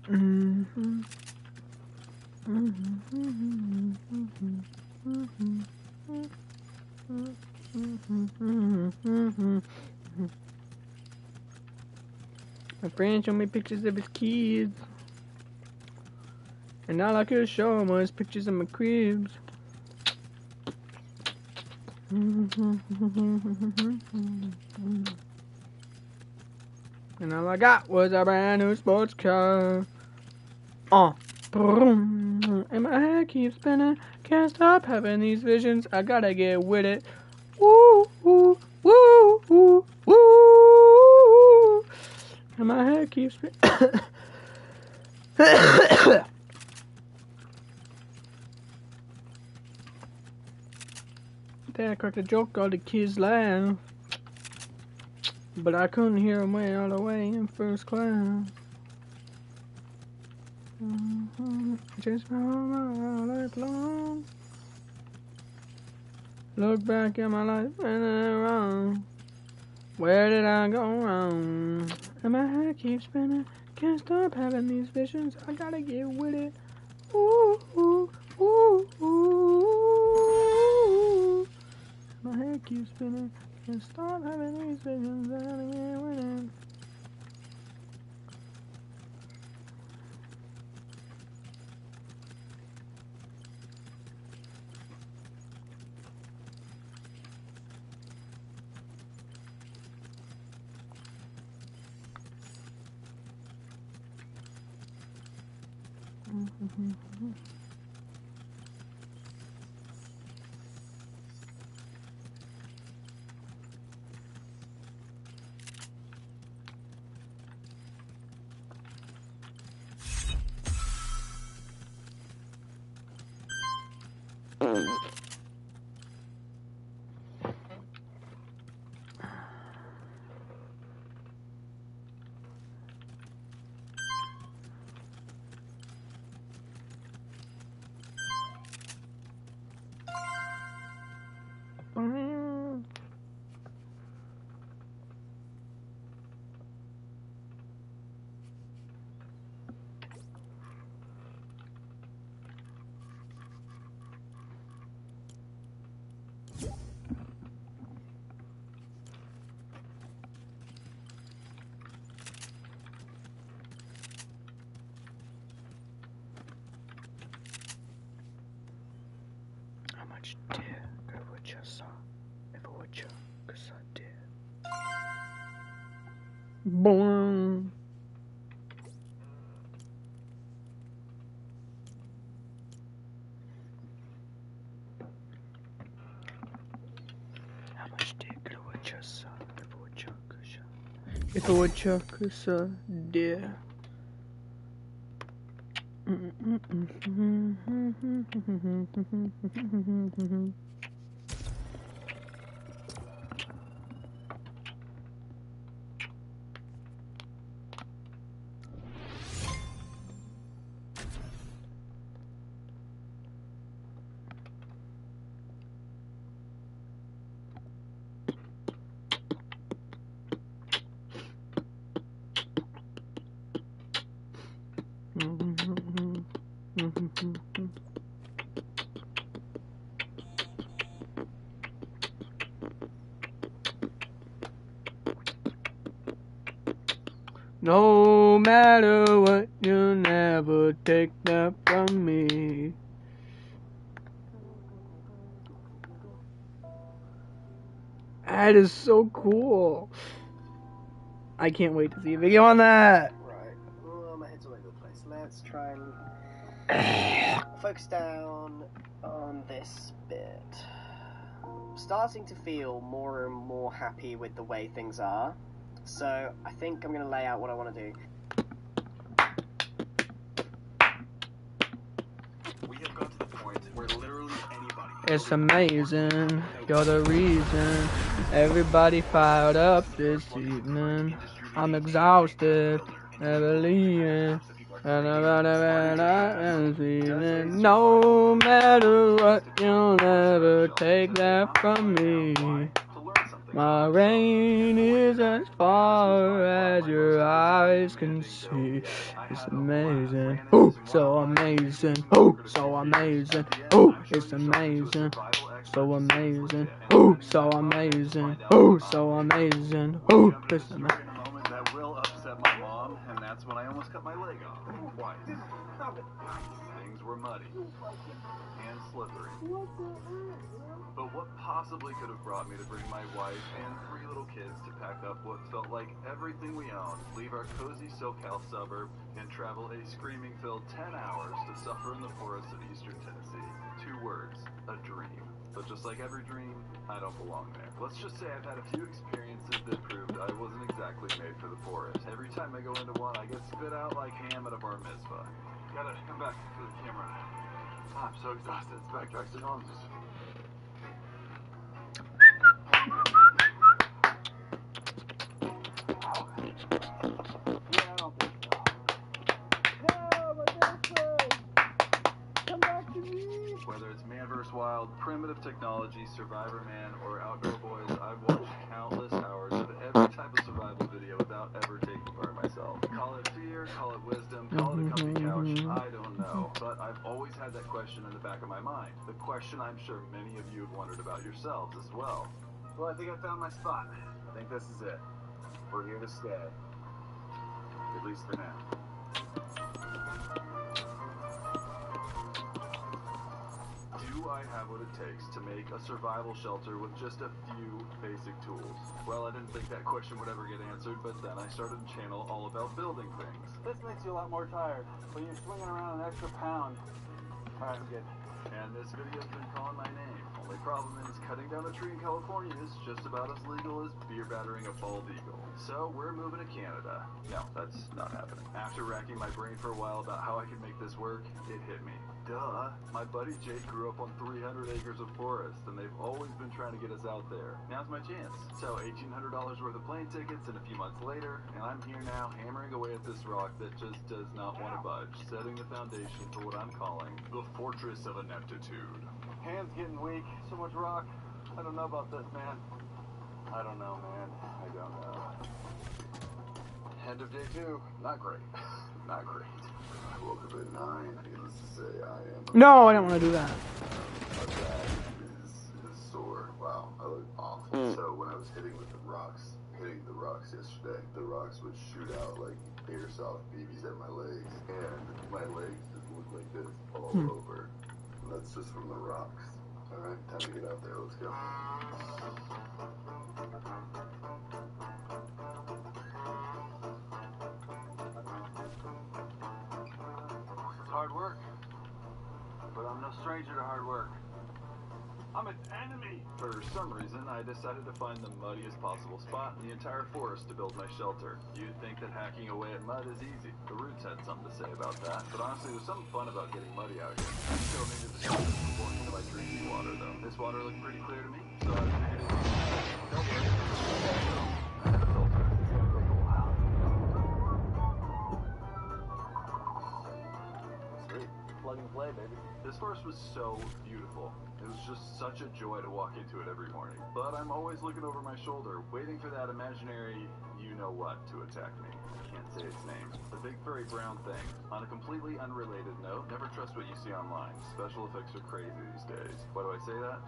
My friend showed me pictures of his kids, and all I could show him was pictures of my cribs. And all I got was a brand new sports car. And my head keeps spinning. Can't stop having these visions. I gotta get with it. Woo, woo, woo, woo, woo. And my head keeps spinning. Then I cracked a joke, all the kids laugh. But I couldn't hear him way all the way in first class. Just my life long. Look back at my life and I'm wrong. Where did I go wrong? And my head keeps spinning. Can't stop having these visions. I gotta get with it. Ooh, ooh, ooh, ooh. My head keeps spinning. Can't stop having these visions. I gotta get with it. How much dare go what you saw, if what you cause I did. Boom. How much dare go what you saw, if what you cause I, if what you cause I did. No matter what, you'll never take that from me. That is so cool. I can't wait to see a video on that. Right. Oh, my head's all over the place. Let's try and focus down on this bit. I'm starting to feel more and more happy with the way things are. So I think I'm going to lay out what I want to do. We have got to the point where literally anybody... It's amazing, you're the reason everybody fired up this evening. I'm exhausted, never leaving, and I'm feeling. No matter what, you'll never take that from me. To learn something. My rain is as far as your eyes can see. It's amazing. Oh, so amazing. Oh, so amazing. Oh, it's amazing. So amazing. Oh, so amazing. Oh, so amazing. Oh, it's amazing. In a moment that will upset my mom, and that's when I almost cut my leg off. Twice. Things were muddy and slippery. But what possibly could have brought me to bring my wife and 3 little kids to pack up what felt like everything we owned, leave our cozy SoCal suburb, and travel a screaming-filled 10 hours to suffer in the forests of eastern Tennessee? 2 words, a dream. But just like every dream, I don't belong there. Let's just say I've had a few experiences that proved I wasn't exactly made for the forest. Every time I go into one, I get spit out like ham at a bar mitzvah. Gotta come back to the camera. I'm so exhausted, it's backtracks and arms. Whether it's Man vs. Wild, Primitive Technology, Survivor Man, or Outdoor Boys, I've watched countless hours of every type of survival video without ever taking part myself. Call it fear, call it wisdom, call it a comfy couch, I don't know. But I've always had that question in the back of my mind. The question I'm sure many of you have wondered about yourselves as well. Well, I think I found my spot. I think this is it. We're here to stay. At least for now. Do I have what it takes to make a survival shelter with just a few basic tools? Well, I didn't think that question would ever get answered, but then I started a channel all about building things. This makes you a lot more tired, but you're swinging around an extra pound. Alright, I'm good. And this video's been calling my name. Only problem is, cutting down a tree in California is just about as legal as beer battering a bald eagle. So we're moving to Canada. No, that's not happening. After racking my brain for a while about how I could make this work, it hit me. Duh. My buddy Jake grew up on 300 acres of forest, and they've always been trying to get us out there. Now's my chance. So $1,800 worth of plane tickets, and a few months later, and I'm here now hammering away at this rock that just does not want to budge, setting the foundation for what I'm calling the Fortress of Ineptitude. Hands getting weak, so much rock. I don't know about this, man. I don't know, man. I don't know. End of day 2. Not great. Not great. I woke up at 9. Needless to say, I am. No, I don't want to do that. My back is sore. Wow, I look awful. So when I was hitting the rocks yesterday, the rocks would shoot out like airsoft BBs at my legs, and my legs just look like this all over. And that's just from the rocks. All right, time to get out there. Let's go. Hard work, but I'm no stranger to hard work. I'm its enemy. For some reason, I decided to find the muddiest possible spot in the entire forest to build my shelter. You'd think that hacking away at mud is easy. The roots had something to say about that, but honestly, there's something fun about getting muddy out here. I'm still into the process of pouring into my drinking water, though. This water looked pretty clear to me, so I figured it was don't worry. I had a filter. It's gonna take a while. Sweet. Plug and play, baby. This forest was so beautiful. It was just such a joy to walk into it every morning. But I'm always looking over my shoulder, waiting for that imaginary you-know-what to attack me. I can't say its name. The big furry brown thing. On a completely unrelated note, never trust what you see online. Special effects are crazy these days. Why do I say that?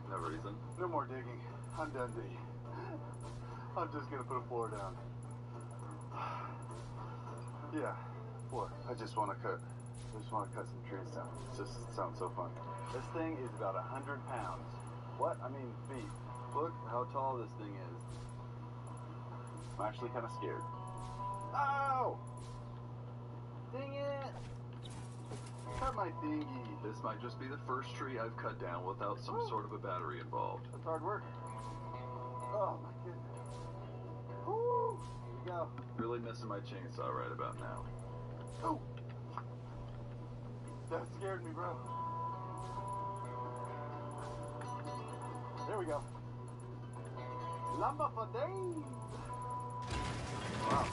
No reason. No more digging. I'm done digging. I'm just gonna put a floor down. Yeah, floor. I just want to cut some trees down. It just sounds so fun. This thing is about 100 pounds. What? I mean, feet. Look how tall this thing is. I'm actually kind of scared. Oh! Dang it! Cut my thingy. This might just be the first tree I've cut down without some sort of a battery involved. That's hard work. Oh my goodness. Woo! Here we go. Really missing my chainsaw right about now. Oh! That scared me, bro. There we go. Lumber for days. Wow.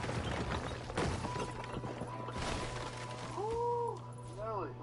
Woo! Nelly.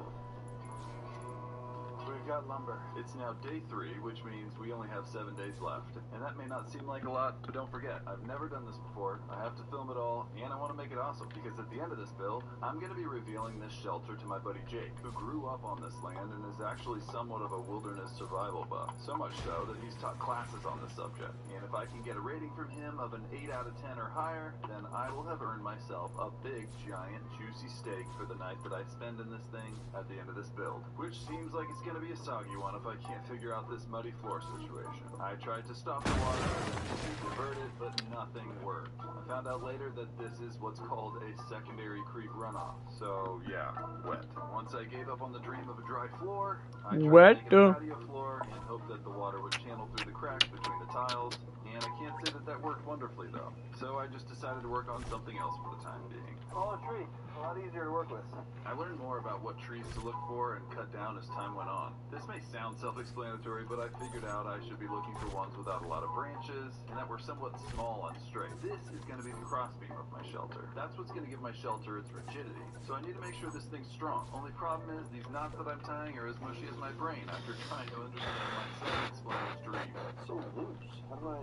We've got lumber. It's now day 3, which means we only have 7 days left. And that may not seem like a lot, but don't forget, I've never done this before. I have to film it all, and I want to make it awesome, because at the end of this build, I'm going to be revealing this shelter to my buddy Jake, who grew up on this land and is actually somewhat of a wilderness survival buff. So much so that he's taught classes on this subject. And if I can get a rating from him of an 8 out of 10 or higher, then I will have earned myself a big, giant, juicy steak for the night that I spend in this thing at the end of this build. Which seems like it's going to be a soggy one if I can't figure out this muddy floor situation. I tried to stop the water and to divert it, but nothing worked. I found out later that this is what's called a secondary creek runoff. So yeah, wet. Once I gave up on the dream of a dry floor, I tried to make a patio floor and hoped that the water would channel through the cracks between the tiles. And I can't say that that worked wonderfully though. So I just decided to work on something else for the time being. Small tree, a lot easier to work with. I learned more about what trees to look for and cut down as time went on. This may sound self-explanatory, but I figured out I should be looking for ones without a lot of branches and that were somewhat small and straight. This is going to be the crossbeam of my shelter. That's what's going to give my shelter its rigidity. So I need to make sure this thing's strong. Only problem is these knots that I'm tying are as mushy as my brain after trying to understand my self-explained dream. So loose. How do I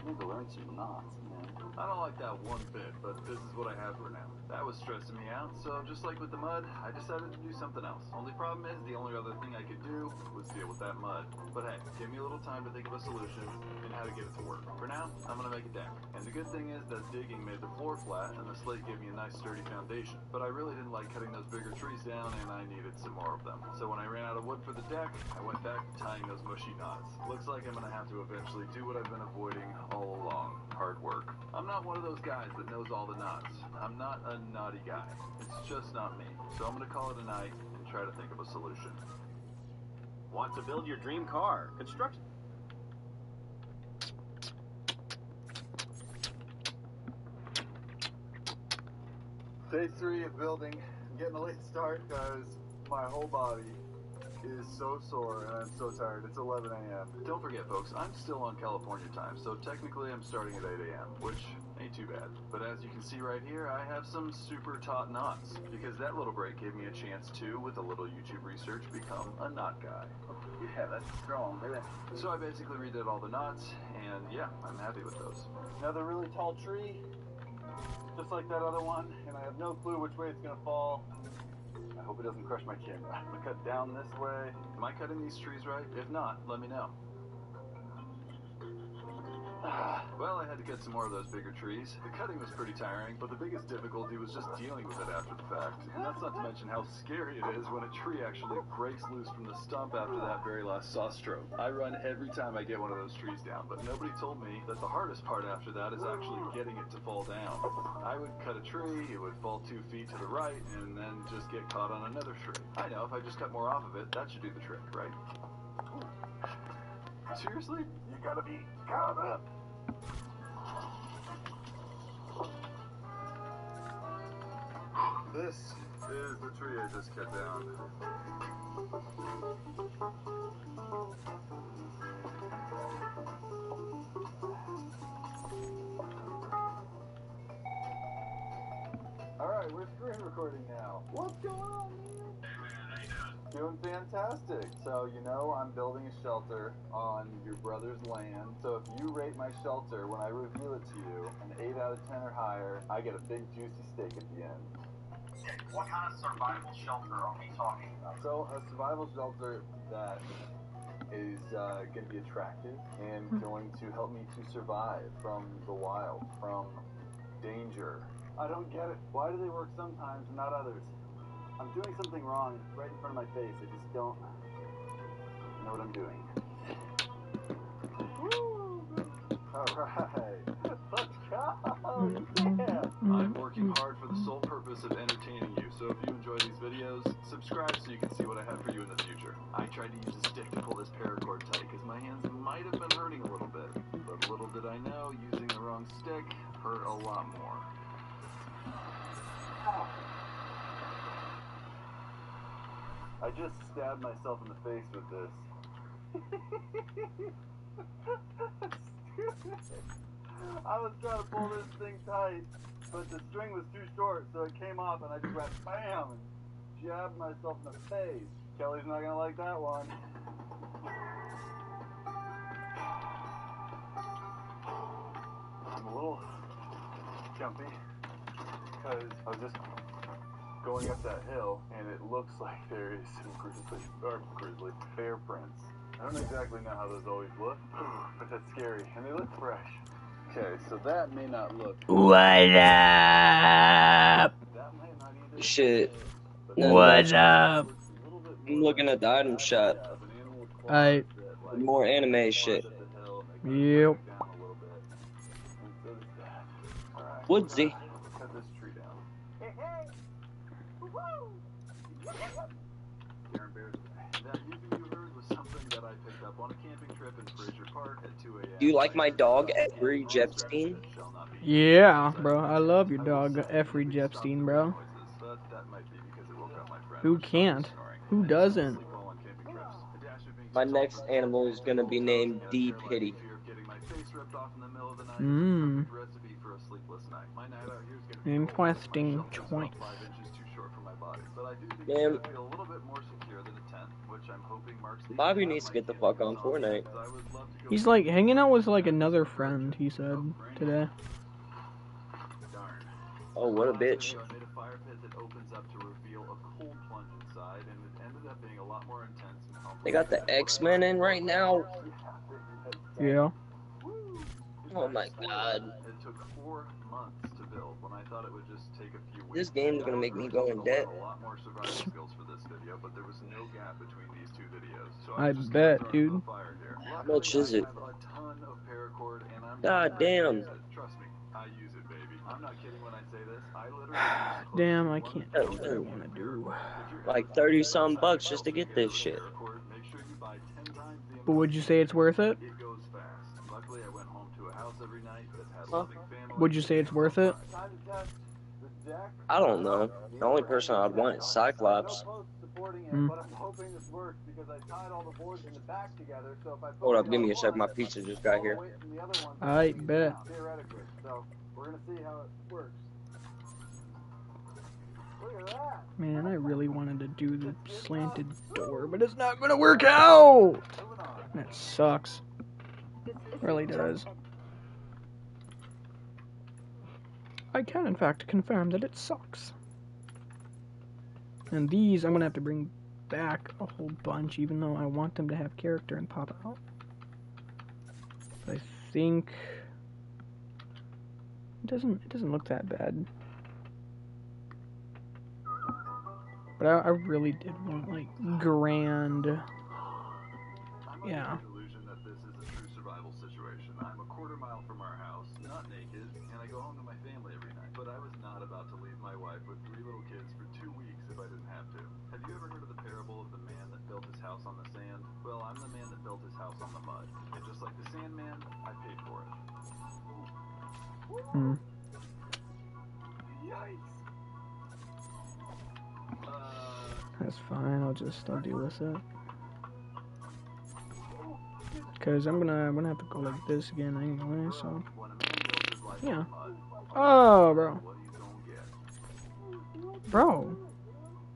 need to learn some knots, man? I don't like that one bit, but this is what I have for now. That was stressing me out, so just like with the mud, I decided to do something else. Only problem is, the only other thing I could do was deal with that mud. But hey, give me a little time to think of a solution and how to get it to work. For now, I'm gonna make a deck. And the good thing is that digging made the floor flat, and the slate gave me a nice sturdy foundation. But I really didn't like cutting those bigger trees down, and I needed some more of them. So when I ran out of wood for the deck, I went back to tying those mushy knots. Looks like I'm gonna have to eventually do what I've been avoiding all along. Hard work. I'm not one of those guys that knows all the knots. I'm not a naughty guy. It's just not me. So I'm gonna call it a night and try to think of a solution. Want to build your dream car? Construct. Day 3 of building. I'm getting a late start because my whole body is so sore and I'm so tired. It's 11 a.m. Don't forget, folks, I'm still on California time, so technically I'm starting at 8 a.m., which ain't too bad. But as you can see right here, I have some super taut knots, because that little break gave me a chance to, with a little YouTube research, become a knot guy. Yeah, that's strong. Look at that. So I basically redid all the knots, and yeah, I'm happy with those. Another really tall tree, just like that other one, and I have no clue which way it's gonna fall. I hope it doesn't crush my camera. I'm gonna cut down this way. Am I cutting these trees right? If not, let me know. Well, I had to cut some more of those bigger trees. The cutting was pretty tiring, but the biggest difficulty was just dealing with it after the fact. And that's not to mention how scary it is when a tree actually breaks loose from the stump after that very last saw stroke. I run every time I get one of those trees down, but nobody told me that the hardest part after that is actually getting it to fall down. I would cut a tree, it would fall 2 feet to the right, and then just get caught on another tree. I know, if I just cut more off of it, that should do the trick, right? Seriously? You gotta be caught up. This is the tree I just cut down. Alright, we're screen recording now. What's going on, man? Hey man, how you doing? Doing fantastic. So, you know, I'm building a shelter on your brother's land. So if you rate my shelter when I reveal it to you, an 8 out of 10 or higher, I get a big juicy steak at the end. What kind of survival shelter are we talking about? So a survival shelter that is going to be attractive and going to help me to survive from the wild, from danger. I don't get it. Why do they work sometimes and not others? I'm doing something wrong right in front of my face. I just don't know what I'm doing. Woo! All right. Let's go! Yeah! I'm working hard for the sole purpose of entertaining you, so if you enjoy these videos, subscribe so you can see what I have for you in the future. I tried to use a stick to pull this paracord tight because my hands might have been hurting a little bit, but little did I know, using the wrong stick hurt a lot more. I just stabbed myself in the face with this. I was trying to pull this thing tight, but the string was too short, so it came off and I just went BAM! And jabbed myself in the face. Kelly's not gonna like that one. jumpy because I was just going up that hill, and it looks like there is some grizzly bear prints. I don't exactly know how those always look, but that's scary, and they look fresh. Okay, so that may not look. What up? That might not either. Shit. What's up? I'm looking at the item shop. Alright. More anime shit. Yep. Woodsy. Cut this tree down. That music you heard was something that I picked up on a camping trip in Fraser Park at 2 a.m. Do you like my dog, Avery Jepstein? Yeah, bro. I love your dog, Effrey Jepstein, bro. Who can't? Who doesn't? My next animal is gonna be named D. Pity. Mmm. Interesting choice. Man, Bobby needs to get the fuck on Fortnite. He's like hanging out with like another friend, he said today. Oh, what a bitch. They got the X-Men in right now. Yeah. Oh my god. It took 4 months to build when I thought it would just take a few weeks. This game's gonna make me go in debt. A lot more survival skills for this video, but there was no gap between these two videos. So I bet, dude. How much is it? God damn. Trust me, I use it, baby. I'm not kidding when I say this. I literally Damn, I can't do what I want to do. Like 30-some bucks just to get this shit. But would you say it's worth it? It goes fast. Luckily, I went home to a house every night that has Huh? a big family. Would you say it's worth it? I don't know. The only person I'd want is Cyclops. Hmm. Hold up, give me a sec. My pizza just got here. I bet. So we're gonna see how it works. Look at that. Man, I really wanted to do the slanted door, but it's not gonna work out! That sucks. Really does. I can, in fact, confirm that it sucks. And these, I'm gonna have to bring back a whole bunch, even though I want them to have character and pop out. But I think it doesn't look that bad. But I really did want like grand. Yeah. Illusion that this is a true survival situation. I'm a quarter mile from our house, not naked, and I go home to my family every night. But I was not about to leave my wife with 3 little kids for 2 weeks if I didn't have to. Have you ever heard of the parable of the man that built his house on the sand? Well, I'm the man that built his house on the mud. And just like the Sandman, I paid for it. Hmm. Yikes. That's fine. I'll deal with it. Cause I'm gonna have to go like this again anyway. So yeah. Oh, bro. Bro.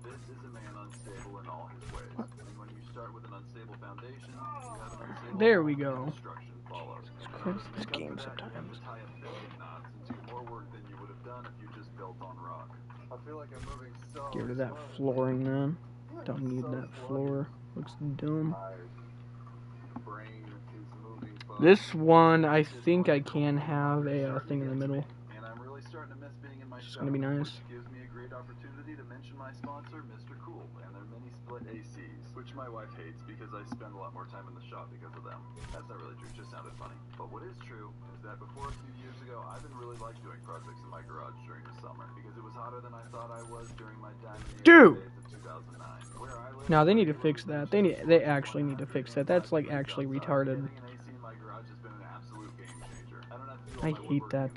This is a man unstable in all his ways. And when you start with an unstable foundation, you have an unstable There we go. construction follows. Crazy this game sometimes. Tie a billion knots and do more work than you would have done if you just built on rock. I feel like I'm moving so. Get rid of that flooring, man. Don't need that floor. Looks dumb. Brain is moving. This one, I think I can have a thing in the middle. And I'm really starting to miss being in my It's shop, gonna be nice. which gives me a great opportunity to mention my sponsor, Mr. Cool, and their mini split ACs, which my wife hates because I spend a lot more time in the shop because of them. That's not really true, just sounded funny. But what is true is that before a few years ago, I've been really like doing projects in my garage during the summer because it was hotter than I thought I was during my diamond Dude! days of 2009. Where I live, No, they need to fix that. They actually need to fix that. That's like actually retarded. I hate that.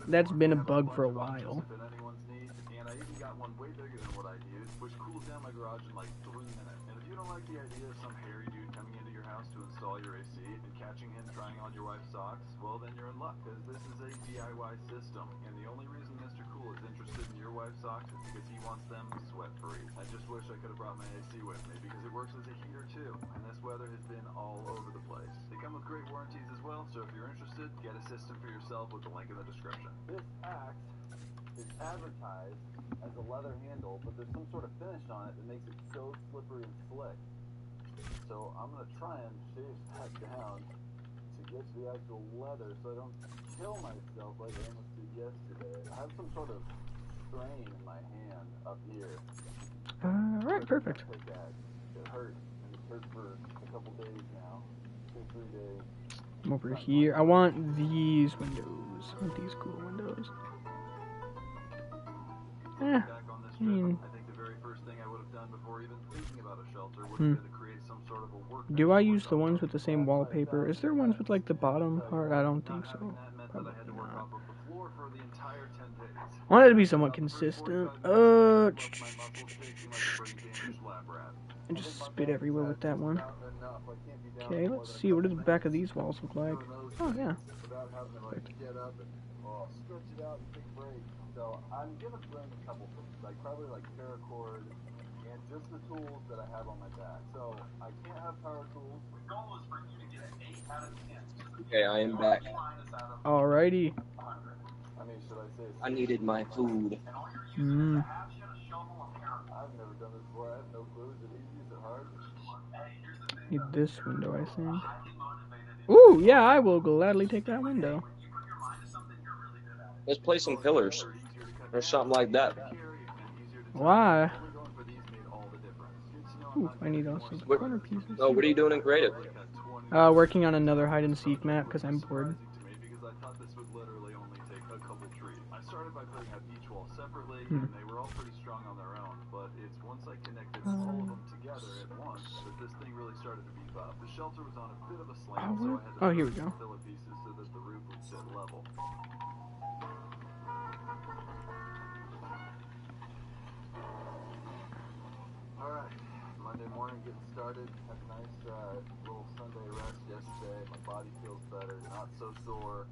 That's been a bug for a while. And I even got one way bigger than what I'd use, which cools down my garage in like 3 minutes. And if you don't like the idea of some hairy dude coming into your house to install your AC and catching him trying on your wife's socks, well then you're in luck, because this is a DIY system. And the only reason Mr. Cool is interested interested in your wife's socks is because he wants them sweat-free. I just wish I could have brought my AC with me because it works as a heater too, and this weather has been all over the place. They come with great warranties as well, so if you're interested, get a system for yourself with the link in the description. This axe is advertised as a leather handle, but there's some sort of finish on it that makes it so slippery and slick. So I'm gonna try and shave that down to get to the actual leather so I don't kill myself like I almost did yesterday. I have some sort of strain in my hand up here. Alright, perfect. It hurt, and it's hurt for a couple days now. 2-3 days. I'm over here. I want these windows. I want these cool windows. Back on this trip, I think the very first thing I would have done before even thinking about a shelter would have been to create some sort of a work. Do I use the ones with the same wallpaper? Is there ones with like the bottom part? I don't think so. Probably not. I want it to be somewhat consistent. And just spit everywhere with that one. Okay, let's see. What do the back of these walls look like? Oh, yeah. Perfect. Stretch it out and take breaks. So I'm gonna bring a couple things, like probably like paracord and just the tools that I have on my back. So I can't have power tools. The goal is for you to get an 8 out of 10. Okay, I am back. Alrighty. I mean, should I say? I needed my food. I've never done this before. I have no clue. Is it easy? Is it hard? Need this window, I think. Ooh, yeah, I will gladly take that window. Let's play some pillars. Or something like that. Why? Ooh, I need also the corner pieces. Oh, what are you doing in creative? Working on another hide and seek map because I'm bored. I started by putting out each wall separately, and they were all pretty strong on their own, but it's once I connected all of them together at once that this thing really started to beef up. The shelter was on a bit of a slant, so I had to here we go. fill pieces so that the roof would sit level. Alright, Monday morning getting started. Had a nice little Sunday rest yesterday. My body feels better, not so sore.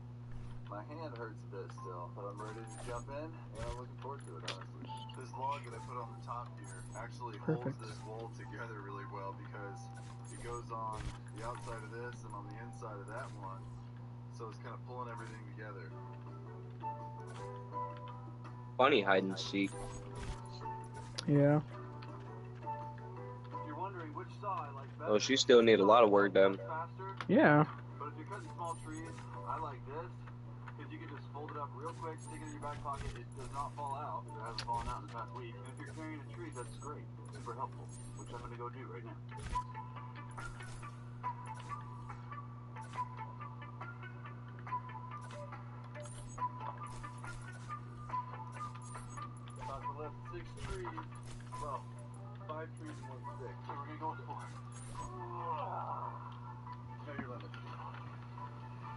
My hand hurts a bit still, but I'm ready to jump in, and I'm looking forward to it, honestly. This log that I put on the top here actually holds this wall together really well because it goes on the outside of this and on the inside of that one, so it's kind of pulling everything together. Funny hide and seek. Yeah. If you're wondering which saw I like better, Oh, she still need a lot of work done. Yeah. but if you're cutting small trees, I like this. You can just fold it up real quick, stick it in your back pocket. It does not fall out. It hasn't fallen out in the past week. And if you're carrying a tree, that's great. Super helpful, which I'm going to go do right now. About to lift 6 trees. Well, 5 trees and 1 stick. So we're going to go with 4. Know your limit.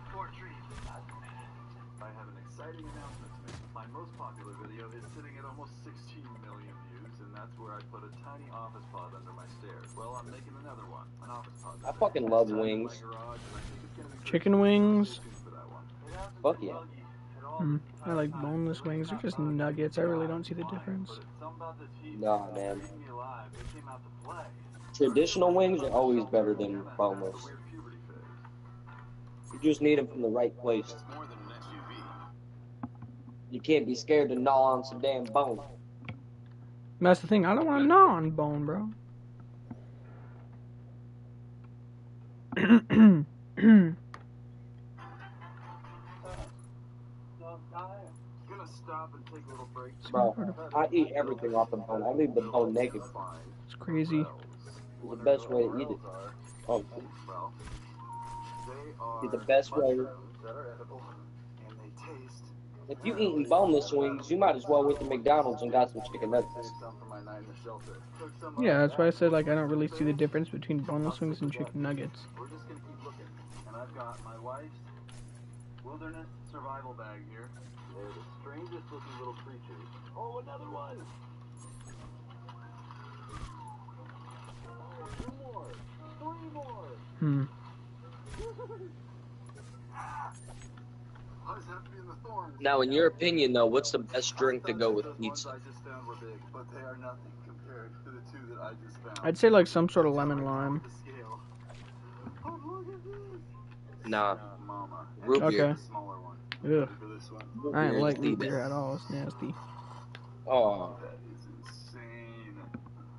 4 trees. I have an exciting announcement to make. My most popular video is sitting at almost 16 million views, and that's where I put a tiny office pod under my stairs. Well, I'm making another one, an office pod. I fucking love wings. Chicken wings. Fuck yeah. I like boneless wings. They're just nuggets. I really don't see the difference. Nah, man. Traditional wings are always better than boneless. You just need them from the right place. You can't be scared to gnaw on some damn bone. That's the thing. I don't want to gnaw on bone, bro. Bro, I eat everything off the bone. I leave the bone naked. It's crazy. It's the best way to eat it. Oh, it's the best way. If you eating boneless wings, you might as well went to McDonald's and got some chicken nuggets. Yeah, that's why I said, like, I don't really see the difference between boneless wings and chicken nuggets. We're just gonna keep looking, and I've got my wife's wilderness survival bag here. They're the strangest looking little creatures. Oh, another one! Oh, 2 more! 3 more! Why does it have to be in the thorns? Now, in your opinion, though, what's the best drink to I go thought with those pizza? ones I just found were big, but they are nothing compared to the two that I just found. I'd say like some sort of lemon lime. The scale. Oh, look at this. Nah, Mama. root beer. Okay. The smaller one. Ugh. Ready for this one? Root I beer ain't is like the root beer best. at all. It's nasty. Oh, That is insane.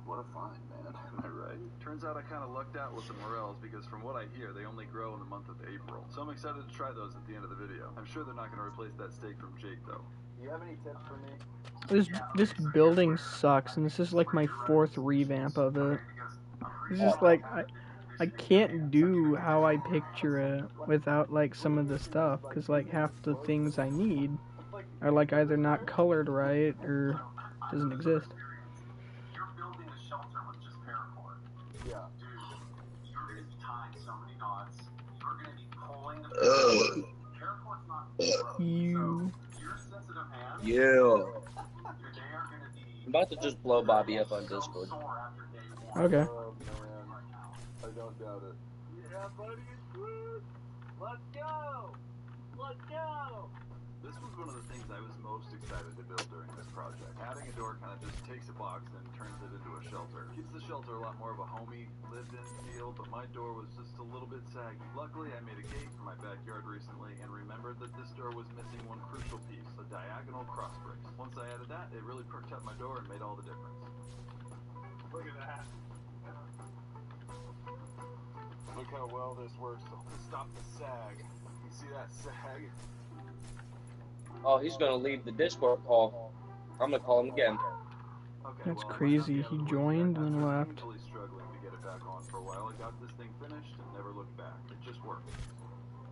What a find, man. Am I right? Turns out I kind of lucked out with the morels because from what I hear, they only grow in the month of April. So I'm excited to try those at the end of the video. I'm sure they're not going to replace that steak from Jake, though. Do you have any tips for me? This building sucks, and this is like my 4th revamp of it. It's just like I can't do how I picture it without like some of the stuff, because like half the things I need are like either not colored right or doesn't exist. You're building a shelter with just paracord. Yeah. Dude, you're going to be tying so many knots. You're going to be pulling the paracord's not broke. You. So your sensitive hands, yeah. they are going to be I'm about to just blow Bobby up on Discord. sore after day one. Okay. Oh, man. I don't doubt it. Yeah, buddy, it's good. Let's go. Let's go. This was one of the things I was most excited to build during this project. Adding a door kind of just takes a box and turns it into a shelter. Keeps the shelter a lot more of a homey, lived-in feel, but my door was just a little bit saggy. Luckily, I made a gate for my backyard recently and remembered that this door was missing one crucial piece, a diagonal cross brace. Once I added that, it really perked up my door and made all the difference. Look at that. Look how well this works to stop the sag. You see that sag? Oh, he's gonna leave the Discord call. I'm gonna call him again. Okay, That's well, crazy. I might not be He out of the woods joined yet. and then After left. painfully struggling to get it back on for a while, I got this thing finished and never looked back. It just worked.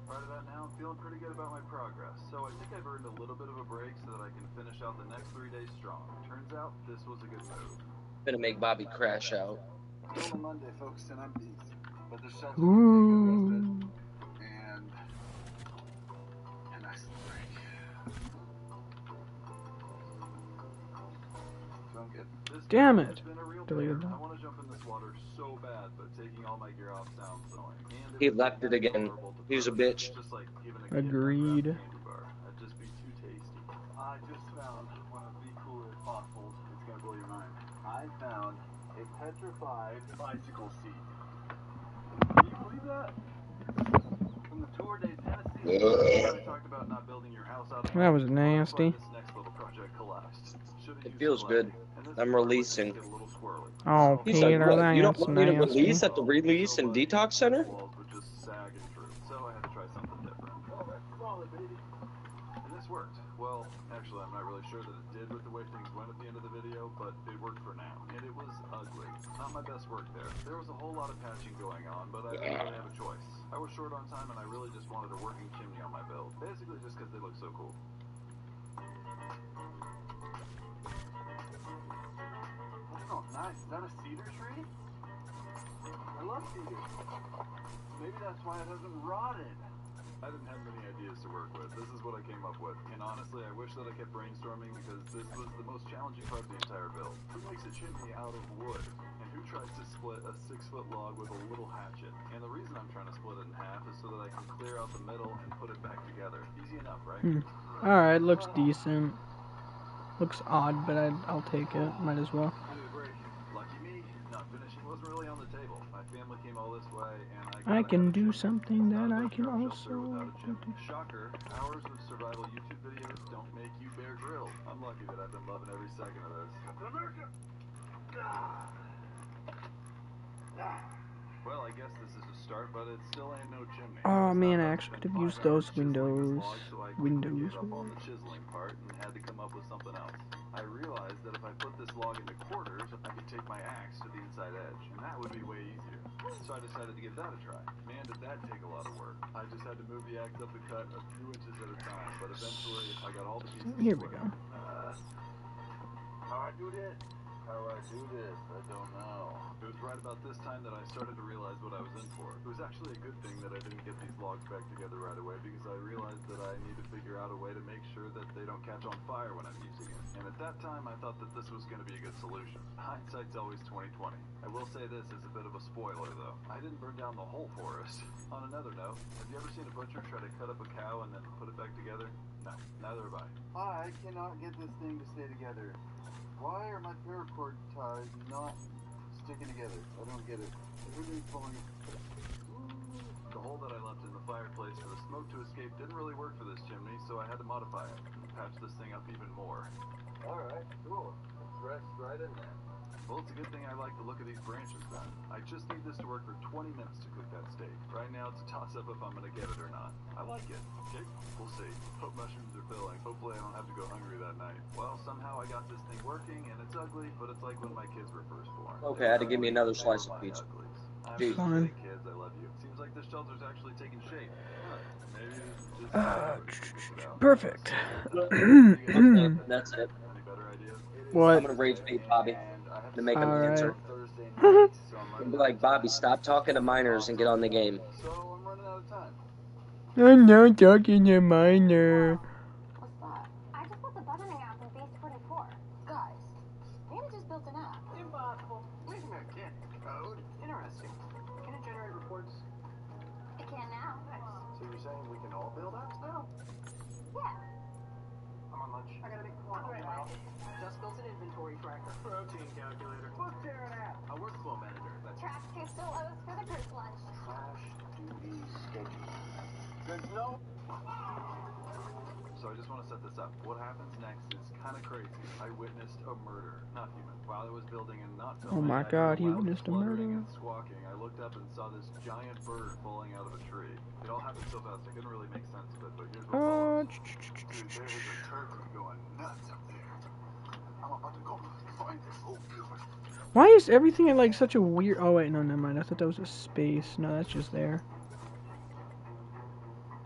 Prior to that now, I'm feeling pretty good about my progress. So I think I've earned a little bit of a break so that I can finish out the next 3 days strong. Turns out, this was a good move. Gonna make Bobby crash out. It's only Monday, folks, and I'm beat. But the shelter's Ooh. and a nice little break. Feeling good. This Damn has it. been a real Deleted bear. that. I want to jump in this water so bad, but taking all my gear off sounds annoying. And He it left would it be again. horrible to He's a burn. bitch. Just like giving a kid an Agreed. unwrapped candy bar. That'd just be too tasty. I just found one of the coolest fossils. It's gonna blow your mind. I found a petrified bicycle seat. Can you believe that? From the Tour de Tennessee. I talked about not building your house out of That was Well, that's why nasty. this next little project collapsed. Should've It used feels the good. light. And this I'm is where releasing. things get a little squirrely. Oh, He's like, Peter, what? You don't that's want me to nasty. release at the release and detox center? Walls would just sag and droop, so I had to try something different. Oh, that's solid, baby. And this worked. Well, actually, I'm not really sure that it did with the way things went at the end of the video, but it worked for now. And it was ugly. Not my best work there. There was a whole lot of patching going on, but I didn't really have a choice. I was short on time, and I really just wanted a working chimney on my build. Basically, just because they look so cool. Oh, nice. Is that a cedar tree? I love cedar. Maybe that's why it hasn't rotted. I didn't have many ideas to work with. This is what I came up with. And honestly, I wish that I kept brainstorming because this was the most challenging part of the entire build. Who makes a chimney out of wood? And who tries to split a 6-foot log with a little hatchet? And the reason I'm trying to split it in half is so that I can clear out the middle and put it back together. Easy enough, right? Alright, looks decent. Looks odd, but I'll take it. Might as well. I need a break. Lucky me, not finishing wasn't really on the table. My family came all this way, and I gotta can have a do chimney. something that Not I a can drop also shelter without a chimney. do. Shocker, hours of survival YouTube videos don't make you Bear Grylls. I'm lucky that I've been loving every second of this. Captain America! Well, I guess this is a start, but it still ain't no chimney. Oh It's man, not I that actually I've could have spent used 5 hours those chiseling this windows. log, so I quickly Windows. gave up on the chiseling part and had to come up with something else. I realized that if I put this log into quarters, I could take my axe to the inside edge, and that would be way easier. So I decided to give that a try. Man, did that take a lot of work. I just had to move the axe up the cut a few inches at a time, but eventually I got all the pieces Here we split. go. How I do this? How I do this? I don't know. It was right about this time that I started to realize what I was in for. It was actually a good thing that I didn't get these logs back together right away because I realized that I need to figure out out a way to make sure that they don't catch on fire when I'm using it. And at that time, I thought that this was going to be a good solution. Hindsight's always 20/20. I will say this is a bit of a spoiler, though. I didn't burn down the whole forest. On another note, have you ever seen a butcher try to cut up a cow and then put it back together? No, neither have I. I cannot get this thing to stay together. Why are my paracord ties not sticking together? I don't get it. Everything's falling. The hole that I left in the fireplace for the smoke to escape didn't really work for this chimney, so I had to modify it and patch this thing up even more. Alright, cool. Let's rest right in there. Well, it's a good thing I like the look of these branches then. I just need this to work for 20 minutes to cook that steak. Right now it's a toss-up if I'm gonna get it or not. I like it. Okay, we'll see. Hope mushrooms are filling. Hopefully I don't have to go hungry that night. Well, somehow I got this thing working, and it's ugly, but it's like when my kids were first born. Okay, I had to give me another slice of pizza. I'm Jeez. just kidding, kids, I love you. Seems like this shelter's actually taking shape. Huh, maybe just Perfect. Okay, that's it. Any better ideas? What? I'm gonna rage bait Bobby to make him Alright. answer. And be like, Bobby, stop talking to minors and get on the game. So I'm running out of time. I'm not talking to minor. What's that? I just put the buttoning app in base 24. Guys, maybe just built an app. Impossible. Wait a minute, can't code? Interesting. Can it generate reports? It can now. Nice. So you're saying we can all build apps now? Yeah. I'm on lunch. I gotta make corn. Right. Just built an inventory tracker. Protein calculator. Book there an app. A workflow manager. That's Trash stilettos for the group lunch. trash duty schedule. There's no. So I just want to set this up. What happens next is kind of crazy. I witnessed a murder, not human. While I was building and not Oh filming, my I God, heard he loud witnessed a fluttering murder. and squawking. I looked up and saw this giant bird falling out of a tree. It all happened so fast I couldn't really make sense of it, but here's what followed. Dude, there is a turkey going nuts up there. I'm about to go find this old dude. Why is everything in like such a weird? Oh wait, no, never mind. I thought that was a space. No, that's just there.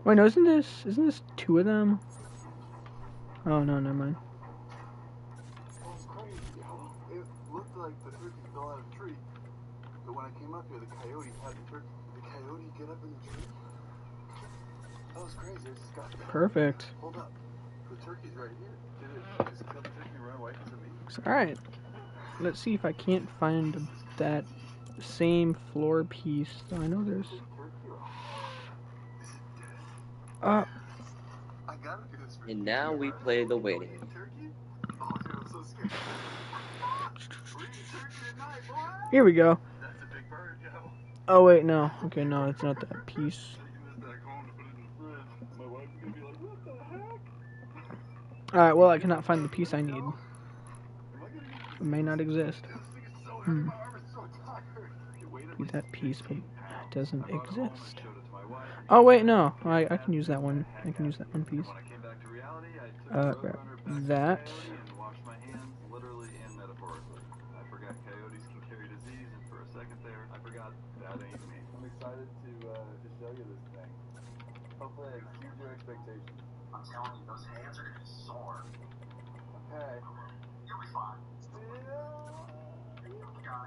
Wait, no, isn't this two of them? Oh no, never mind. Oh, crazy, yo. It looked like the turkey fell out of the tree. But when I came up here, the coyote had the turkey. Did the coyote get up in the tree? That was crazy. I just got that. Perfect. Hold up. The turkey's right here. Did it just kill the turkey and run away because of me? All right. Let's see if I can't find that same floor piece. So I know there's. I gotta do this for And now we play the waiting. turkey? Oh, dude, I'm so scared. We're eating turkey tonight, boy. Here we go. That's a big bird, yo. Oh wait, no. Okay, no, it's not that piece. Taking this back home to put it in the fridge. My wife's gonna be like, what the heck? All right. Well, I cannot find the piece I need. Am I gonna use It may not exist. this? This thing is so heavy. My arm is so tired. Need that piece, but it doesn't I brought it home and exist. showed it to my wife. Oh wait, no. I can use that one. I can use that one piece. When I came back to reality, I took Grab Roadrunner back to the that. coyote and washed my hands, literally and metaphorically. I forgot coyotes can carry disease, and for a second there, I forgot that ain't me. I'm excited to show you this thing. Hopefully I exceed your expectations. I'm telling you, those hands are gonna be sore. Okay. You'll be fine.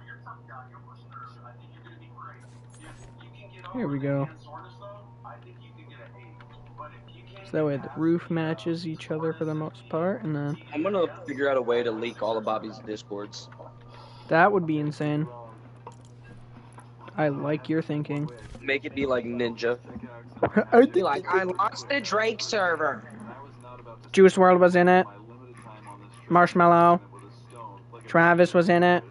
You're a tough guy. You'll push through. I think you're gonna be great. If you can get over Here we the go. hand soreness, though, I think you can get an 8. But if you can't So that way get the past roof the, matches each other for the most part, and then I'm gonna figure out a way to leak all of Bobby's discords. that would be insane. I like your thinking. Make it be like Ninja. I Be think like, I lost the Drake server. Juice WRLD was in it. Marshmallow. Travis was in it.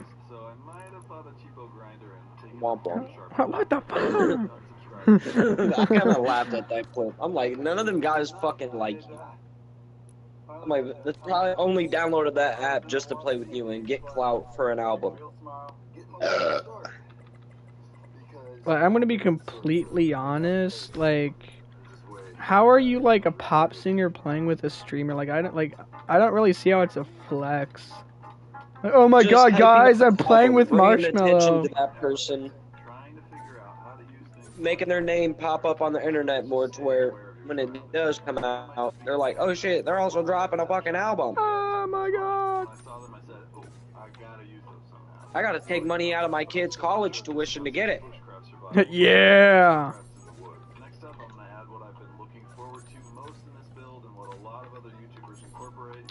Womp womp. What the fuck? I kind of laughed at that clip. I'm like, none of them guys fucking like you. I'm like, they probably only downloaded that app just to play with you and get clout for an album. But I'm gonna be completely honest. Like, how are you like a pop singer playing with a streamer? Like, I don't really see how it's a flex. Like, oh my Just god, hyping guys, up I'm the playing with bringing attention Marshmallow. to that person, making their name pop up on the internet more to where when it does come out, they're like, oh shit, they're also dropping a fucking album. Oh my god. I gotta take money out of my kid's college tuition to get it. Yeah. Next up, I'm gonna add what I've been looking forward to most in this build and what'll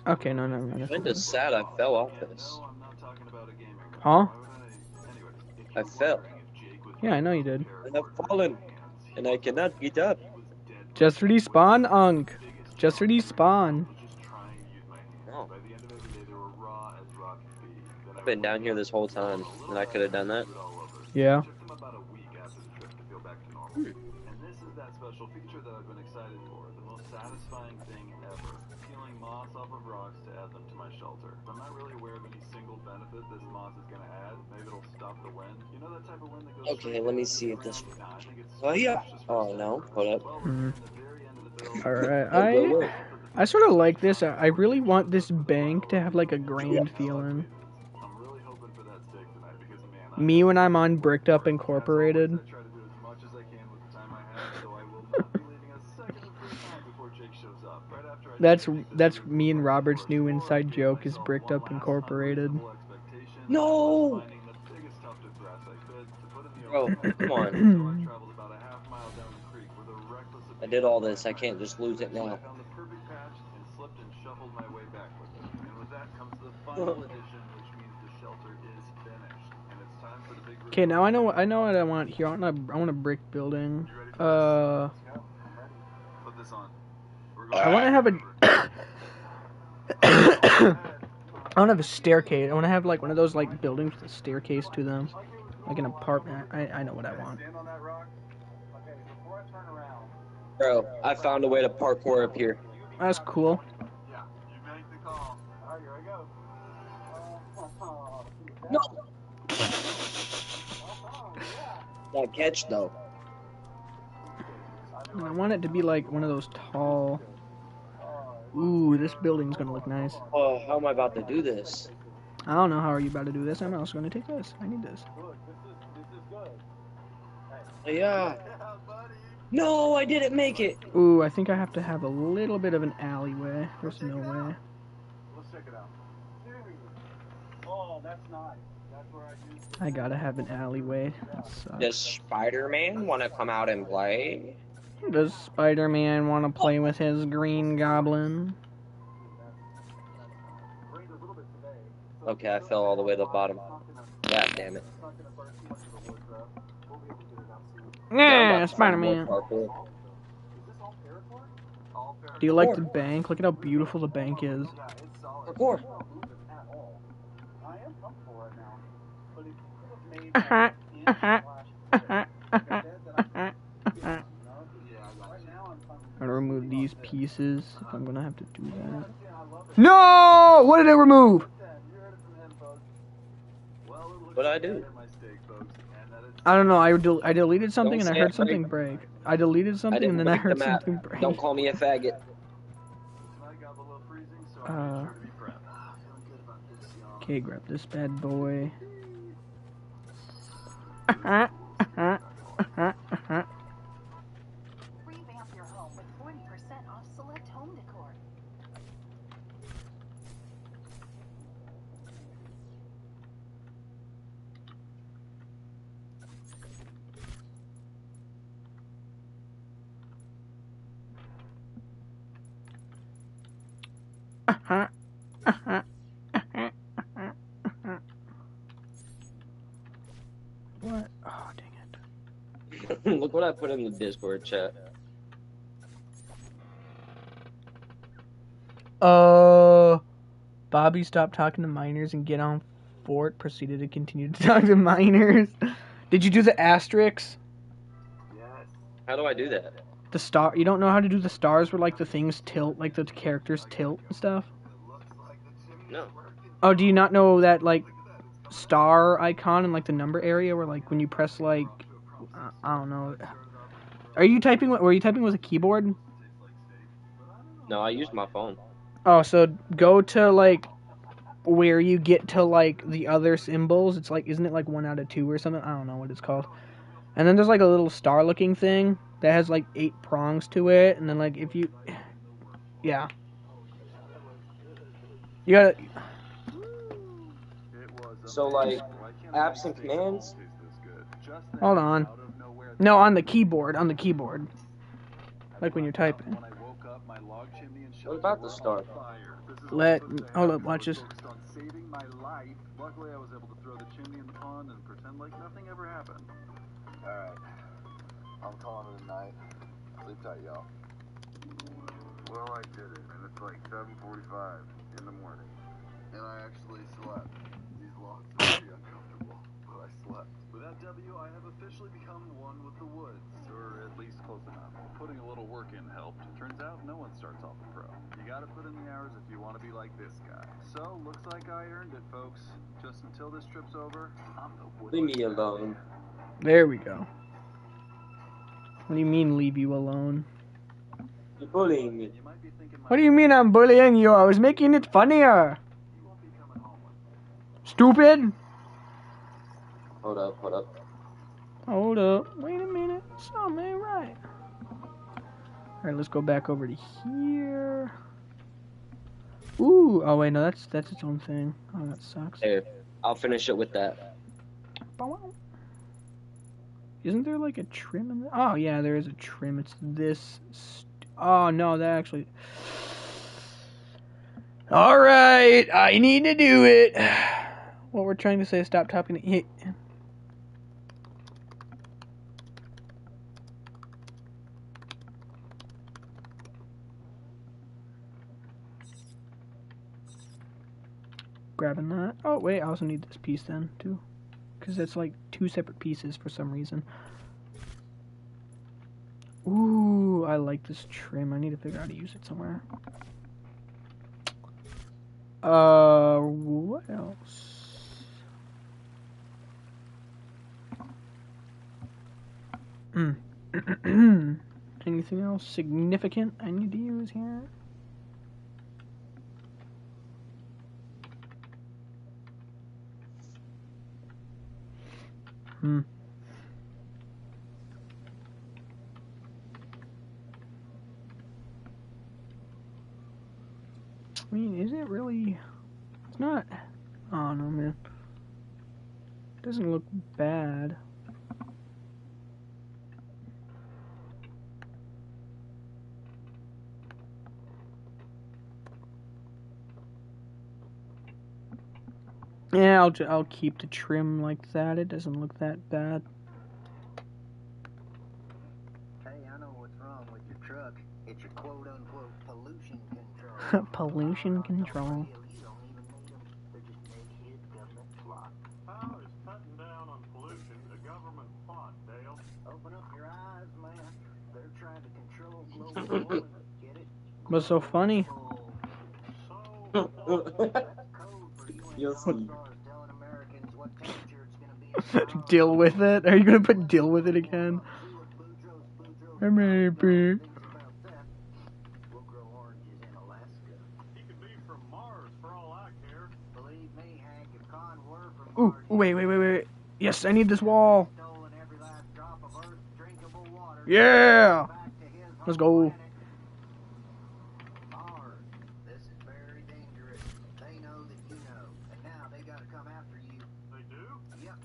Okay, no, no, no. I'm That's kinda good. sad I fell off this. No, I'm not talking about a gaming room. Huh? Why would I? Anyways, if I you're fell. wondering if Jake was Yeah, I know you did. I have fallen, and I cannot get up. he was dead. Just respawn, Unk. Just respawn. Was just trying to use my hands. No. By the end of every day, they were raw as raw could be. Then I I've been would down here this whole time, and I could have done that. do it all over. Yeah. It took them about a week after the trip to feel back to normal. And this is that special feature that I've been excited for. The most satisfying thing ever. Peeling moss off of rocks to add them to my shelter. I'm not really aware of any single benefit this moss is going to add. Maybe it'll stop the wind. You know that type of wind that goes Okay, let me see if this. Nah, I think it's Oh yeah. Oh no. Hold up. Mhm. the very end of the build. Alright, I sort of like this. I really want this bank to have like a grand feeling. I'm really hoping for that steak tonight because, man, Me when I'm on Bricked Up Incorporated. I try to do as much as I can with the time I have, so I will not be leaving a second of free time before Jake shows up. Right after I That's me and Robert's new inside joke is Bricked Up Incorporated. No. finding the biggest tuft of grass I could to put in the Bro, open. come on. So I traveled about a half mile down the creek with a reckless I did all this. I can't just lose it So I now. found the perfect patch and slipped and shuffled my way back with it. And with that comes the final edition, which means the shelter is finished. And it's time for the big Okay, now I know what I want here. I want a brick building. Put this on. I want to have a. I want to have a staircase. I want to have like one of those like buildings with a staircase to them, like an apartment. I know what I want. Stand on that rock. Okay, before I turn around. Bro, I found a way to parkour up here. That's cool. Yeah, you make the call. Alright, here I go. No. That catch though. And I want it to be like one of those tall. Ooh, this building's gonna look nice. Oh, how am I about to do this? I don't know how are you about to do this. I'm also gonna take this. I need this. Look, this is good. Yeah. No, I didn't make it. Ooh, I think I have to have a little bit of an alleyway. There's no way. Let's check it out. Oh, that's nice. That's where I use I gotta have an alleyway. That sucks. Does Spider-Man want to come out and play? Does Spider-Man want to play with his Green Goblin? Okay, I fell all the way to the bottom. God damn it. Yeah, Spider-Man. Do you like the bank? Look at how beautiful the bank is. Parkour. I'm gonna remove these pieces. If I'm gonna have to do that. No! What did I remove? What'd I do? I don't know. I deleted something and I heard something break. I deleted I something didn't and then I break the heard map. something break. Don't call me a faggot. Okay, grab this bad boy. Revamp your home with 40% off select home decor. What? Oh, dang it. Look what I put in the Discord chat. Bobby stopped talking to minors and get on Fort. Proceeded to continue to talk to minors. Did you do the asterisks? How do I do that? The star? You don't know how to do the stars where like the things tilt, like the characters tilt and stuff? No. Oh, do you not know that like star icon in like the number area where like when you press like I don't know. Are you typing? Were you typing with a keyboard? No, I used my phone. Oh, so go to like where you get to like the other symbols. It's like, isn't it like 1 out of 2 or something? I don't know what it's called. And then there's like a little star looking thing that has like 8 prongs to it. And then like if you, yeah, you gotta. So like apps and commands. Hold on. No, on the keyboard. On the keyboard. Like when you're typing. When I woke up, my My log chimney and What shelter about the were star? on fire. This is Let all because hold I up, watch was this. focused on saving my life. Luckily, I was able to throw the chimney in the pond and pretend like nothing ever happened. Alright. I'm calling it a night. Sleep tight, y'all. Well, I did it, and it's like 7:45 in the morning. And I actually slept. These logs are pretty uncomfortable, but I slept. With that W, I have officially become one with the woods, or at least close enough. Putting a little work in helped. Turns out no one starts off a pro. You gotta put in the hours if you want to be like this guy. So, looks like I earned it, folks. Just until this trip's over, I'm the woodland Leave me guy. alone. There we go. What do you mean, leave you alone? You're bullying me. You might be thinking What do you mean I'm bullying you? I was making it funnier. you won't be coming home with me. Stupid. Hold up, hold up. Hold up. Wait a minute. Something ain't right. Alright, let's go back over to here. Ooh. Oh, wait, no, that's its own thing. Oh, that sucks. There. I'll finish it with that. Isn't there like a trim in there? Oh, yeah, there is a trim. It's this. Oh, no, that actually. Alright, I need to do it. What we're trying to say is stop talking to it. Grabbing that. Oh, wait, I also need this piece then, too. Because it's like two separate pieces for some reason. Ooh, I like this trim. I need to figure out how to use it somewhere. What else? Anything else significant I need to use here? I mean, is it really? It's not. Oh no, man. It doesn't look bad. Yeah, I'll keep the trim like that. It doesn't look that bad. Hey, I know what's wrong with your truck. It's your quote-unquote pollution control. Pollution control. You don't even need them. They're just egghead government slot. How is cutting down on pollution a government plot, Dale? Open up your eyes, man. They're trying to control global warming. Get it? What's so funny? That's code for you You're funny. stars telling Americans what temperature it's gonna be. Deal with it? Are you gonna put deal with it again? I'm happy. We'll grow oranges in Alaska. He could be from Mars for all I care. Believe me, Hank, if Con were from Ooh, wait. Yes, I need this wall. stolen every last drop of Earth's drinkable water. Yeah. Back to his Let's home go. planet. Mars, this is very dangerous. They know that you know, and now they gotta come after you. They do? Yep.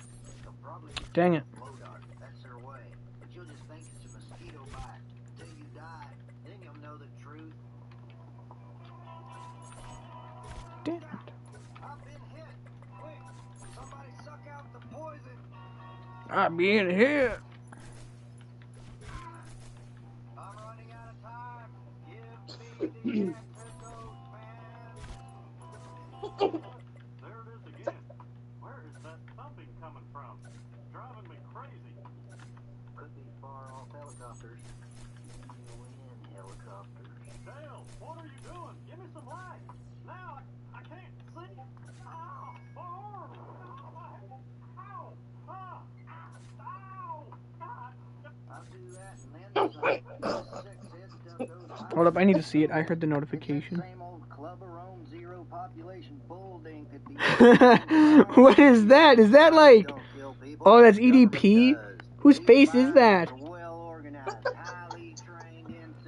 They'll probably Dang it. blow dart. That's their way. But you'll just think it's a mosquito bite till you die. Then you'll know the truth. Damn it. I've been hit. Quick, somebody suck out the poison. I'm being hit. I'm running out of time. Give me the antidote, man. There it is again. Where is that thumping coming from? Driving me crazy. Could be far off helicopters. UN helicopters. Dale, what are you doing? Give me some light. Now I can't see. Ow! My arm! Ow! My head! Ow! Ah! Ow! Ah! I'll do that and then some. Six head stuff goes Hold up, I need to see it. I heard the notification. Same old club around zero population bull dink that be What is that? Is that like... Oh, that's EDP? Whose face is that?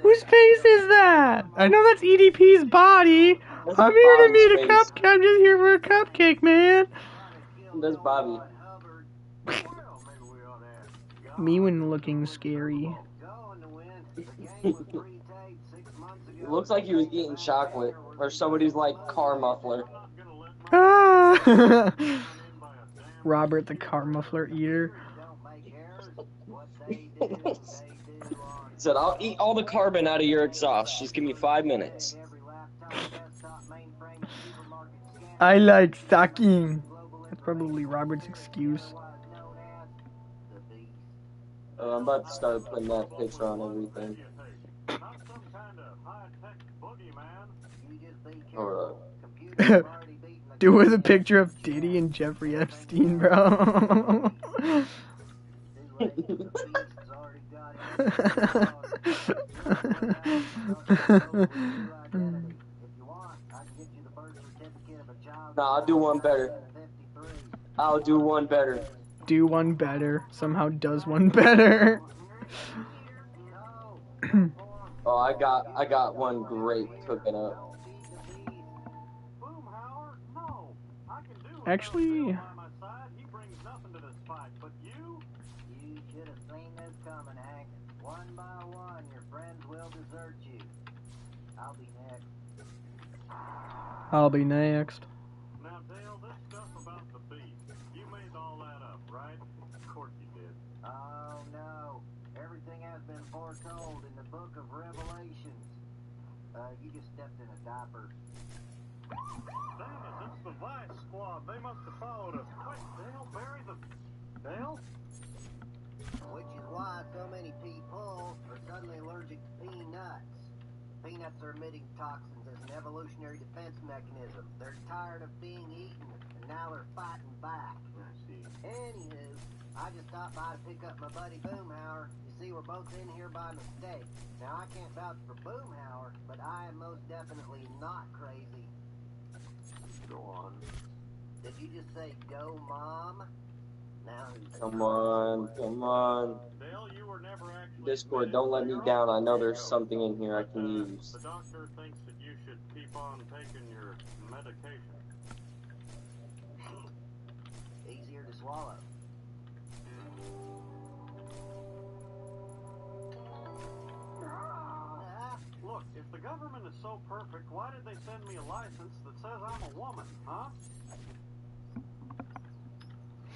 Whose face is that? I know that's EDP's body. That's I'm here to meet a Bobby's face. cupcake. I'm just here for a cupcake, man. That's Bobby. Me when looking scary. It looks like he was eating chocolate, or somebody's like car muffler. Ah! Robert the car muffler eater. Said, I'll eat all the carbon out of your exhaust. Just give me 5 minutes. I like sucking. That's probably Robert's excuse. I'm about to start putting that picture on everything. Hold up. Do with a picture of Diddy and Jeffrey Epstein, bro. No, I'll do one better. I'll do one better. Do one better. Somehow does one better. Oh, I got one great cooking up. Actually, I'll be next. Now, Dale, this stuff about the beast, you made all that up, right? Of course you did. Oh, no. Everything has been foretold in the book of Revelations. You just stepped in a diaper. Dang it, it's the Vice Squad. They must have followed us. Quick, Dale, bury them. Dale? Which is why so many people are suddenly allergic to peanuts. Peanuts are emitting toxins as an evolutionary defense mechanism. They're tired of being eaten, and now they're fighting back. I see. Anywho, I just stopped by to pick up my buddy Boomhauer. You see, we're both in here by mistake. Now, I can't vouch for Boomhauer, but I am most definitely not crazy. Go on. Did you just say, go, Mom? Now who's Come on, come on. Dale, you were never actually Discord, don't let me down. I know there's something in here I can use. The doctor thinks that you should keep on taking your medication. easier to swallow? Look, if the government is so perfect, why did they send me a license that says I'm a woman, huh?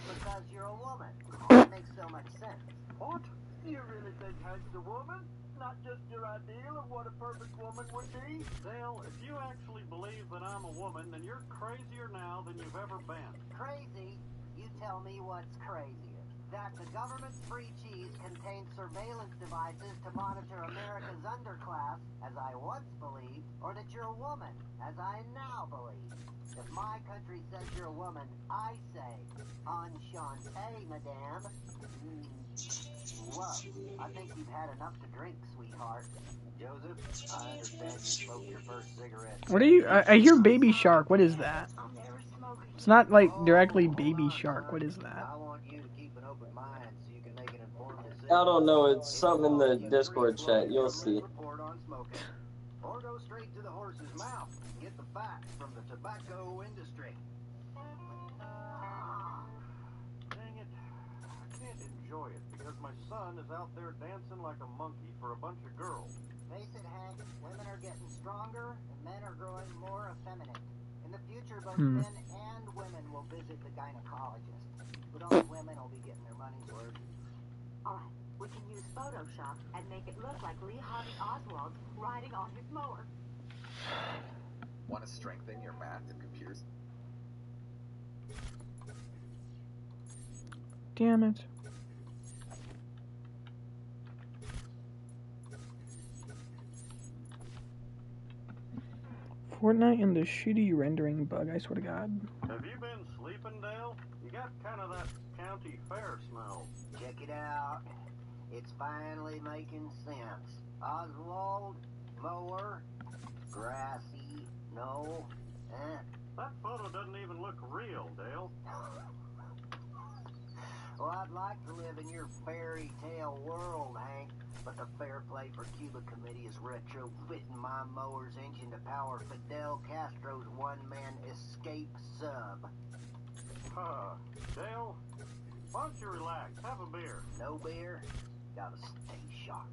Because you're a woman. That makes so much sense. What? You really think Hank's a woman? Not just your ideal of what a perfect woman would be? Dale, if you actually believe that I'm a woman, then you're crazier now than you've ever been. Crazy? You tell me what's crazier. That the government's free cheese contains surveillance devices to monitor America's underclass, as I once believed, or that you're a woman, as I now believe. If my country says you're a woman, I say, enchanté, madame. Whoa, I think you've had enough to drink, sweetheart. Joseph, I understand you smoked your first cigarette. What are you? I hear Baby Shark. What is that? It's not like directly Baby Shark. What is that? I want you to keep an open mind so you can make an informed decision. I don't know, it's something in the Discord chat, you'll see. Report on smoking, or go straight to the horse's mouth and get the facts from the tobacco industry. Dang it. I can't enjoy it because my son is out there dancing like a monkey for a bunch of girls. Face it, Hank, women are getting stronger and men are growing more effeminate. In the future, both men and women will visit the gynecologist. But only women will be getting their money's worth. Alright, we can use Photoshop and make it look like Lee Harvey Oswald riding on his mower. Want to strengthen your math and computers? Damn it. Fortnite and the shitty rendering bug, I swear to God. Have you been sleeping, Dale? You got kind of that county fair smell. Check it out. It's finally making sense. Oswald, mower, grassy, no, That photo doesn't even look real, Dale. Well, I'd like to live in your fairy tale world, Hank, but the Fair Play for Cuba Committee is retrofitting my mower's engine to power Fidel Castro's one-man escape sub. Dale, why don't you relax? Have a beer. No beer? Gotta stay sharp.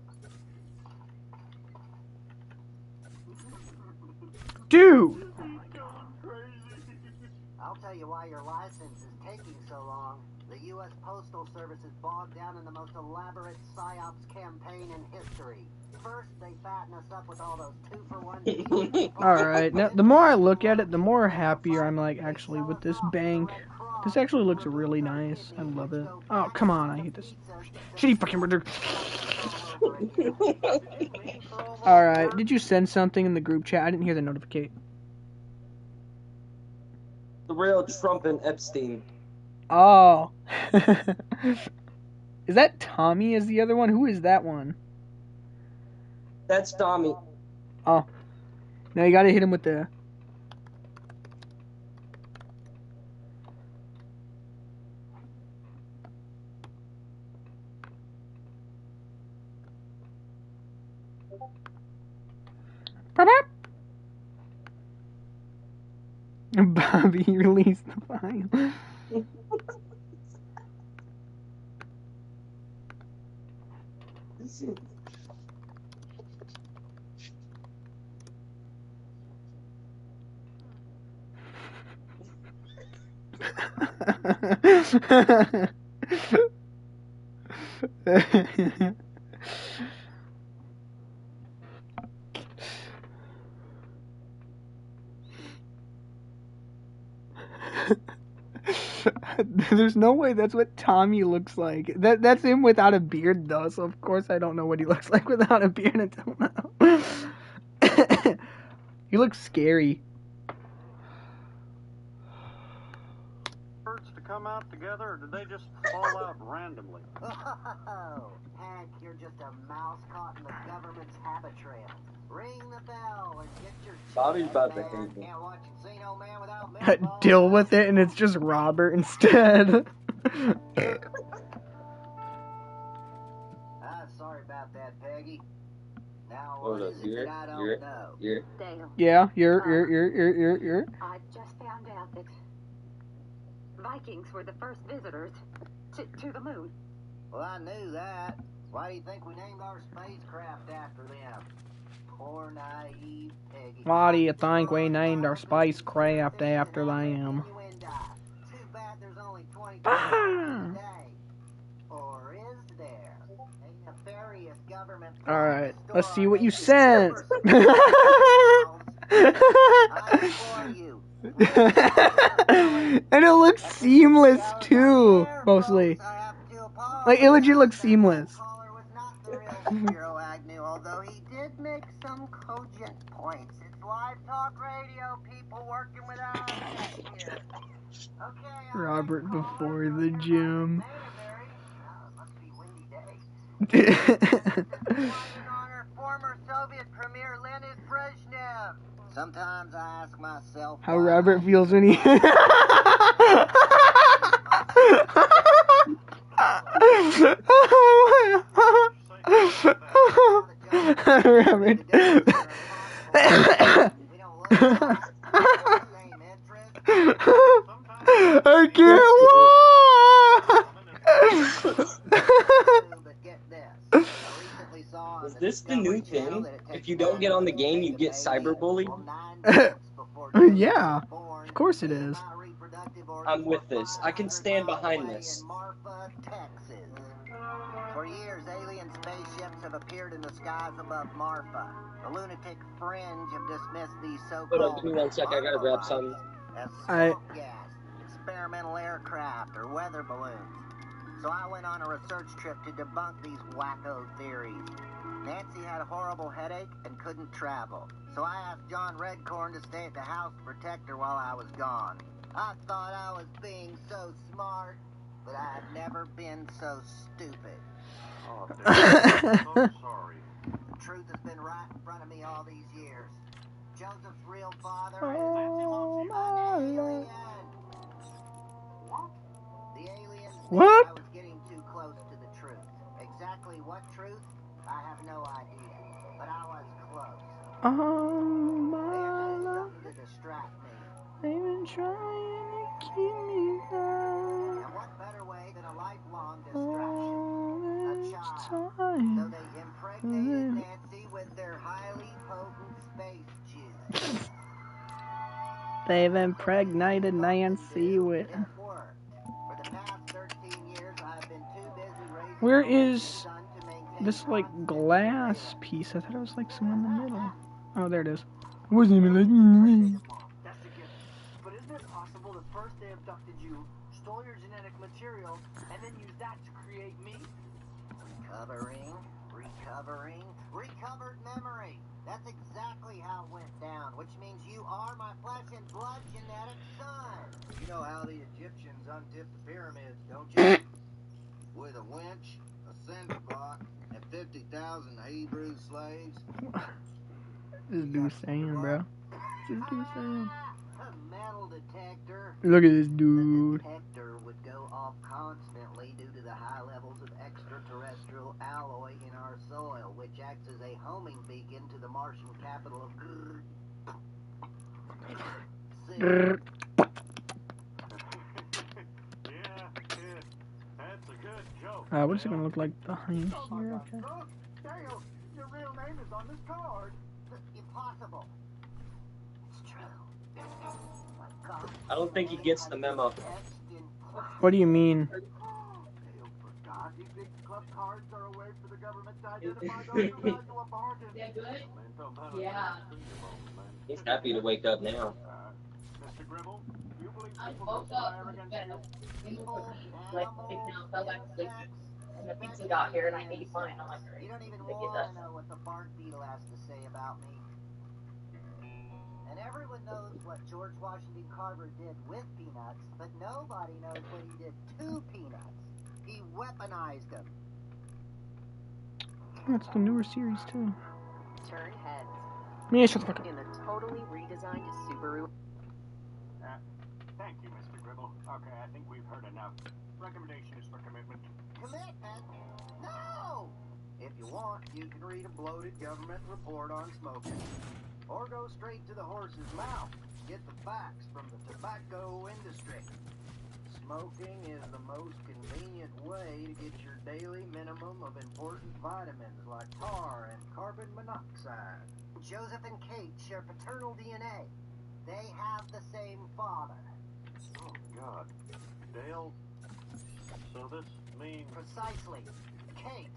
Dude! I'll tell you why your license is taking so long. The U.S. Postal Service is bogged down in the most elaborate PSYOPs campaign in history. First, they fatten us up with all those 2-for-1 Alright, now the more I look at it, the more happier I'm like actually with this bank. This actually looks really nice. I love it. Oh, come on, I hate this shitty fucking printer. Alright, did you send something in the group chat? I didn't hear the notification. The real Trump and Epstein. Oh. Is that Tommy as the other one? Who is that one? That's Tommy. Oh. Now you gotta hit him with the... Bobby released the file. There's no way that's what Tommy looks like. That's him without a beard though, so of course I don't know what he looks like without a beard until now. He looks scary. Birds to come out together, or did they just fall out randomly? Oh, Hank, you're just a mouse caught in the government's habit trail. Ring the bell and get your Bobby's about to man. hate me. Can't watch Casino Man without milk. Deal with it, and it's just Robert instead. Sorry about that, Peggy. Now Hold what up, is it that I don't know? Dale, Yeah, you're. I just found out that Vikings were the first visitors to the moon. Well, I knew that. Why do you think we named our spacecraft after them? Poor naive Peggy. Why do you think we named our spacecraft after them? Too bad there's only 22 Ah. today. Or is there? A nefarious government. Alright, let's see what you sent. And it looks seamless too, mostly. Like, it legit looks seamless. Spiro Agnew, although he did make some cogent points. It's live talk radio, people working without here. Okay, Robert before the gym. Must be windy day. Former Soviet Premier Leonid Brezhnev. Sometimes I ask myself How Robert feels when he... Robert. I can't walk! Is this the new thing? If you don't get on the game, you get cyberbullied? Yeah, of course it is. I'm with this. I can stand behind this. For years, alien spaceships have appeared in the skies above Marfa. The lunatic fringe have dismissed these Hold on, so-called give me 1 sec. I gotta grab some. as smoke gas, experimental aircraft, or weather balloons. So I went on a research trip to debunk these wacko theories. Nancy had a horrible headache and couldn't travel. So I asked John Redcorn to stay at the house to protect her while I was gone. I thought I was being so smart, but I have never been so stupid. Oh, dude, I'm so sorry. The truth has been right in front of me all these years. Joseph's real father Oh, is my an alien. Lord. What? The aliens What? think I was getting too close to the truth. Exactly what truth? I have no idea. But I was close. Oh, They my had love. something to distract me. They've been trying to keep me down And what better way than a lifelong all distraction? this A child. So time. they impregnated Nancy with their highly potent space They've impregnated Nancy with. For the past 13 years, I've been too busy raising Where my only is son to maintain this like constant glass freedom. piece? I thought it was like somewhere in the middle. Oh, there it is. It wasn't even like. That's a given. But isn't it possible that first they abducted you, stole your genetic material, and then used that to create me? Recovered memory. That's exactly how it went down, which means you are my flesh and blood genetic son. You know how the Egyptians untipped the pyramids, don't you? With a winch, a cinder block, and 50,000 Hebrew slaves. This dude's saying, bro. This dude's saying. A metal detector. Look at this The dude. detector would go off constantly due to the high levels of extraterrestrial alloy in our soil, which acts as a homing beacon to the Martian capital of Grrr. Yeah, that's a good joke. What's it gonna look like behind here? Okay. Look, Dale, your real name is on this card. Impossible. It's true. My God. I don't think he gets the memo. What do you mean? Dale, for God, these big club cards are a way for the government to identify those who value a bargain. They're good? Man, Yeah. He's happy to wake up now. Mr. Gribble, you believe I people woke conspire up against and you? like now fell back asleep. And the pizza got here and I ate mine. I'm like, You don't even they get want that. to know what the bark beetle has to say about me. And everyone knows what George Washington Carver did with peanuts, but nobody knows what he did to peanuts. He weaponized them. That's the newer series too. Turn heads Yeah, shut the fuck up. in the totally redesigned Subaru. Thank you, Mr. Gribble. Okay, I think we've heard enough. Recommendation is for commitment. Commitment? No! If you want, you can read a bloated government report on smoking. Or go straight to the horse's mouth. Get the facts from the tobacco industry. Smoking is the most convenient way to get your daily minimum of important vitamins like tar and carbon monoxide. Joseph and Kate share paternal DNA. They have the same father. Oh, God. Dale, so this means... Precisely. Kate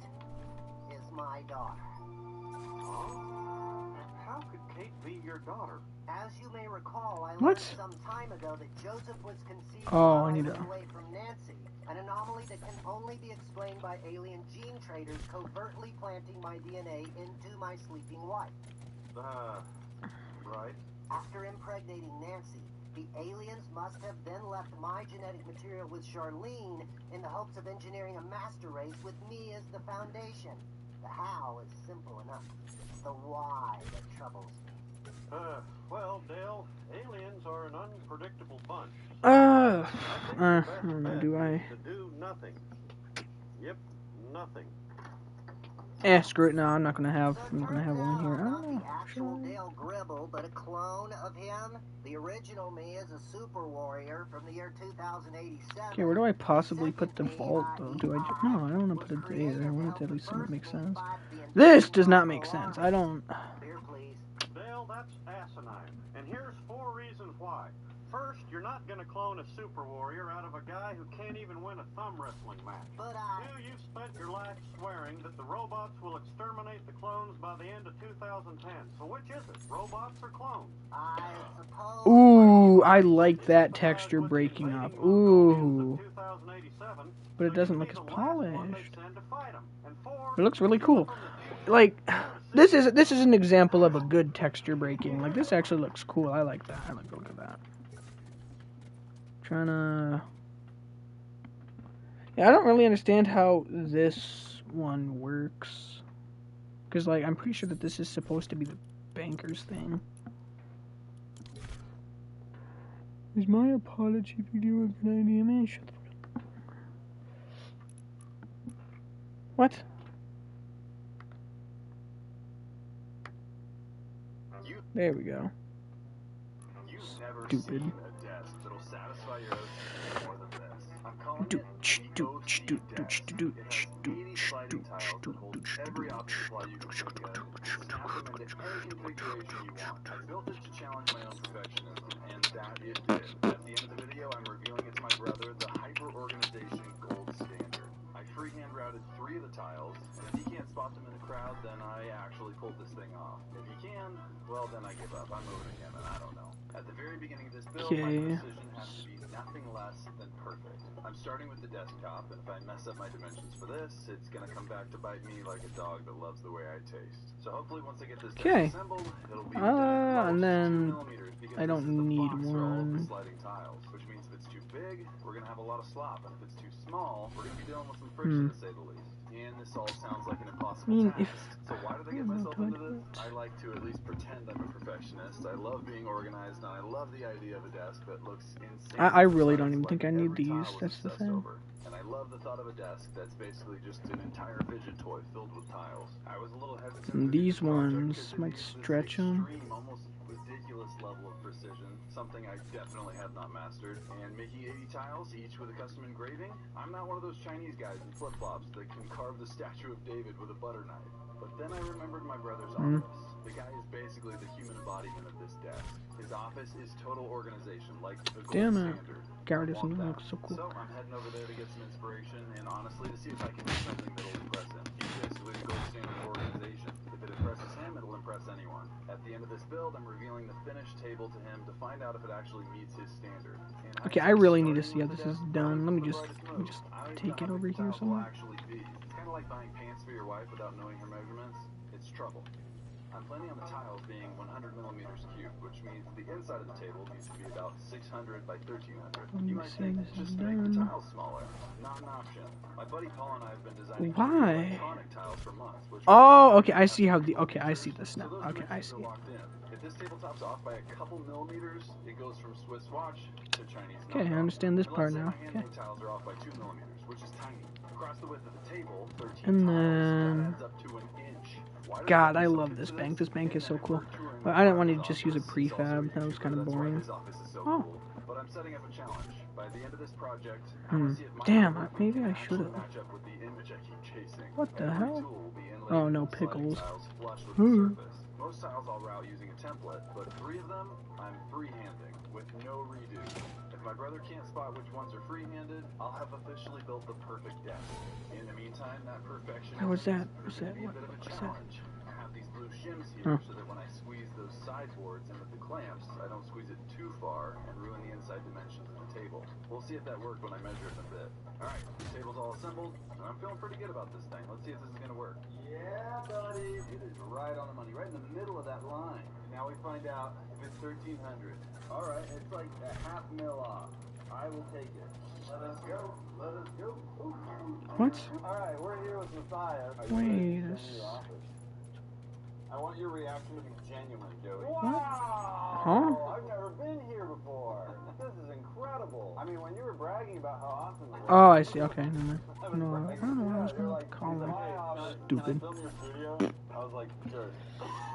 is my daughter. Huh? How could Kate be your daughter? As you may recall, I What? learned some time ago that Joseph was conceived Oh, while I need was to- away from Nancy, an anomaly that can only be explained by alien gene traders covertly planting my DNA into my sleeping wife. Right. After impregnating Nancy, the aliens must have then left my genetic material with Charlene in the hopes of engineering a master race with me as the foundation. The how is simple enough. It's the why that troubles me. Well, Dale, aliens are an unpredictable bunch. I don't know, do I? To do nothing. Yep, nothing. Screw it, no, I'm not gonna have one here. I Not don't the know. actual Dale Gribble, but a clone of him. The original me is a super warrior from the year 2087. Okay, where do I possibly put the vault, though? Do I no, I don't want to put it there. I want it to at least somewhat make sense. This does not make sense. I don't... Beer, please. Dale, that's asinine. And here's 4 reasons why. First, you're not going to clone a super warrior out of a guy who can't even win a thumb wrestling match. But 2, you've spent your life swearing that the robots will exterminate the clones by the end of 2010. So which is it, robots or clones? I suppose... Ooh, I like that texture breaking up. Ooh. But it doesn't look as polished. It looks really cool. Like, this is an example of a good texture breaking. Like, this actually looks cool. I like that. I like the look of that. Trying to... Yeah, I don't really understand how this one works. Because, like, I'm pretty sure that this is supposed to be the banker's thing. Is my apology video a good idea, man? Shut the fuck up. What? There we go. You've never Stupid. seen a desk that'll satisfy your OCD more than this. I'm calling it Dooch, the dooch, OCD dooch, desk. dooch, It has 80 sliding dooch, tiles that hold dooch, every option supply you can think of and snap them into any configuration you want. I built it to challenge my own perfectionism, and that's well, then I give up. I'm moving again, and I don't know. At the very beginning of this build, Okay. my precision has to be nothing less than perfect. I'm starting with the desktop, and if I mess up my dimensions for this, it's gonna come back to bite me like a dog that loves the way I taste. So hopefully once I get this desk assembled, it'll be and then 2 millimeters, because I don't this is the need box for all of the one. sliding tiles, which means if it's too big, we're gonna have a lot of slop, and if it's too small, we're gonna be dealing with some friction to say the least. And this all sounds like an impossible task. So why did I get myself into this? I like to at least pretend I'm a perfectionist. I love being organized, and I love the idea of a desk that looks insane. I really don't even think I need these. That's the thing. And I love the thought of a desk that's basically just an entire fidget toy filled with tiles. I was a little hesitant. And these ones might stretch them. Almost ridiculous level of precision, something I definitely have not mastered. And making 80 tiles, each with a custom engraving, I'm not one of those Chinese guys in flip-flops that can carve the statue of David with a butter knife. But then I remembered my brother's office. The guy is basically the human embodiment of this desk. His office is total organization, like the gold standard. Garrett doesn't look so cool. So I'm heading over there to get some inspiration and honestly to see if I can do something that'll impress him. He's basically the gold standard for organization. If it impresses him, it'll impress anyone. At the end of this build, I'm revealing the finished table to him to find out if it actually meets his standard. Okay, I really need to see how this is done. Let me just take it over here somewhere. It's kind of like buying pants for your wife without knowing her measurements. It's trouble. I'm planning on the tiles being 100 millimeters cubed, which means the inside of the table needs to be about 600 by 1300. You might think just make the tiles smaller. Not an option. My buddy Paul and I have been designing electronic tiles for months. Oh, okay, I see how the. Okay, I see this now. Okay, I see it. If this tabletop's off by a couple millimeters, it goes from Swiss watch to Chinese. Okay, I understand this part now. Okay. Tiles are off by 2 millimeters, which is tiny. Across the width of the table, 13 and then. adds up to an inch. God, I love this bank. This bank is so cool. But I didn't want to just use a prefab. That was kind of boring. Oh. But I'm setting up a challenge. By the end of this project, damn, maybe I should have. What the hell? Oh, no, pickles. Most tiles I'll route using a template, but 3 of them I'm freehanding with no redo. If my brother can't spot which ones are freehanded, I'll have officially built the perfect desk. In the meantime, that perfection is a bit of a challenge. I have these blue shims here so that when I squeeze those sideboards in with the clamps, I don't squeeze it too far and ruin the inside dimensions of the table. We'll see if that worked when I measure it in a bit. Alright, the table's all assembled, and I'm feeling pretty good about this thing. Let's see if this is gonna work. Yeah, buddy. It is right on the money, right in the middle of that line. Now we find out if it's 1300. Alright, it's like a half mil off. I will take it. Let us go. Let us go. Ooh. What? Alright, we're here with Messiah. Wait. I want your reaction to be genuine, Joey. Wow! Huh? I've never been here before. This is incredible. I mean, when you were bragging about how awesome it was. Oh, I see. Okay, no, I don't know what I was going to call it. Stupid. Can I film your studio? I was like, sure.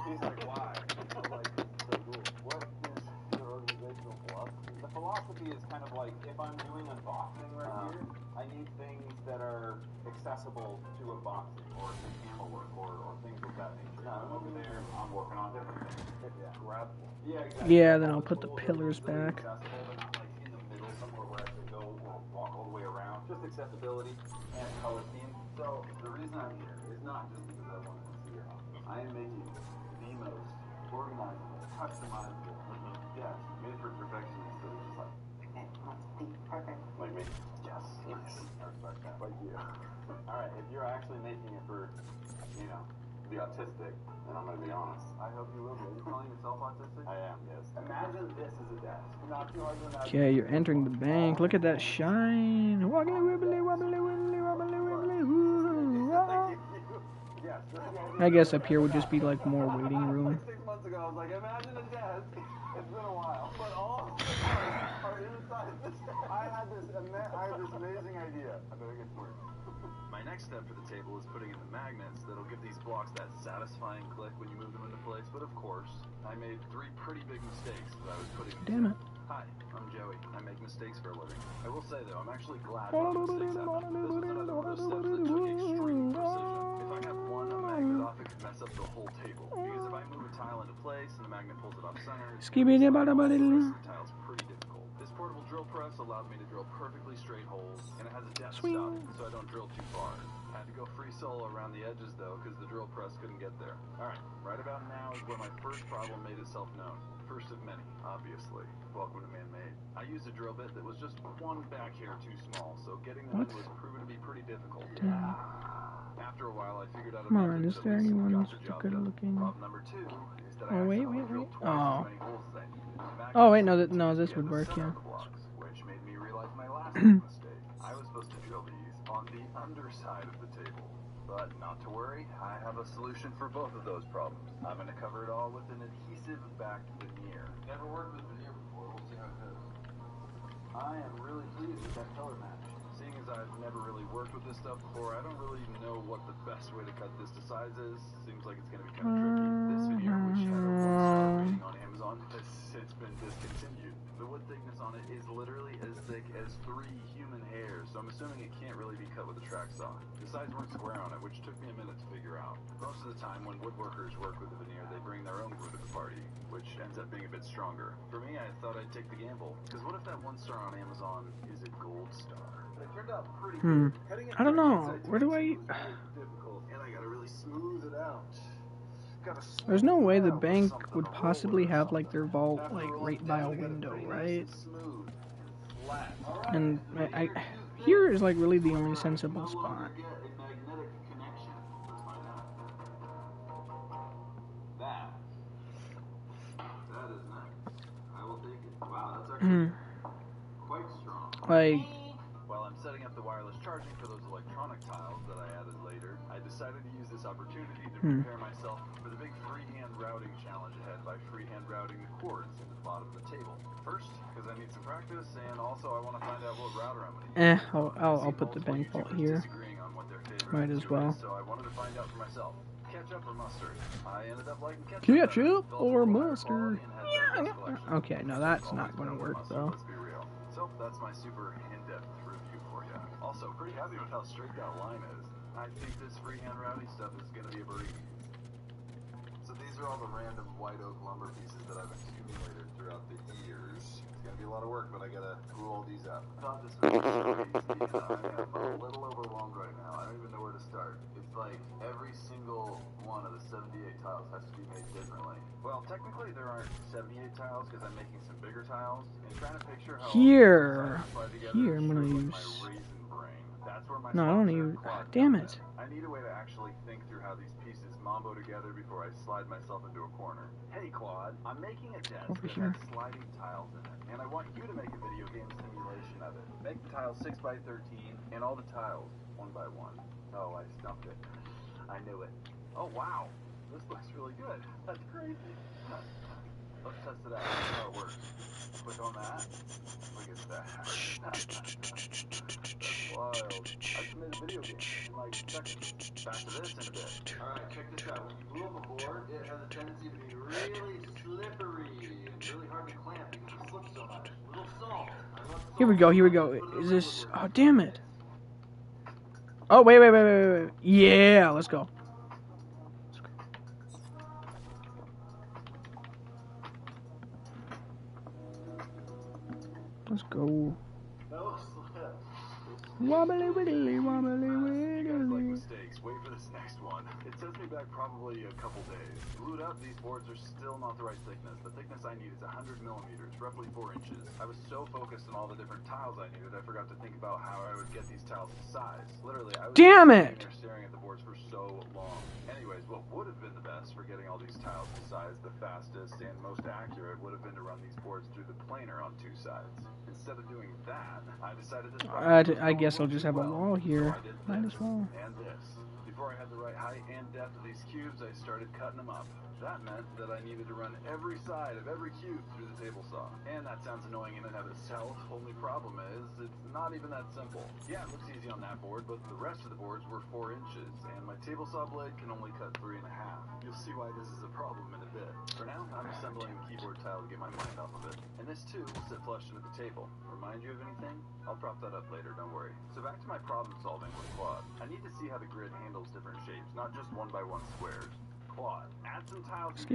He's like, why? I was like, this is so cool. What is your organizational philosophy? The philosophy is kind of like, if I'm doing unboxing right here, I need things that are accessible to unboxing or to camera work or things of that nature. I'm over there, I'm working on different things. Yeah, grabbable. Yeah, exactly. Yeah, then I'll put the pillars back. Accessible, but not like in the middle somewhere where I have to go or walk all the way around. Just accessibility and color scheme. So the reason I'm here is not just because I wanted to see your house. I am making the most organizable, customizable desk made for perfectionists that are just like, it must be perfect. like me. Yes. Nice. I respect that. Like you. Alright, if you're actually making it for, you know, the autistic, then I'm gonna be honest. I hope you will be. Are you calling yourself autistic? I am, yes. Imagine this as a desk. Not too hard to imagine. Okay, you're entering the bank. Look at that shine. Wobbly, wibbly, wobbly, wibbly, wobbly, wibbly, woo. I guess up here would just be like more waiting room. 6 months ago, I was like, imagine a desk. It's been a while, but all the parts are inside this desk. I had this amazing idea. I better get to work. My next step for the table is putting in the magnets that'll give these blocks that satisfying click when you move them into place, but of course, I made 3 pretty big mistakes that I was putting Damn it. Hi, I'm Joey. I make mistakes for a living. I will say though, I'm actually glad those mistakes happened. This was another one of those steps that took extreme precision. If I have one magnet off, it could mess up the whole table. Because if I move a tile into place and the magnet pulls it off center, the tile's pretty difficult. This portable drill press press allowed me to drill perfectly straight holes, and it has a depth Swing. stop, so I don't drill too far. Had to go free solo around the edges though, because the drill press couldn't get there. Alright, right about now is where my first problem made itself known. First of many, obviously. Welcome to man-made. I used a drill bit that was just one back hair too small, so getting them in was proven to be pretty difficult. Damn. After a while, I figured out a Come on, method is that there at least anyone got the with a job good done. looking? Problem number 2 is that I Oh, wait. accidentally drilled twice Oh. as many holes as I needed. Back Oh, up wait, no, to this get would the work, center yeah. of the blocks, which made me realize my last mistake. I was supposed to drill these on the underside of the table. But not to worry, I have a solution for both of those problems. I'm going to cover it all with an adhesive-backed veneer. Never worked with veneer before. We'll see how it goes. I am really pleased with that color match. Seeing as I've never really worked with this stuff before, I don't really know what the best way to cut this to size is. Seems like it's going to be kind of tricky. This veneer, which had a 1-star rating on Amazon, has since been discontinued. The wood thickness on it is literally as thick as 3 human hairs, so I'm assuming it can't really be cut with a track saw. The sides weren't square on it, which took me a minute to figure out. Most of the time when woodworkers work with a veneer, they bring their own glue to the party, which ends up being a bit stronger. For me, I thought I'd take the gamble, because what if that 1-star on Amazon is a gold star? It turned out pretty good. Cutting it I don't know. side to Where do side I... was really difficult, and I gotta really smooth it out. There's no way the bank would possibly have, like, their vault, like, right by a window, right? And here is, like, really the only sensible spot. That is nice. I will take it. Wow, that's actually quite strong. Like... While I'm setting up the wireless charging for those electronic tiles that I added later, I decided to use this opportunity to prepare myself for the big freehand routing challenge ahead by freehand routing the cords into the bottom of the table. First, because I need some practice, and also I want to find out what router I'm going to use. I'll put the bank vault here. Might as well. So I wanted to find out for myself. Ketchup or mustard? I ended up liking ketchup. Ketchup or mustard? Yeah. Okay, no, that's not going to work though. Let's be real. So that's my super in-depth review for you. Also, pretty happy with how straight that line is. I think this freehand routing stuff is going to be a breeze. So these are all the random white oak lumber pieces that I've accumulated throughout the years. It's gonna be a lot of work, but I gotta glue all these up. I thought this was super easy. I am a little overwhelmed right now. I don't even know where to start. It's like every single one of the 78 tiles has to be made differently. Well, technically there aren't 78 tiles because I'm making some bigger tiles and trying to picture how Here I'm gonna use... No, I don't even... Damn it. I need a way to actually think through how these pieces mambo together before I slide myself into a corner. Hey Claude, I'm making a desk that has sliding tiles in it, and I want you to make a video game simulation of it. Make the tiles 6x13 and all the tiles 1x1. Oh, I stumped it. I knew it. Oh wow, this looks really good. That's crazy. Let's test it out. See how it works. Click on that. Look at that. That's wild. I just made a video game in like seconds. Back to this in a bit. Alright, check this out. When you glue up a board, it has a tendency to be really slippery and really hard to clamp because it slips so much. Little salt. Here we go. Is this... Oh, damn it. Oh, wait. Yeah, let's go. Let's go. Wobbly widdly, wobbly widdly. Mistakes. Wait for this next one. It sets me back probably a couple days. Glued up, these boards are still not the right thickness. The thickness I need is 100 millimeters, roughly 4 inches. I was so focused on all the different tiles I needed, I forgot to think about how I would get these tiles to size. Literally, I was sitting there staring at the boards for so long. Anyways, what would have been the best for getting all these tiles to size the fastest and most accurate would have been to run these boards through the planer on 2 sides. Instead of doing that, I decided this I guess I'll just have a wall here. Might as well. And this. Before I had the right height and depth of these cubes, I started cutting them up. That meant that I needed to run every side of every cube through the table saw. And that sounds annoying in and of itself. Only problem is, it's not even that simple. Yeah, it looks easy on that board, but the rest of the boards were 4 inches, and my table saw blade can only cut 3.5. You'll see why this is a problem in a bit. For now, I'm assembling the keyboard tile to get my mind off of it. And this too will sit flush into the table. Remind you of anything? I'll prop that up later, don't worry. So back to my problem solving with Claude. I need to see how the grid handles different shapes, not just 1x1 squares. Claude, add some tiles. A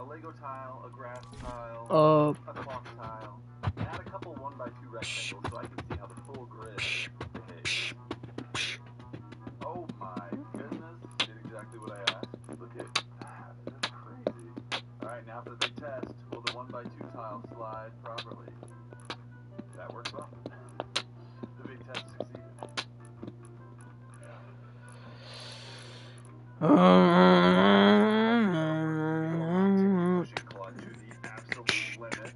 Lego tile, a grass tile, a cloth tile. Add a couple 1x2 rectangles so I can see how the full grid behaves. Oh my goodness, did exactly what I asked. Look at that, that's crazy. Alright, now for the big test. Will the 1x2 tile slide properly? That works well. The big test succeeded. Pushing Claude to the absolute limit.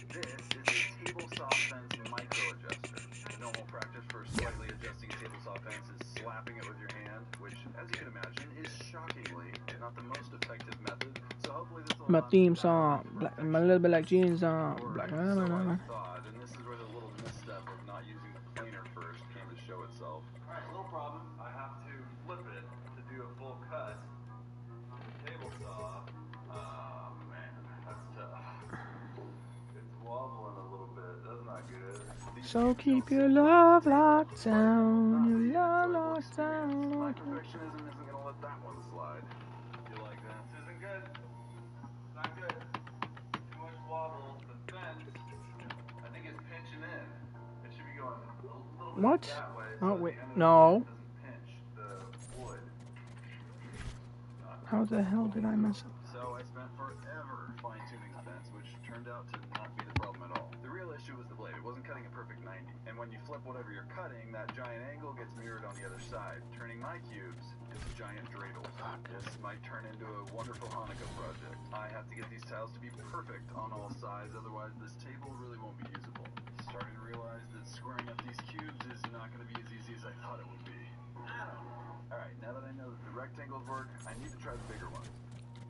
This is a table saw fence micro adjuster. Normal practice for slightly adjusting a table saw fence is slapping it with your hand, which, as you can imagine, is shockingly not the most effective method. So hopefully this will My allow me theme to song, black, my little bit like jeans on, black. so I thought, and this is where the little misstep of not using the planer first came to show itself. Alright, little problem. I have to flip it to do a full cut. Table saw. Oh man, that's tough. It's wobbling a little bit. That's not good. So keep your love locked down, your love locked down. My perfectionism isn't gonna let that one slide. You like that? This isn't good. It's not good. Too much wobble. The fence, I think it's pinching in. It should be going a little bit What? that way. Oh So wait, the end of no. the fence doesn't pinch the wood. How the hell did I mess up? So I spent forever fine-tuning the fence, which turned out to not be the problem at all. The real issue was the blade. It wasn't cutting a perfect 90. And when you flip whatever you're cutting, that giant angle gets mirrored on the other side, turning my cubes into giant dreidels. This might turn into a wonderful Hanukkah project. I have to get these tiles to be perfect on all sides, otherwise this table really won't be usable. Starting to realize that squaring up these cubes is not going to be as easy as I thought it would be. I don't know. Alright, now that I know that the rectangles work, I need to try the bigger ones.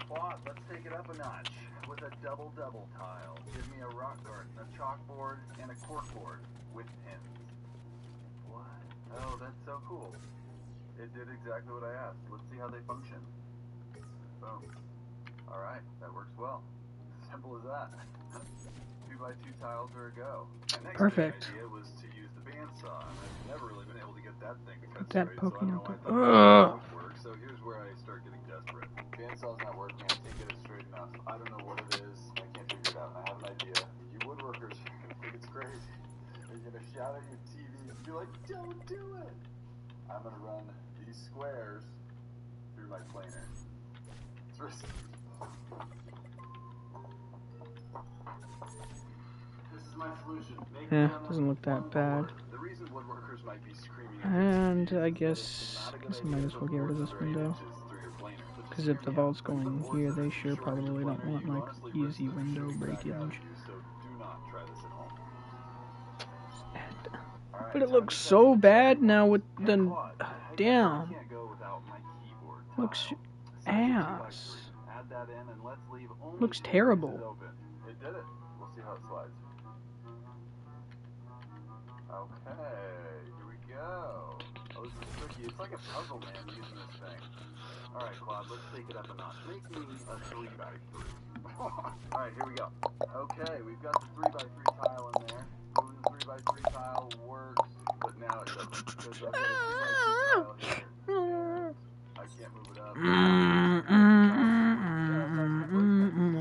Claude, let's take it up a notch with a double-double tile. Give me a rock garden, a chalkboard, and a corkboard with pins. What? Oh, that's so cool. It did exactly what I asked. Let's see how they function. Boom. Alright, that works well. Simple as that. 2x2 tiles are a go. My next Perfect. idea was to use the bandsaw, and I've never really been able to get that thing to cut That straight, so I poking don't know out why I the. thought that would work. So here's where I start getting desperate. Bandsaw's not working. I can't get it straight enough. I don't know what it is. I can't figure it out. I have an idea. You woodworkers are gonna think it's crazy. You're gonna shout at your TV and be like, "Don't do it!" I'm gonna run these squares through my planer. It's risky. This is my solution. Make Yeah, them doesn't look that bad. The reason woodworkers might be screaming And I guess I might as well get rid of this window. Because if the vault's going here, they sure probably don't want like easy window breakage. So do not try this at home. But it looks so bad now with the damn. Looks ass. Add that in and let's leave only Looks terrible. It did it. We'll see how it slides. Okay, here we go. Oh, this is tricky. It's like a puzzle, man, using this thing. Alright, Claude, let's take it up a notch. Make me a 3x3. Alright, here we go. Okay, we've got the 3x3 tile in there. Moving the 3x3 tile works, but now it doesn't. Because I've got a 2x2 tile here. I can't move it up. So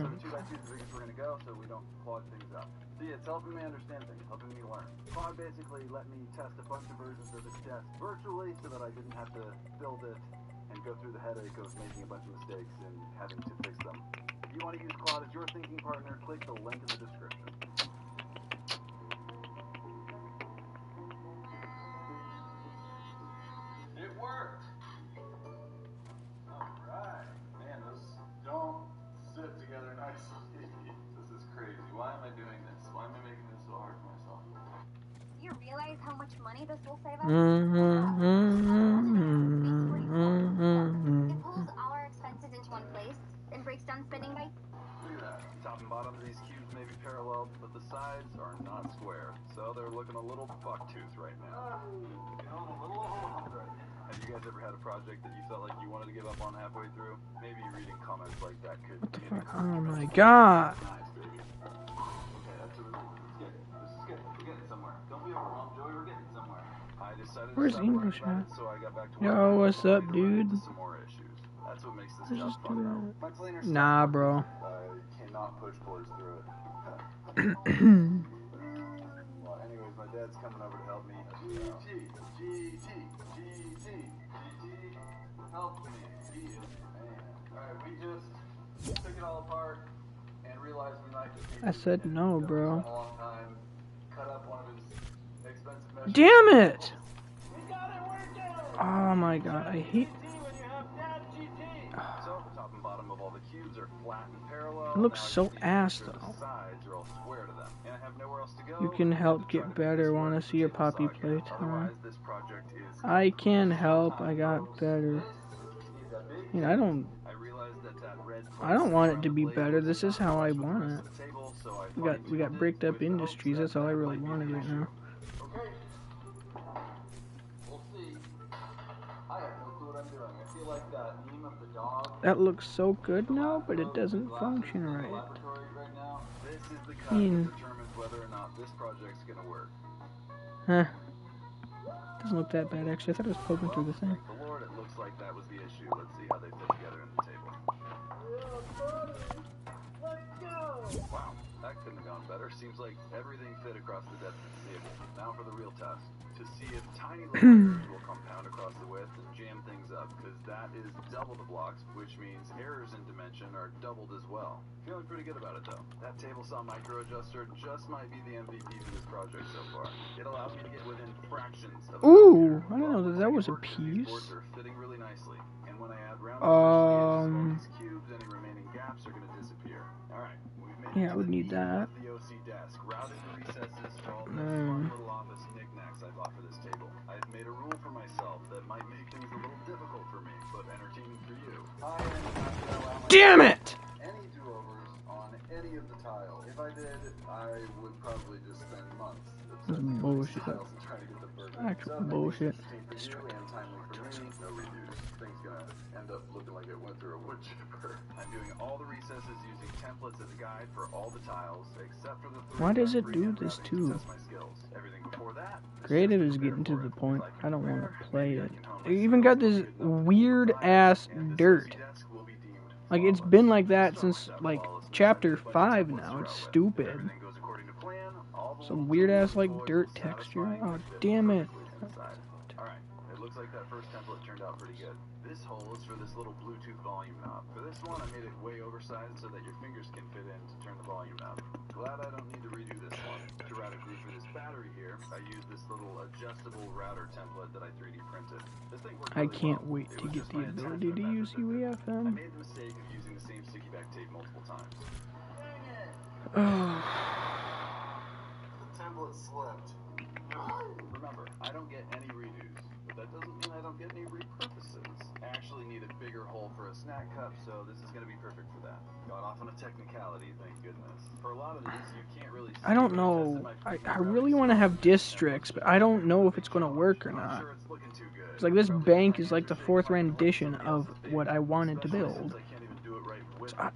the 2x2 is the biggest we're going to go, so we don't clog things up. See, it's helping me understand things, helping me learn. Claude basically let me test a bunch of versions of this test virtually so that I didn't have to build it and go through the headache of making a bunch of mistakes and having to fix them. If you want to use Claude as your thinking partner, click the link in the description. It worked! Alright. Man, those don't sit together nicely. This is crazy. Why am I doing this? Why am I making this so hard for myself? Do you realize how much money this will save us? It pulls all our expenses into one place and breaks down spending by... Look at that. Top and bottom of these cubes may be parallel, but the sides are not square. So they're looking a little bucktooth right now. Have you guys ever had a project that you felt like you wanted to give up on halfway through? Maybe reading comments like that could be an Oh my god. Nice, baby. Okay, that's a relief. This is good. We're getting somewhere. Don't be overwhelmed, Joey. We're getting somewhere. I decided Where's to stop English worrying at? about it, so I got back to Yo, work. what's up, dude? Some more issues. That's what makes this Let's job just do fun, that. though. My planer's Nah, bro. I cannot push boards through it. Dad's coming over to help me. GT, help me. He is man. Alright, we just took it all apart and realized we might just I said no, bro. a long time. Cut up one of his expensive measures. Damn it! We got it working! Oh my god, I hate. When you have Dad GT. So, top and bottom of all the cubes are flat and parallel. It looks Now I so just need to ass, make sure though. The sides are all square to them, and I have nowhere else to go. You can help get better. Want to see your puppy play time? I can help. I got better. I mean, I don't want it to be better. This is how I want it. We got bricked up industries. That's all I really wanted right now. Okay. We'll see. I have no clue what I'm doing. I feel like that meme of the dog. That looks so good now, but it doesn't function right. This is the cut I mean, that determines whether or not this project's gonna work. huh? Doesn't look that bad actually. I thought it was poking through the thing. Thank the Lord, it looks like that was the issue. Let's see how they fit together in the table. Let's go! Wow, that couldn't have gone better. Seems like everything fit across the depth of the table. Now for the real test. To see if tiny little errors will compound across the width and jam things up, because that is double the blocks, which means errors in dimension are doubled as well. Feeling pretty good about it though. That table saw micro adjuster just might be the MVP for this project so far. It allows me to get within fractions of Ooh, I don't know that was a piece. boards are fitting really nicely. And when I add round these cubes, any remaining gaps are going to disappear. Alright, we've made Yeah, I would need that. the OC desk, routed recesses for all the smart little office knickknacks I bought for this table. I've made a rule for myself that might make things a little difficult for me, but entertaining for you. I am not going to allow myself Damn it! any do-overs on any of the tile. If I did, I would probably just spend months. That's bullshit. Trying to get the perfect. Actual bullshit. No redos. Thing's gonna end up looking like it went through a wood chipper. I'm doing all the recesses using templates as a guide for all the tiles, except for the Why does it do this too? Everything before that, Creative is getting to the point I don't want to play it. They even got this weird ass dirt. Like it's been like that since like chapter 5 now. It's stupid. Some weird ass like dirt texture. Oh damn it. Alright, it looks like that first template turned out pretty good. This hole is for this little Bluetooth volume knob. For this one, I made it way oversized so that your fingers can fit in to turn the volume knob. Glad I don't need to redo this one. To route a group for this battery here, I used this little adjustable router template that I 3D printed. This thing worked I really can't well. wait to get the ability to use I UEFM. made the mistake of using the same sticky back tape multiple times. Template slipped. Remember, I don't get any redos, but that doesn't mean I don't get any repurposes. I actually need a bigger hole for a snack cup, so this is going to be perfect for that. Got off on a technicality, thank goodness. For a lot of these, you can't really see. I don't know. I really want to have districts, but I don't know if it's going to work or not. It's like this bank is like the 4th rendition of what I wanted to build. So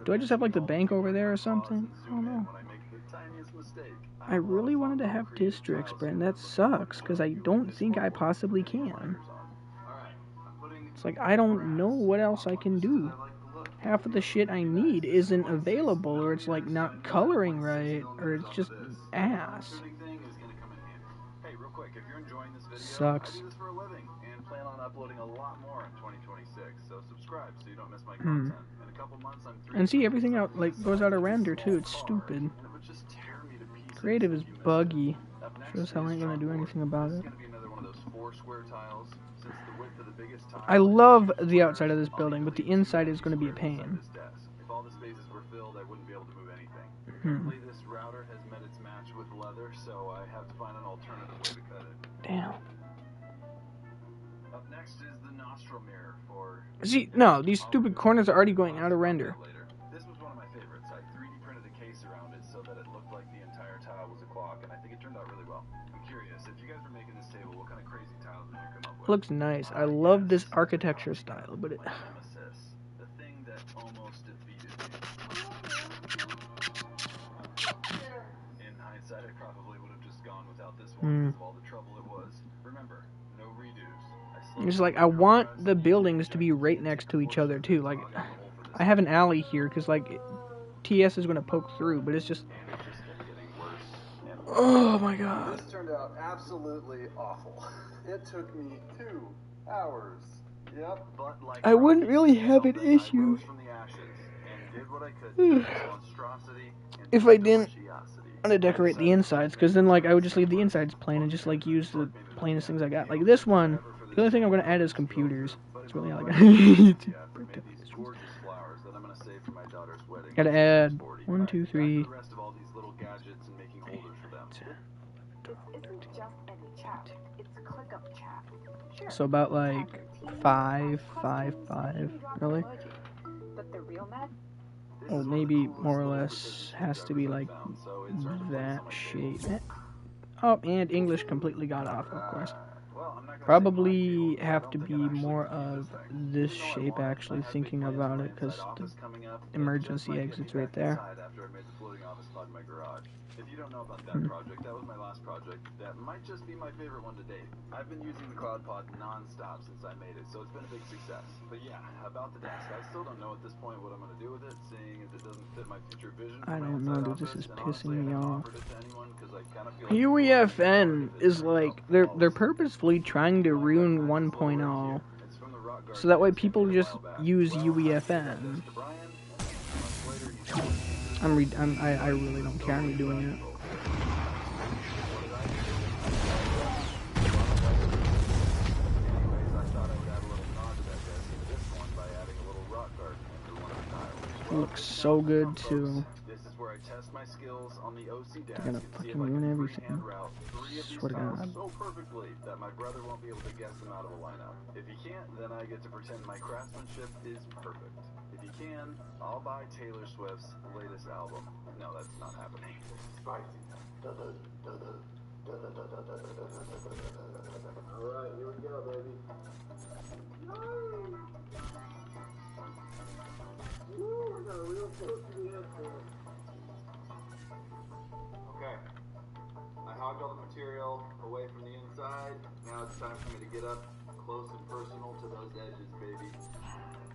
do I just have like the bank over there or something? I don't know. I really wanted to have districts, but that sucks because I don't think I possibly can. It's like I don't know what else I can do. Half of the shit I need isn't available, or it's like not coloring right, or it's just ass. Sucks. Plan on uploading a lot more in 2026, so subscribe so you don't miss my content. In a couple months, And see, everything out like goes out of render too. It's stupid. Creative is buggy. Shows how I ain't gonna do anything about it. I love the outside of this building, but the inside is gonna be a pain. If all the spaces were filled, I wouldn't be able to move anything. Currently, this router has met its match with leather, so I have to find an alternative way to cut it. Damn. Up next is the nostril mirror for... See, no, these stupid corners are already going out of render. This was one of my favorites. I 3D printed a case around it so that it looked like the entire tile was a clock, and I think it turned out really well. I'm curious, if you guys were making this table, what kind of crazy tiles did you come up with? Looks nice. I love this architecture style, but it... The thing that almost defeated me. In hindsight, I probably would have just gone without this one because of all the trouble it was. Remember, no redos. It's like I want the buildings to be right next to each other too. Like I have an alley here because like TS is going to poke through, but it's just Oh my god. This turned out absolutely awful. It took me 2 hours. Yep. But like I wouldn't Rocky, really have an something I issue rose from the ashes and did what I could to turn this monstrosity into if I didn't deliciosity. want to decorate the insides, because then like I would just leave the insides plain and just like use the plainest things I got. Like this one, the only thing I'm gonna add is computers. That's really all I got. Gorgeous flowers that I'm gonna save for my daughter's wedding. Gotta add 1, 2, 3. The rest of all these little gadgets and making holders for them. This isn't just any chat. It's ClickUp chat. Sure. So about like 5, 5, 5, really? But the real Matt? Or maybe more or less has to be like that shape. Oh, and English completely got off, of course. Probably have to be more of this shape, actually, thinking about it, because the emergency exit's right there. If you don't know about that project, that was my last project. That might just be my favorite one to date. I've been using the CloudPod non-stop since I made it, so it's been a big success. But yeah, about the desk, I still don't know at this point what I'm going to do with it, seeing as it doesn't fit my future vision. I don't know, dude, this is pissing me off. UEFN is like, they're purposefully trying to ruin 1.0, so that way people just use UEFN. I really don't care. I'm redoing it. It looks so good too. They're gonna fucking ruin everything. Swear to God. So perfectly that my brother won't be able to guess them out of a lineup. If he can't, then I get to pretend my craftsmanship is perfect. If he can, I'll buy Taylor Swift's latest album. No, that's not happening. Alright, here we go, baby. Woo, I got real close to the answer. Okay. I hogged all the material away from the inside. Now it's time for me to get up close and personal to those edges, baby.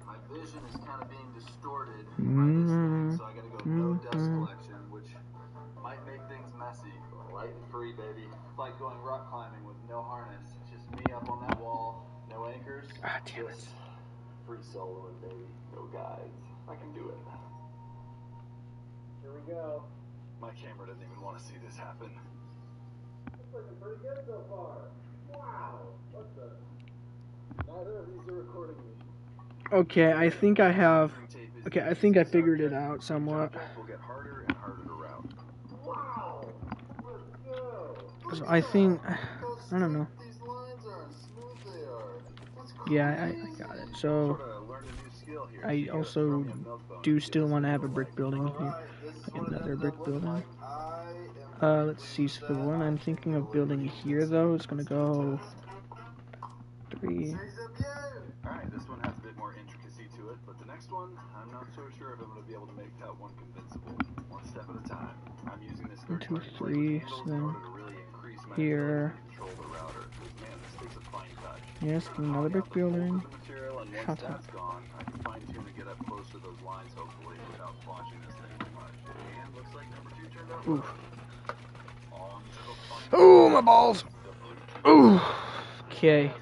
My vision is kind of being distorted by this thing, so I gotta go no dust collection, which might make things messy. Light and free, baby. It's like going rock climbing with no harness. Just me up on that wall, no anchors. Just free soloing, baby. No guides. I can do it. Here we go. My camera doesn't even want to see this happen. It's looking pretty good so far. Wow. What the? Neither of these are recording me. Okay, I think I have. Okay, I think I figured it out somewhat. Will get harder and harder to route. Wow. Let's go. So I think. I don't know. These lines are as smooth they are. That's Yeah, I got it. So I also do still want to have a brick building here. Like another brick building. Let's see. So the one I'm thinking of building here, though, is gonna go 3. Alright, this one has a bit more intricacy to it, but the next one, I'm not so sure if I'm going to be able to make that one convincible. One step at a time. I'm using this 1, 2, 3. So then here. Yes, another brick building. Shut up. I can fine tune to get up close to those lines, hopefully, without flashing this thing too much. And looks like number 2 turned out. Oof. Oh, my balls! Ooh. Okay.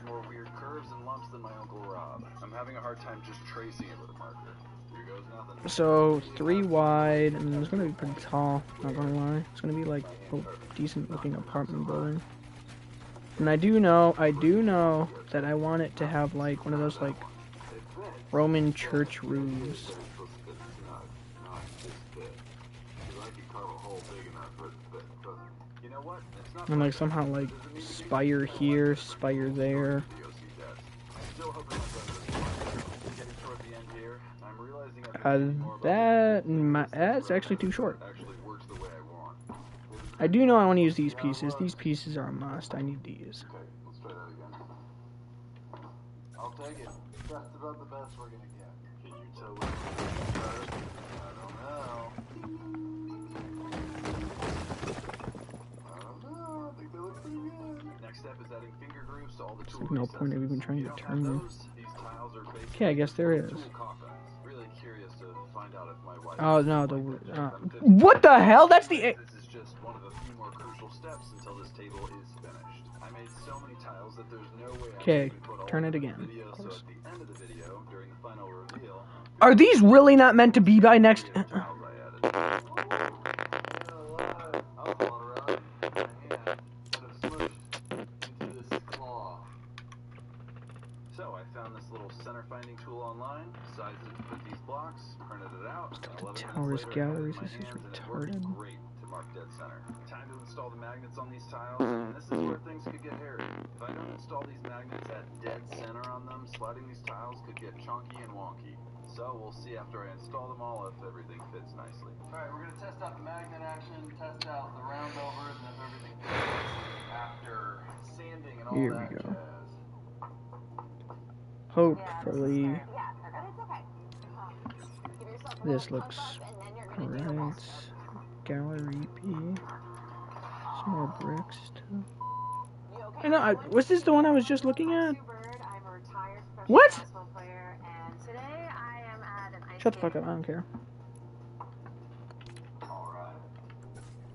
I'm having a hard time just tracing it with a marker. Here goes nothing. So 3 wide, and it's gonna be pretty tall. Not gonna lie, it's gonna be like a decent looking apartment building. And I do know that I want it to have like one of those like Roman church roofs. And like somehow like spire here, spire there. That's actually too short. I do know I want to use these pieces. These pieces are a must. I need these. Okay, let's try that again. I'll take it. That's about the best we're gonna get. Can you tell what I don't know. I think they look pretty good. Next step is adding finger grooves to all the tools. There's no point of even trying to turn them. Okay, I guess there is. Really curious to find out if my wife Oh no, what the hell? That's the. one of the few more crucial steps until this table is finished. I made so many tiles that there's no way I Okay, can even put all turn of it them in again. the video, so at the end of the video, during the final reveal, Are these really not meant to be by next? tiles I added. I'll call it around. My hand would have smushed into this claw. So I found this little center finding tool online, decided to put these blocks, printed it out, and 11 Towers, minutes later galleries, I had it in my this is hands and it worked retarded. great to mark dead center. Time to install the magnets on these tiles, and this is where things could get hairy. If I don't install these magnets at dead center on them, sliding these tiles could get chunky and wonky. So we'll see after I install them all if everything fits nicely. Alright, we're gonna test out the magnet action, test out the round overs, and if everything fits nicely after sanding and all Here we that go. jazz. Hopefully, Yeah, but it's okay. Give yourself a this little looks pump up, and then you're gonna do the right. rest. Gallery P. Some more bricks too. You okay? I know. Was this the one I was just looking at? I'm a retired professional What? basketball player, and today I am at an ice Shut the fuck skating up. I don't care. Alright.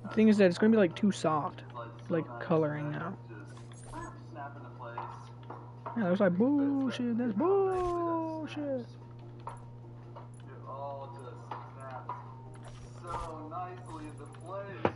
The thing is that it's gonna be like too soft, like coloring now. Just snap into place. Yeah, that was like bullshit. That's bullshit. It all just snaps so nicely into place.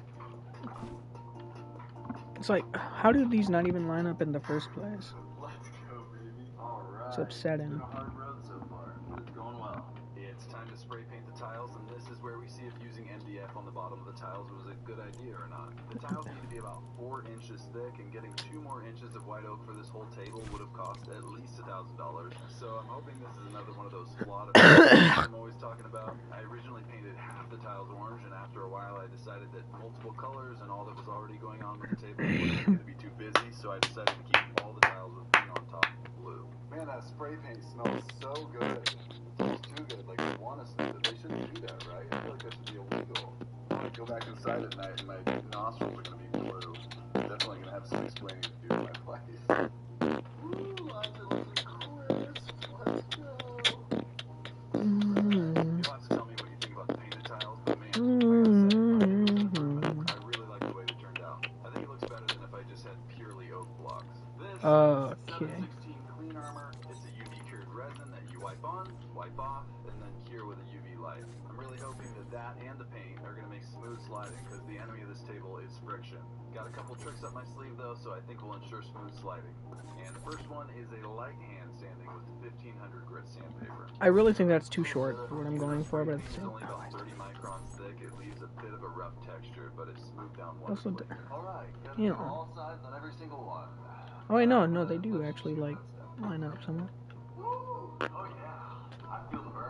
It's like, how do these not even line up in the first place? Let's go, baby. Alright. It's upsetting. Been a hard road so far, but it's going well. It's time to spray paint the tiles, and this is where we see if using MDF on the bottom of the tiles was a good idea or not. The tiles need to be about 4 inches thick, and getting 2 more inches of white oak for this whole table would have cost at least $1,000. So I'm hoping this is another one of those flawed effects I'm always talking about. I originally painted half the tiles orange, and after a while I decided that multiple colors and all that was already going on with the table was going to be too busy, so I decided to keep all the tiles with paint on top blue. Man, that spray paint smells so good. It smells too good. Like, you want to sniff it. They shouldn't do that, right? I feel like that should be illegal. I want to go back inside at night and my nostrils are going to be blue. I'm definitely going to have some explaining to do to my place. Ooh, Angelo's crisp. Let's go. You'll have to tell me what you think about the painted tiles, but man, I gotta say, I really like the way it turned out. I think it looks better than if I just had purely oak blocks. This Okay. 716 Clean Armor, it's a UV cured resin that you wipe on, wipe off, and then cure with a UV light. I'm really hoping that that and the paint are going to make smooth sliding, because the enemy of this table is friction. Got a couple tricks up my sleeve though, so I think we'll ensure smooth sliding. And the first one is a light hand sanding with 1500 grit sandpaper. I really think that's too short for what I'm going for, but It's it's only about 30 microns thick. It leaves a bit of a rough texture, but it's smoothed down also, wonderfully. Alright, gotta you do know. all sides on every single one. Oh wait, no, they do actually like line up somewhat. Oh yeah, I feel the burn.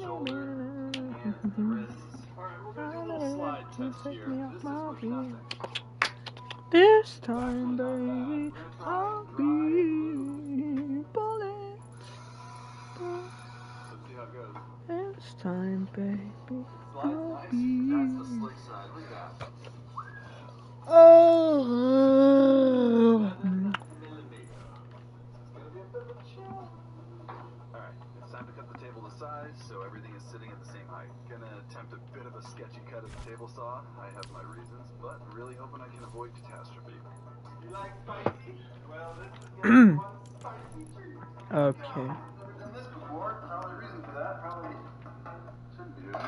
Shoulders, hands, wrists. Alright, we're gonna do a little slide test here. This is for nothing. This time, baby, I'll be bullets. Let's see how it goes. This time, baby, Slide I'll nice. be. That's the slick side. Look at that. Oh. Alright, it's time to cut the table to size so everything is sitting at the same height. Gonna attempt a bit of a sketchy cut at the table saw. I have my reasons, but really hoping I can avoid catastrophe. You like spicy? Well, this is gonna be one spicy treat. Okay. Never done this before. Probably reason for that. Probably shouldn't be doing it.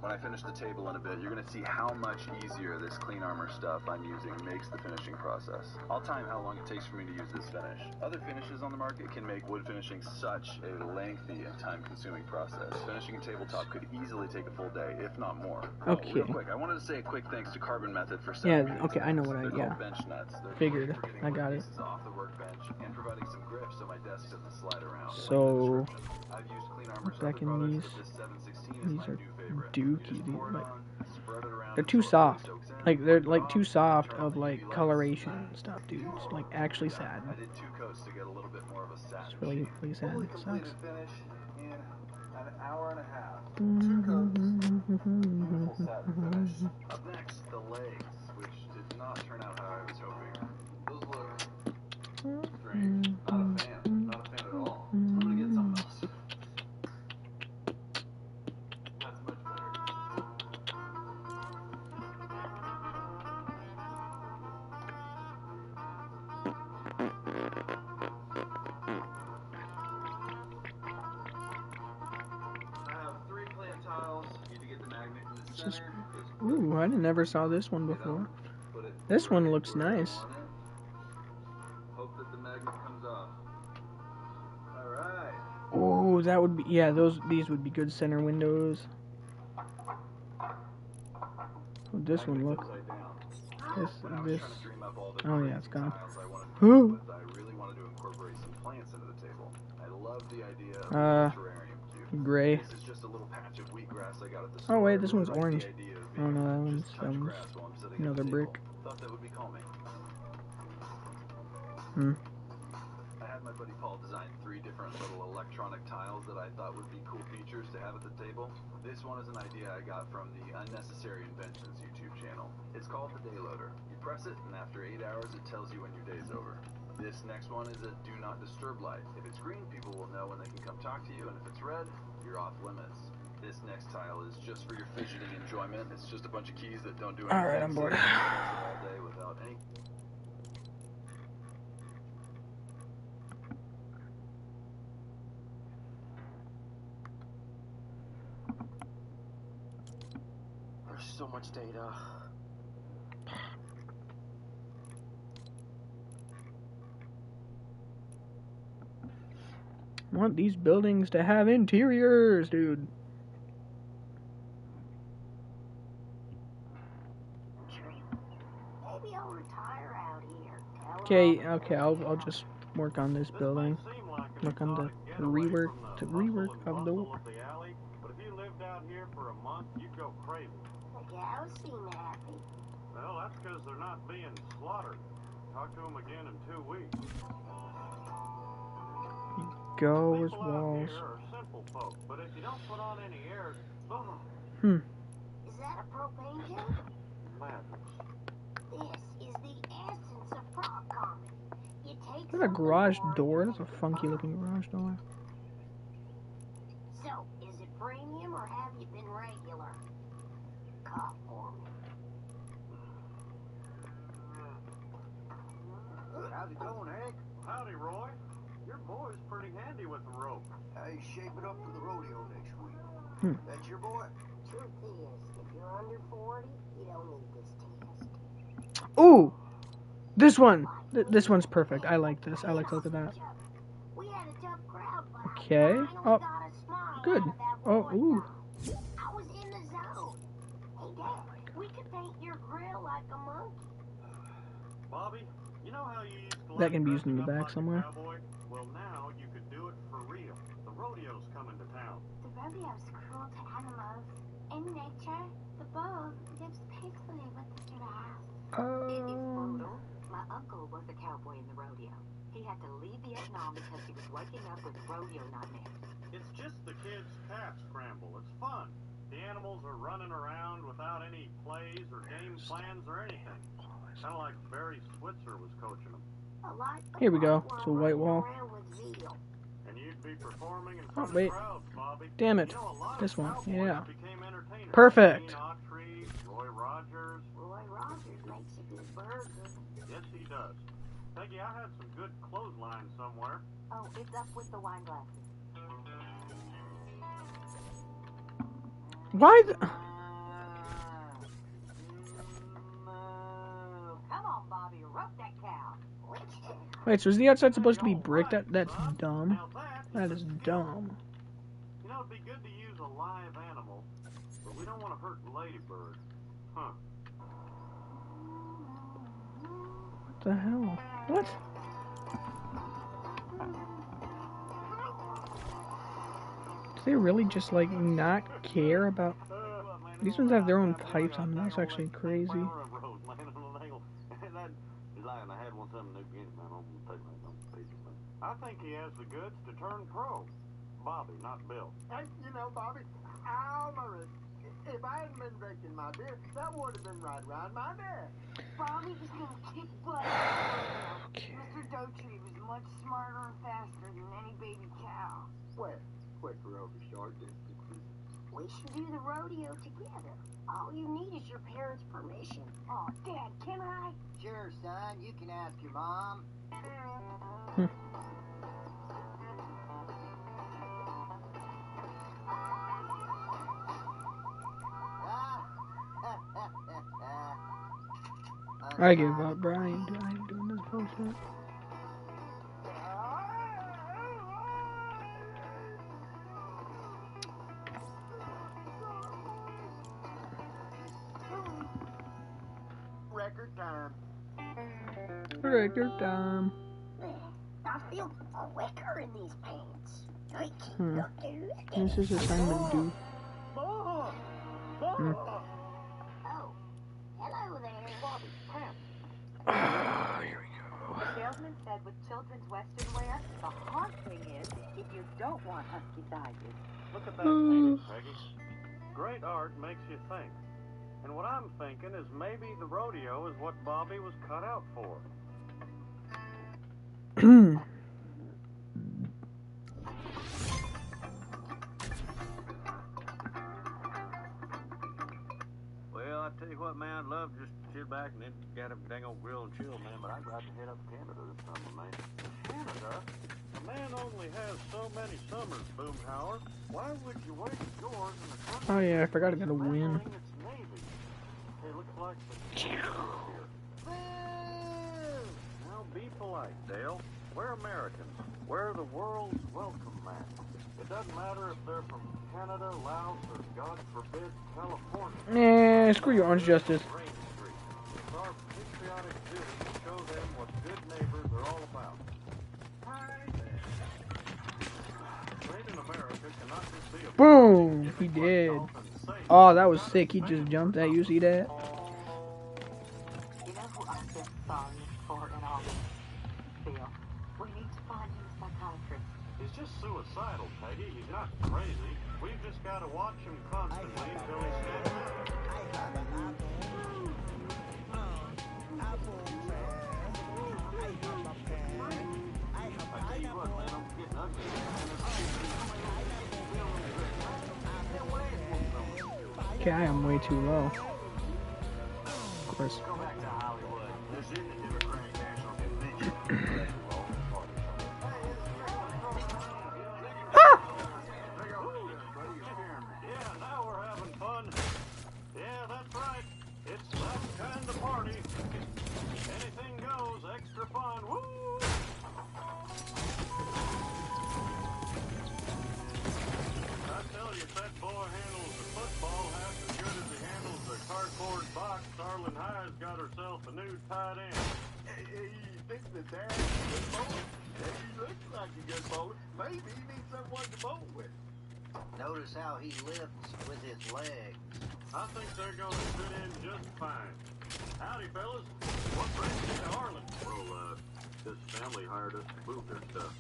When I finish the table in a bit, you're going to see how much easier this Clean Armor stuff I'm using makes the finishing process. I'll time how long it takes for me to use this finish. Other finishes on the market can make wood finishing such a lengthy and time-consuming process. Finishing a tabletop could easily take a full day, if not more. Okay. Real quick, I wanted to say a quick thanks to Carbon Method for Yeah, selling okay, I know what They're yeah. called bench nuts. They're Figured. great for getting I got it. workpieces off the workbench and providing some grip so my desk doesn't slide around. So, I've used Clean Armor's back other in products, these. but this 716 is These my are new favorite. dookie. These, like, Spread it around they're too until it soft. soaks in. Like they're like too Turn soft on of the like UV lights. coloration and stuff, dude. It's like actually sad. I did 2 coats to get a little bit more of a satin It's really sheen. sad. Fully It completed sucks. finish in an hour and a half. 2 coats. Beautiful satin finish. Up next, the legs, which did not turn out how I was hoping. Those look strange. Not a fan. Not a fan at all. I'm gonna get something else. That's much better. just... Ooh, I never saw this one before. This one looks nice. Hope that the magnet comes off. All right. Oh, that would be... Yeah, these would be good center windows. What this one looks... This... Oh, yeah, it's gone. Ooh. I really wanted to incorporate some plants into the table. I love the idea of terrarium cube. Gray. This is just a little patch of wheatgrass I got at the Oh, store. wait, this one's I like orange. the idea of Oh, being no, that able to one's... just touch grass while I'm sitting at Another the brick. table. Thought that would be calming. I had my buddy Paul design 3 different little electronic tiles that I thought would be cool features to have at the table. This one is an idea I got from the Unnecessary Inventions YouTube channel. It's called the Day Loader. You press it, and after 8 hours, it tells you when your day's over. This next one is a Do Not Disturb light. If it's green, people will know when they can come talk to you, and if it's red, you're off limits. This next tile is just for your fidgeting enjoyment. It's just a bunch of keys that don't do anything. Alright, I'm bored. So you can press it all day without any... There's so much data. I want these buildings to have interiors, dude. Maybe I'll retire out here. Okay, I'll just work on this building. Work on the rework of the... But if you lived out here for a month, you'd go crazy. The cows seem happy. Well, that's because they're not being slaughtered. Talk to them again in 2 weeks. Go as People out walls. here are simple folk, but if you don't put on any airs, Is that a propane tank? madness. This is the essence of prop comedy. You take Is that a garage door? That's a funky looking garage door. So, is it premium or have you been regular? Cough for me. How's it going, Hank? Howdy, Roy. Your boy's pretty handy with the rope. How you shaping up for the rodeo next week? That's your boy? Truth is, if you're under 40, you don't need this test. Ooh! This one! This one's perfect. I like this. I like to look at that. We had a tough crowd, but Okay. Oh, got a smile good. out of that Oh, boy. ooh. I was in the zone. Hey, Dad, we could paint your grill like a monkey. Bobby, you know how you used to That can be used in the dressing up back like a somewhere. cowboy? Well, now you could do it for real. The rodeo's coming to town. The rodeo's cruel to animals. In nature, the bull lives peacefully with the giraffe. It is brutal. My uncle was a cowboy in the rodeo. He had to leave Vietnam because he was waking up with rodeo nightmares. It's just the kids' calf scramble. It's fun. The animals are running around without any plays or game plans or anything. Kind of like Barry Switzer was coaching them. Here we go. It's a white wall. And you'd be performing in Oh, front wait. of crowds, Bobby. Damn it. You know, a lot This of one. cowboys Yeah. became entertainers. Perfect. Gene Autry, Roy Rogers. Roy Rogers makes a good burger. Yes, he does. Peggy, I had some good clothesline somewhere. Oh, it's up with the wine glasses. Why the... Come on, Bobby, rope that cow. Wait, so is the outside supposed to be brick? That's dumb. That is dumb. You know, it'd be good to use a live animal, but we don't want to hurt ladybirds. Huh. What the hell? What? Do they really just, like, not care about... These ones have their own pipes on them. That's actually crazy. I think he has the goods to turn pro. Bobby, not Bill. You know, Bobby, Almaris, if I hadn't been drinking my beer, that would have been right around my neck. Bobby was gonna kick butt. Mr. Dotree was much smarter and faster than any baby cow. Well, quicker over short distances. We should do the rodeo together. All you need is your parents' permission. Oh, Dad, can I? Sure, son. You can ask your mom. I give up, bro. I ain't doing this bullshit. Record time. Record time. I feel quicker in these pants. I keep This is assignment due. Oh, hello there. Here we go. The salesman said with children's western wear, the hard thing is if you don't want husky sizes. Look at that painting, Peggy. Great art makes you think. And what I'm thinking is maybe the rodeo is what Bobby was cut out for. Well, I tell you what, man, I'd love just to sit back and then get a dang old grill and chill, man, but I'd rather head up to Canada this summer, man. Canada? A man only has so many summers, Boomhauer. Why would you waste yours in the country? Oh yeah, I forgot to get a win. Its navy. It looks like the here. Now be polite, Dale. We're Americans. We're the world's welcome mat. It doesn't matter if they're from Canada, Laos, or God forbid, California. Nah, screw your orange justice. It's our patriotic duty to show them what good neighbors are all about. Made in America cannot just be a Boom! He did. Oh, that was sick. He just jumped at you. See that? You know who I feel sorry for in all this, Bill? We need to find you a psychiatrist. He's just suicidal, Peggy. He's not crazy. We've just got to watch him constantly until he snaps out. I tell you what, man, I'm getting ugly. Okay, I am way too low. Of course. Go back to Hollywood. This is the Democratic National Convention. Yeah, now we're having fun. Yeah, that's right. It's that kind of party. Anything goes, extra fun. Woo! I tell you, if that boy handles the football half as good as he handles the cardboard box, Starlin High's got herself a new tight end. Hey, you think the dad is a good bowler? Hey, he looks like a good bowler. Maybe he needs someone to bowl with. Notice how he lifts with his legs. I think they're going to fit in just fine. Howdy, fellas. What brings you to Harlan? Well, this family hired us to move their stuff.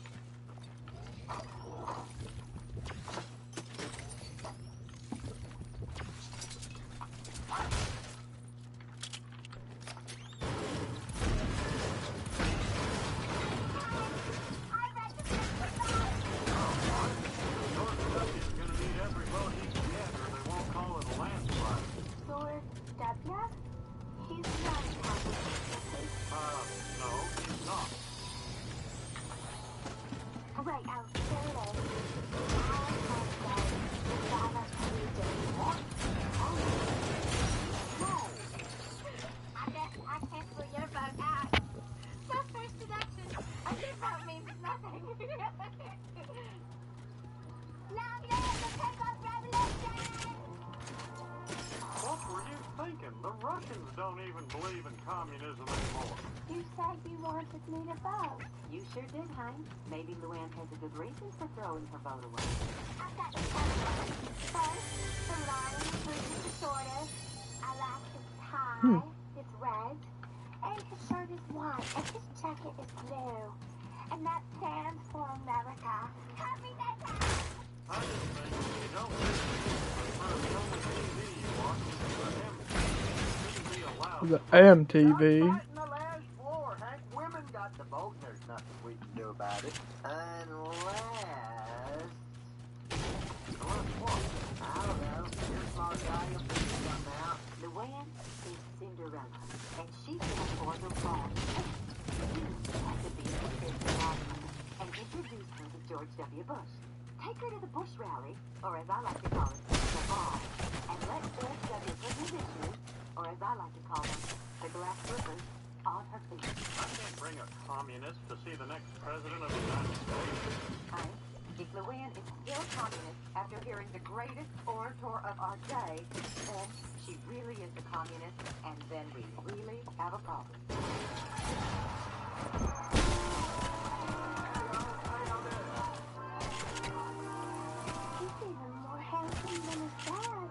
What were you thinking? The Russians don't even believe in communism anymore. You said you wanted me to vote. You sure did, Heinz. Maybe Luann has a good reason for throwing her vote away. I've got to tell you. First, the line is really shorter. I like his tie. It's red. And his shirt is white. And his jacket is blue. And that stands for America. Copy that down. I just think you don't prefer the only TV you watch is the allowed. The MTV. Fighting the last war, Hank. Women got the vote. There's nothing we can do about it. Unless... What? I don't know. Your smart guy will figure something out. Luann is Cinderella, and she's going for the wrong. You have to be a and introduce her to George W. Bush. Take her to the Bush rally, or as I like to call it, the ball, and let George W. put his issues, or as I like to call them, the glass slippers, greatest orator of our day, then she really is a communist, and then we really have a problem. He's even more handsome than his dad.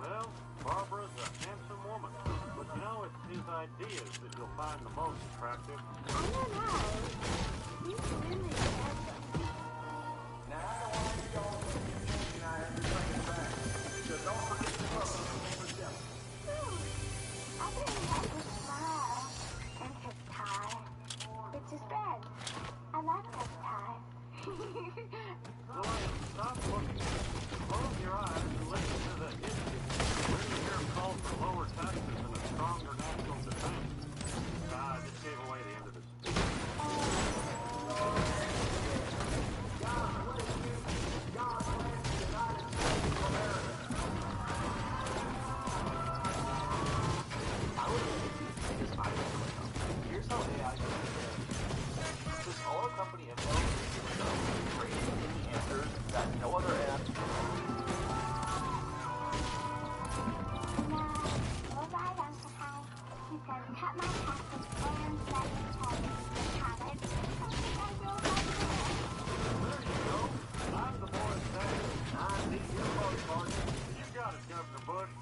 Well, Barbara's a handsome woman, but you know, it's his ideas that you'll find the most attractive. I don't know. He's really handsome. Now, I don't want you all to be thinking I have to bring it back. So don't forget to vote for Jeff. I really like his smile and his tie. It's his bed. I like that tie. William, stop looking. Close your eyes and listen to the history. When you hear calls for lower taxes and a stronger national defense. I just gave away the end of this. Here's how AI this auto company info creating any answers that no other app. All right, Uncle Hank. You can cut my taxes and let me tell you the habits. I think I will right there. There you go. I'm the boy's dad. I need your vote, partner. You got it, Governor Bush.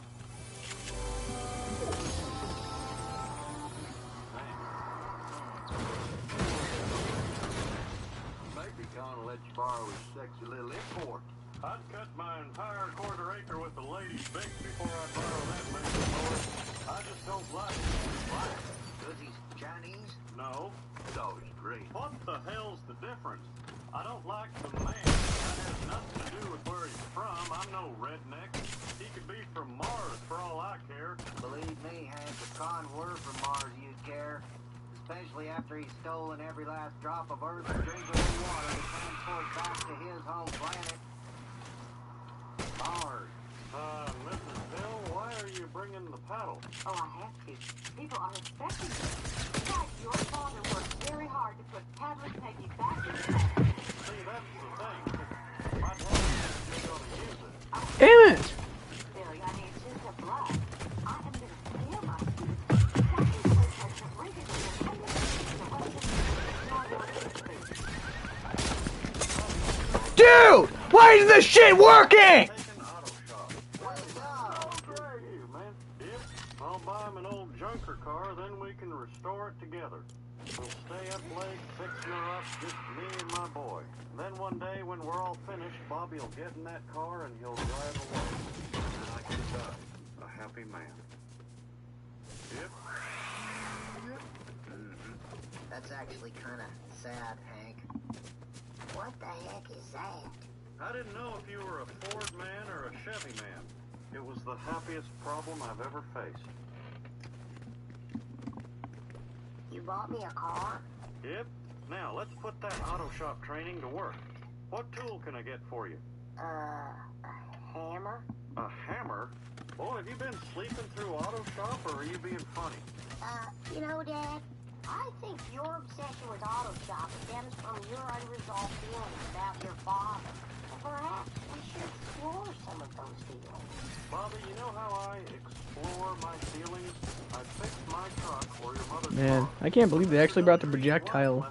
Maybe gonna let you borrow his sexy little import. I'd cut my entire quarter acre with the lady's big before I borrow that many boy. I just don't like it. Why? Because he's Chinese? No. So he's green. What the hell's the difference? I don't like the man. That has nothing to do with where he's from. I'm no redneck. He could be from Mars for all I care. Believe me, Hank, if Con were from Mars, you'd care. Especially after he's stolen every last drop of Earth's drinkable water to transport back to his home planet. Mars. Mrs. Hill, why are you bringing the paddle? Oh, I have to. People are expecting it. Besides, your father worked very hard to put paddling Peggy back in the bag. See, that's the thing. My dad is going to use it. Damn it! Billy, I mean, it's just a bluff. I am going to steal my suit. Exactly the way President Reagan did it. I'm going to use the weapon. Dude! Why is this shit working? I'll buy him an old junker car, then we can restore it together. We'll stay up late, fixing her up, just me and my boy. Then one day, when we're all finished, Bobby will get in that car and he'll drive away. And I can die a happy man. Yep. That's actually kind of sad, Hank. What the heck is that? I didn't know if you were a Ford man or a Chevy man. It was the happiest problem I've ever faced. You bought me a car? Yep. Now, let's put that auto shop training to work. What tool can I get for you? A hammer? A hammer? Boy, have you been sleeping through auto shop, or are you being funny? You know, Dad, I think your obsession with auto shop stems from your unresolved feelings about your father. And perhaps we should explore some of those feelings. Bobby, you know how I explore my feelings? I fixed my truck or your mother's Man, car. I can't believe they actually brought the projectile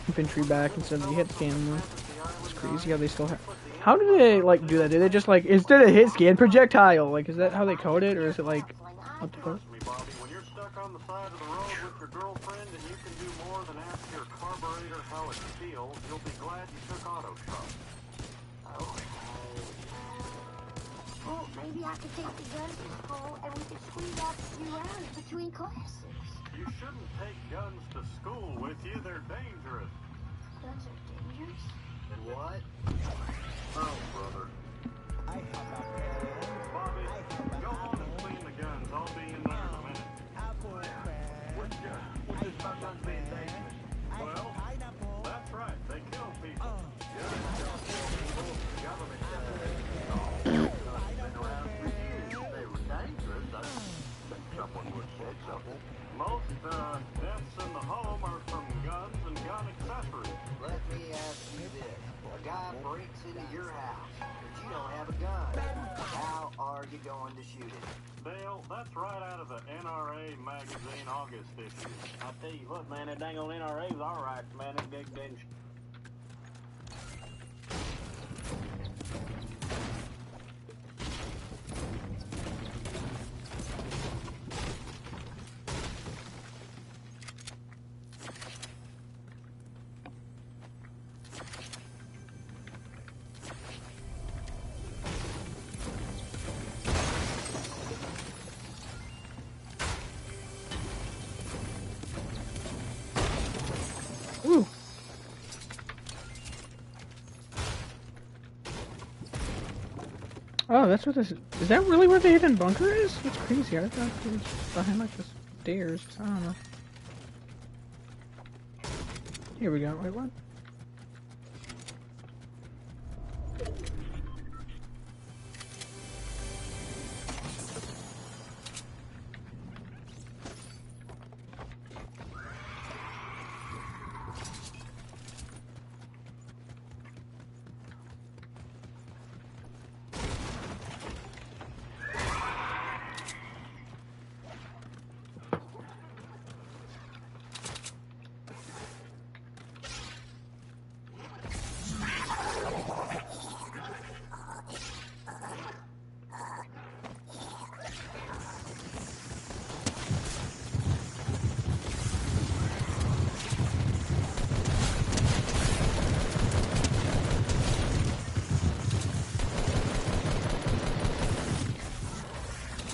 infantry back instead of the hit scan anymore. It's crazy how they still have. How do they like do that? Do they just like instead of hit scan projectile? Like, is that how they code it, or is it like what the fuck? Trust me, Bobby, when you're stuck on the side of the road with your girlfriend and you can do more than ask your carburetor how it feels, you'll be glad you took auto shop. Well, maybe I could take the guns to school and we could squeeze out a few rounds between classes. You shouldn't take guns to school with you. They're dangerous. Guns are dangerous? What? Oh, brother. Bobby, go home and clean the guns. I'll be in there in a minute. Which gun? Which is my guns being dangerous? Well, that's right. They kill people. Guns don't kill people. Government does. Been around for years. They were dangerous. I think someone would say something. Most deaths in the home are from guns and gun accessories. Let me ask you this. A guy breaks into your house. You're target going to shoot it. Dale, that's right out of the NRA magazine August issue. I tell you what, man, that dang old NRA was alright, man. It didn't. Ooh. Oh, that's what this is. Is that really where the hidden bunker is? That's crazy. I thought it was behind like the stairs. I don't know. Here we go. Wait, what?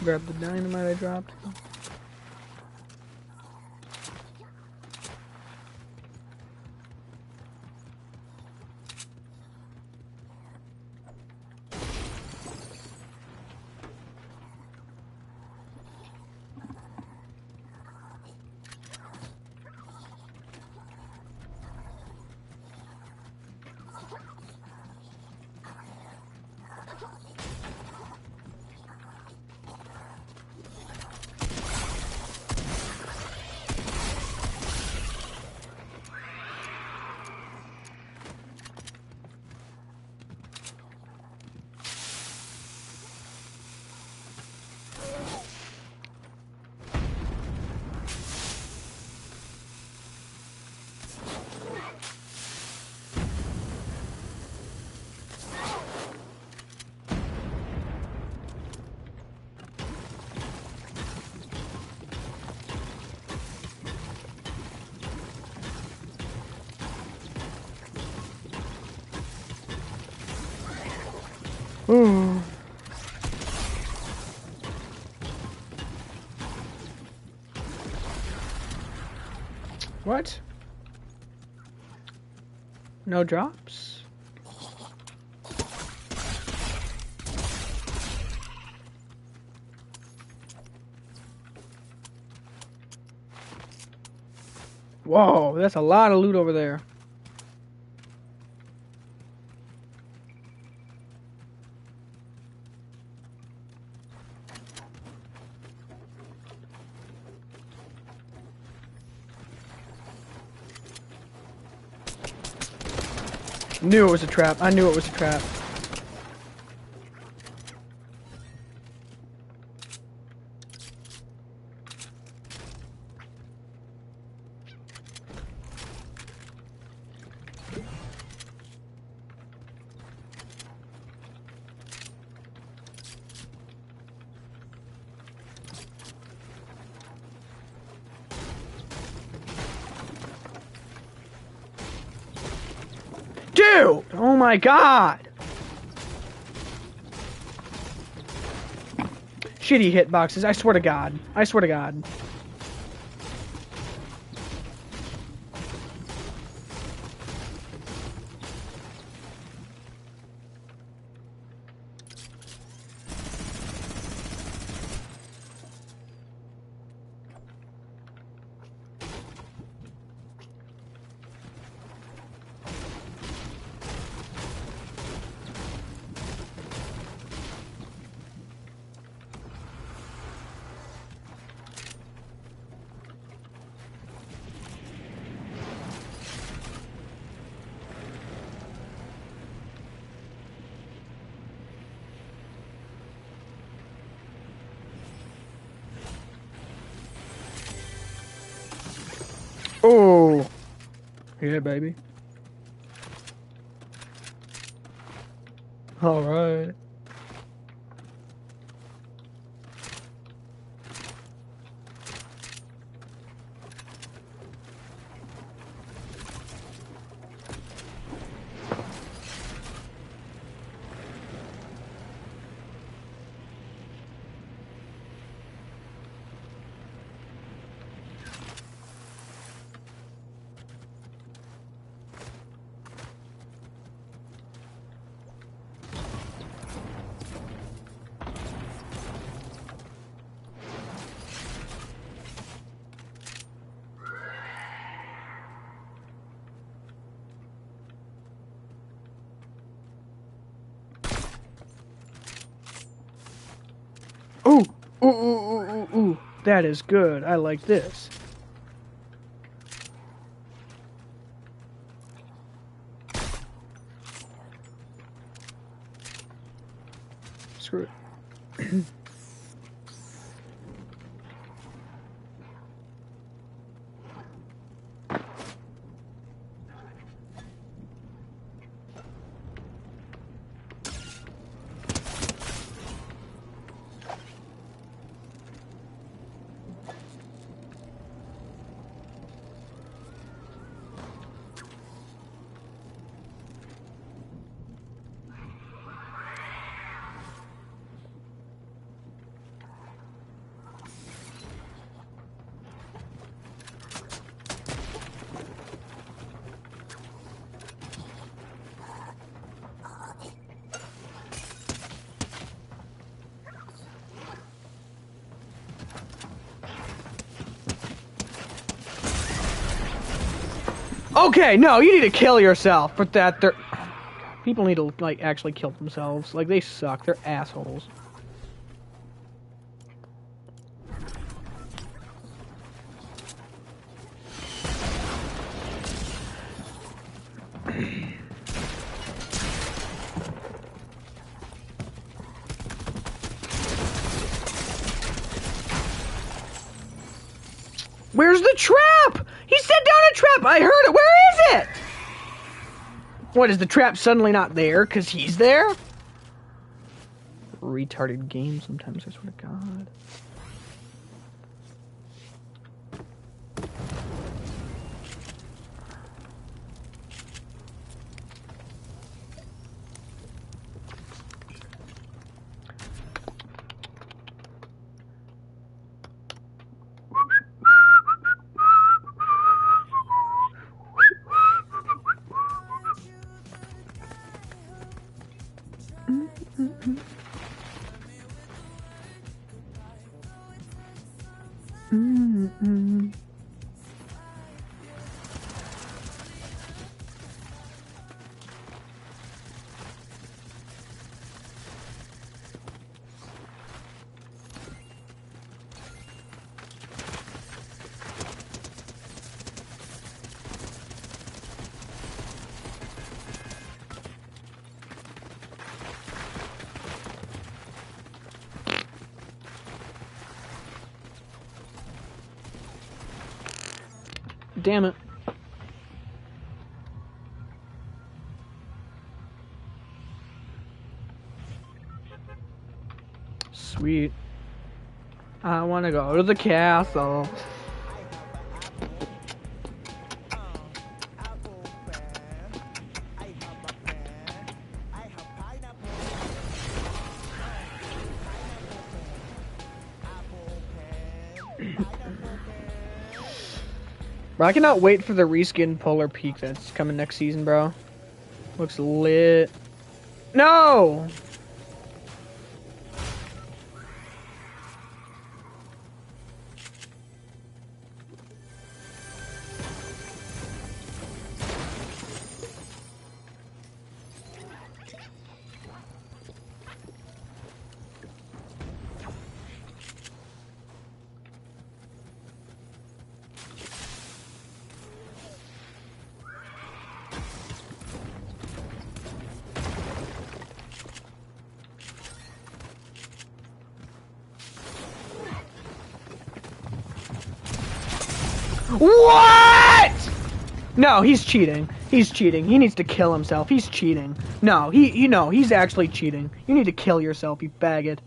Grab the dynamite I dropped. Ooh. What? No drops? Whoa, that's a lot of loot over there. Knew it was a trap. I knew it was a trap. Dude! Oh my god! Shitty hitboxes, I swear to god. I swear to god. Oh. Yeah, baby. All right. Ooh, ooh, ooh, ooh, ooh, ooh. That is good. I like this. Screw it. Okay, no, you need to kill yourself. But that they're people need to like actually kill themselves. Like they suck. They're assholes. Where's the trap? He set down a trap. I heard it. Where is it? What, is the trap suddenly not there because he's there? Retarded game sometimes, I swear to God. Damn it. Sweet. I want to go to the castle. Bro, I cannot wait for the reskin Polar Peak that's coming next season, bro. Looks lit. No! What? No, he's cheating. He's cheating. He needs to kill himself. He's cheating. No, he's actually cheating. You need to kill yourself, you faggot.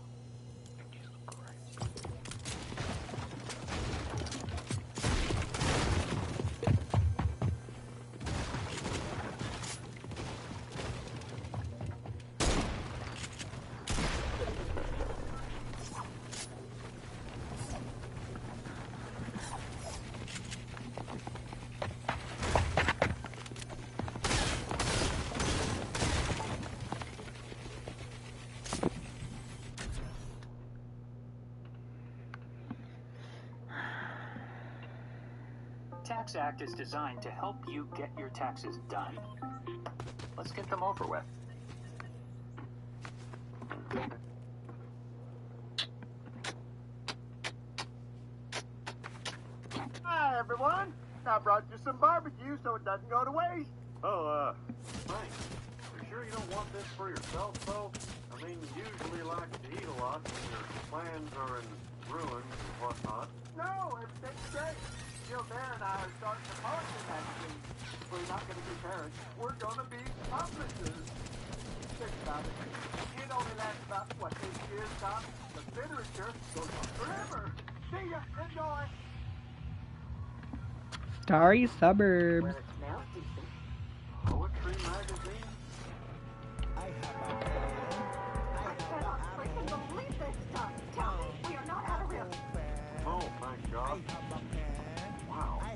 Tax Act is designed to help you get your taxes done. Let's get them over with. Hi, everyone. I brought you some barbecue so it doesn't go to waste. Oh, thanks. You sure you don't want this for yourself, though? I mean, you usually like to eat a lot, and your plans are in ruins and whatnot. No, everything's great. Gilbert and I are starting a poetry magazine. We're not going to be parents. We're going to be publishers. Think about it. It only lasts about, 8 years, Tom? The literature goes on forever. See ya. Enjoy. Starry Suburbs. Well, it smells decent. Poetry magazine? I cannot freaking believe this stuff. Tell me we are not out of here. Oh, thank God. Wow. It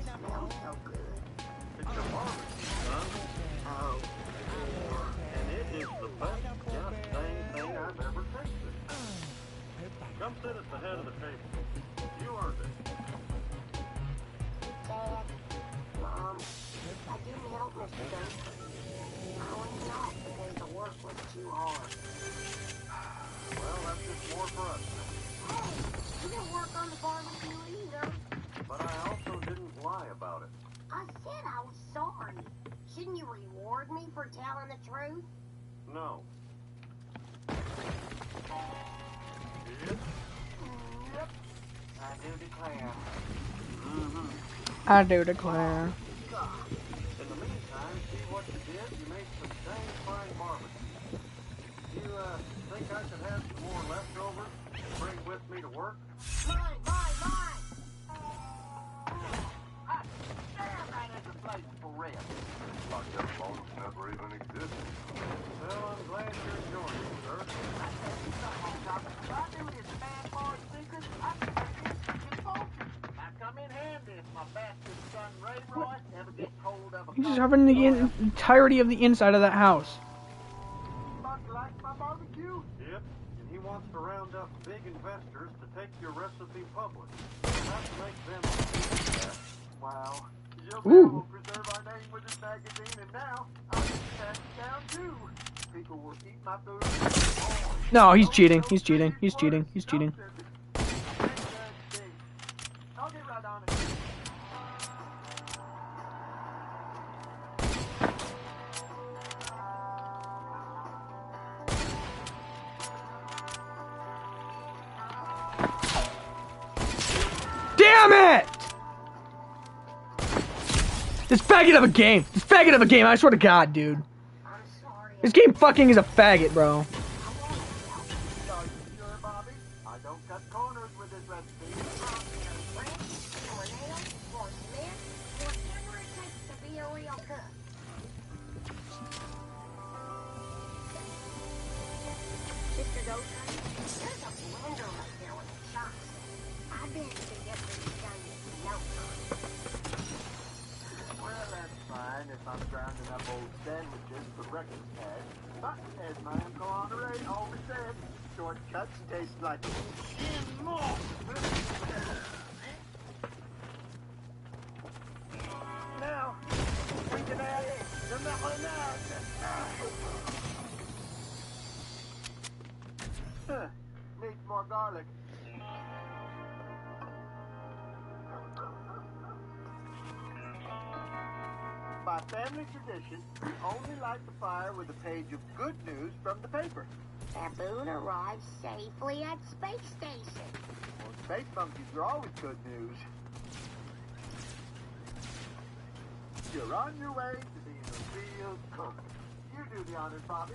smells so good. It's your barbecue, son. Oh. And it is the best goddamn thing I've ever tasted. Come sit at the head of the table. You earned it. Dad, Mom, I didn't help Mr. Duncan. I was not because the work was too hard. Well, that's just more for us. Hey, you didn't work on the barbecue either. But I also didn't lie about it. I said I was sorry. Shouldn't you reward me for telling the truth? No. Yep. I do declare. I do declare. In the meantime, see what you did? You made some dang fine barbecue. You, think I could have some more leftovers to bring with me to work? Mine! Damn, that is a place for rest. I guess bones never even existed. Well, I'm glad you're enjoying it, sir. I tell you something, Doctor. If I knew his bad boy secrets, I'd be making chicken poultry. Now come in handy if my bastard son Ray Roy ever gets hold of a He's just having the entirety of the inside of that house. Much like my barbecue. Yep, and he wants to round up big investors to take your recipe public. Not to make them that. Wow. Gilbert Ooh. will preserve our name with this magazine, and now I'll get passed down too. People will eat my food. No, he's cheating. He's cheating. He's cheating. He's cheating. I'll get right on it. Damn it! This faggot of a game. This faggot of a game. I swear to God, dude. This game fucking is a faggot, bro. Sure, Bobby. I don't cut corners with this recipe. Whatever it takes to be a real cook. Sister Dotra, there's a blender right there with a chops. I bet you can get this done in no time. Well, that's fine if I'm grounding up old sandwiches for breakfast cash. But as my Uncle Honore always said, shortcuts taste like skin more. Now, we can add the marinade. Needs more garlic. By family tradition, we only light the fire with a page of good news from the paper. Baboon arrived safely at space station. Well, space monkeys are always good news. You're on your way to being a real cook. You do the honors, Bobby.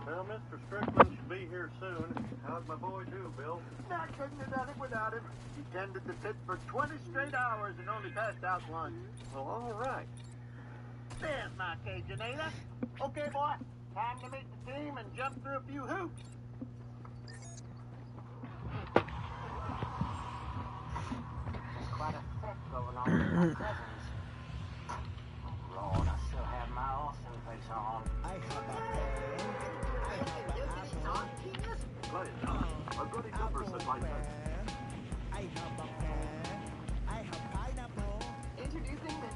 Well, Mr. Strickland should be here soon. How'd my boy do, Bill? I couldn't have done it without him. He tended the pit for 20 straight hours and only passed out once. Well, all right. There's my Cajunada. Okay, boy, time to meet the team and jump through a few hoops. There's quite a threat going on with my cousins. Lord, I still have my Austin face on. I have a pen. I have a genius. I've got a number set like that. I have a pen. I have pineapple. Introducing the new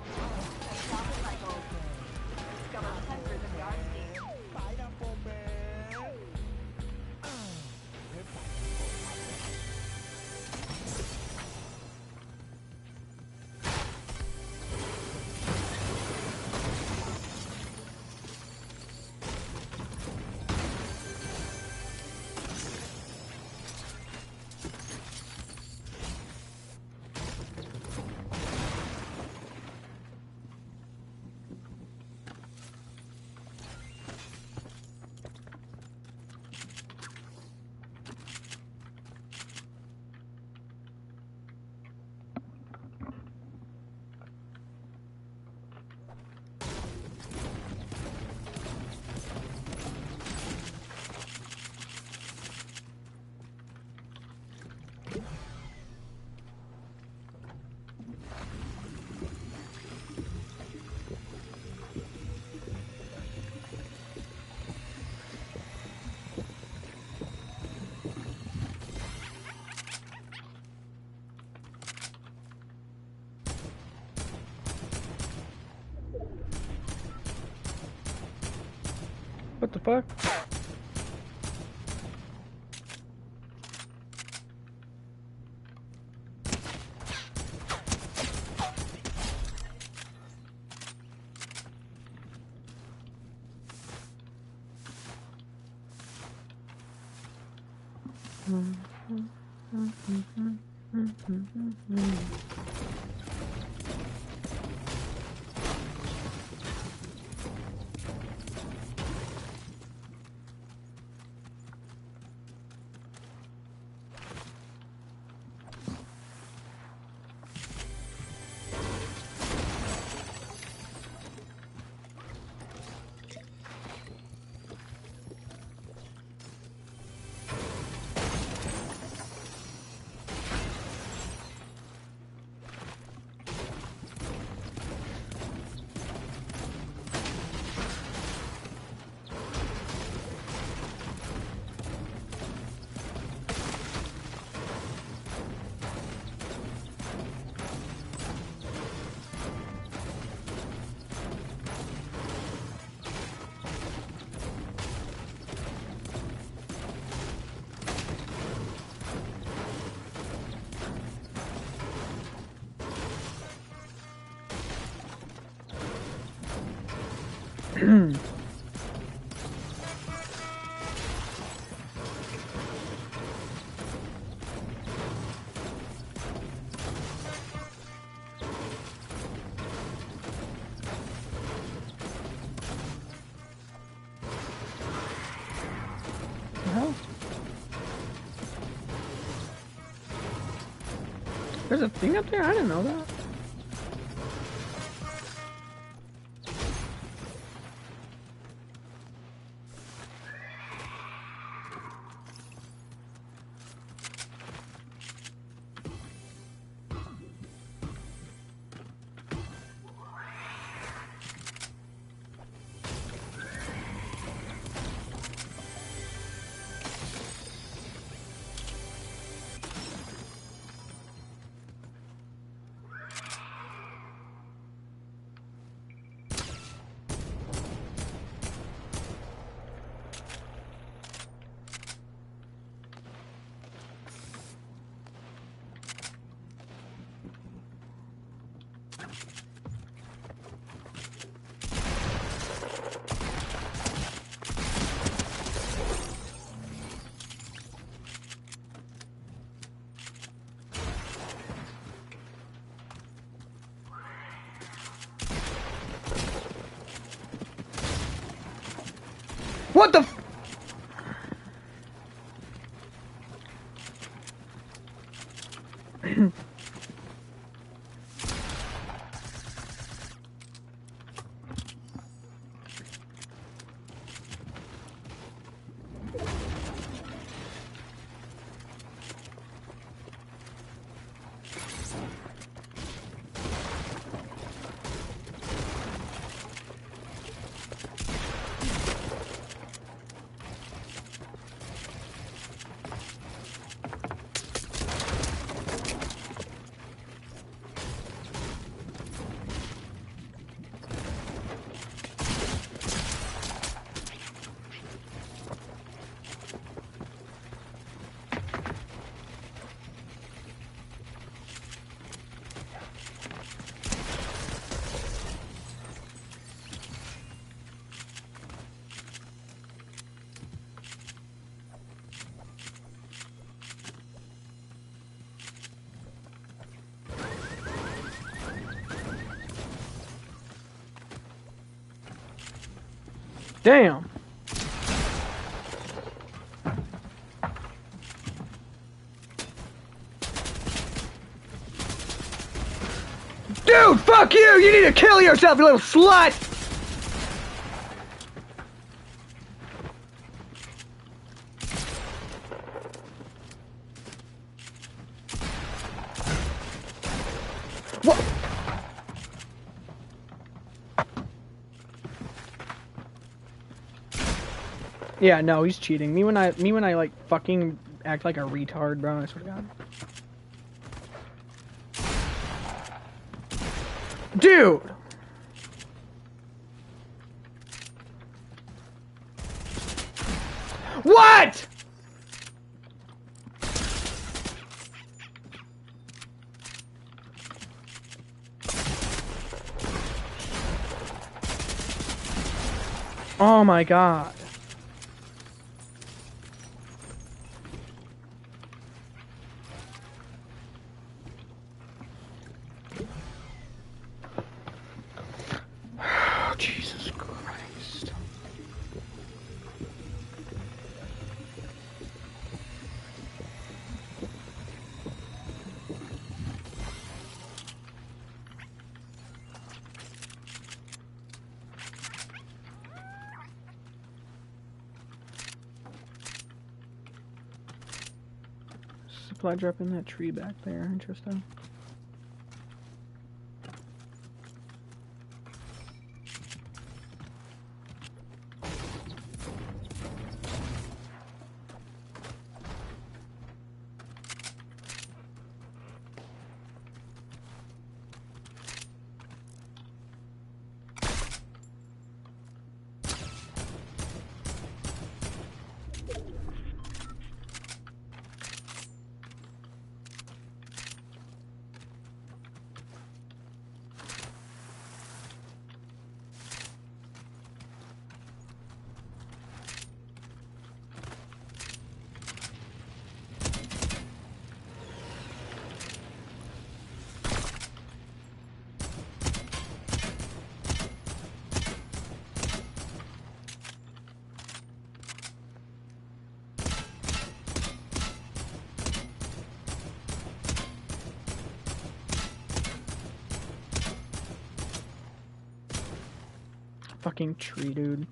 Shopper Cycle. Discover hundreds of yard schemes. Pineapple man. What the fuck? There's a thing up there? I didn't know that. What the f- Damn. Dude, fuck you! You need to kill yourself, you little slut! What? Yeah, no, he's cheating. Me when I like fucking act like a retard, bro, I swear to God. Dude! What?! Oh my God. Jesus Christ. Supply drop in that tree back there. Interesting. Fucking tree, dude.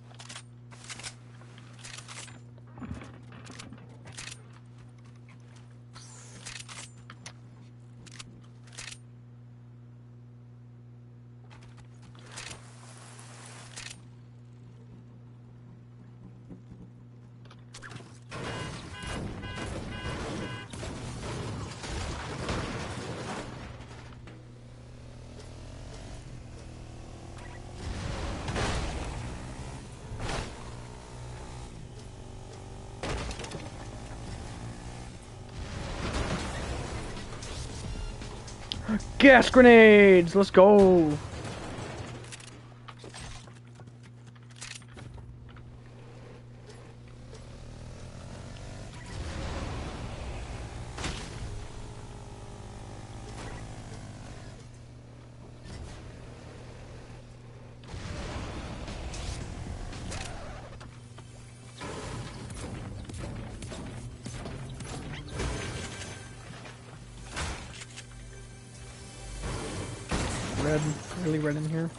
Gas grenades! Let's go! red, really red in here.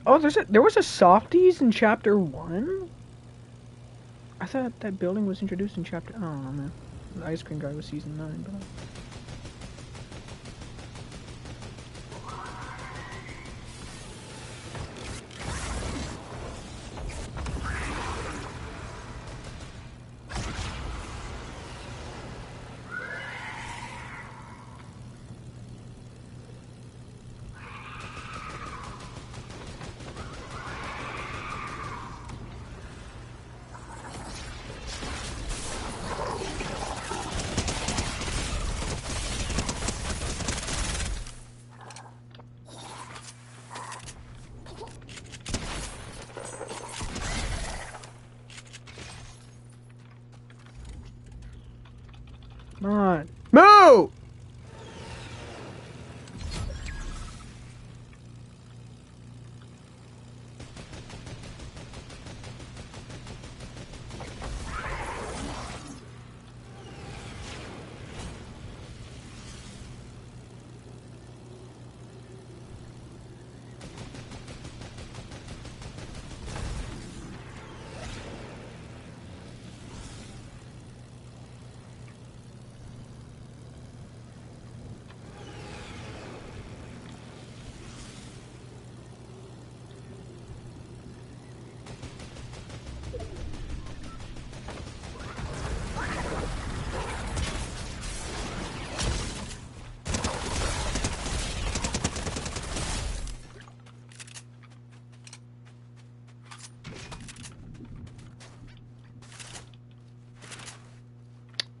Oh, there was a softies in chapter 1? I thought that building was introduced in chapter... I don't know, man. The ice cream guy was season 9, but... Come on. Move!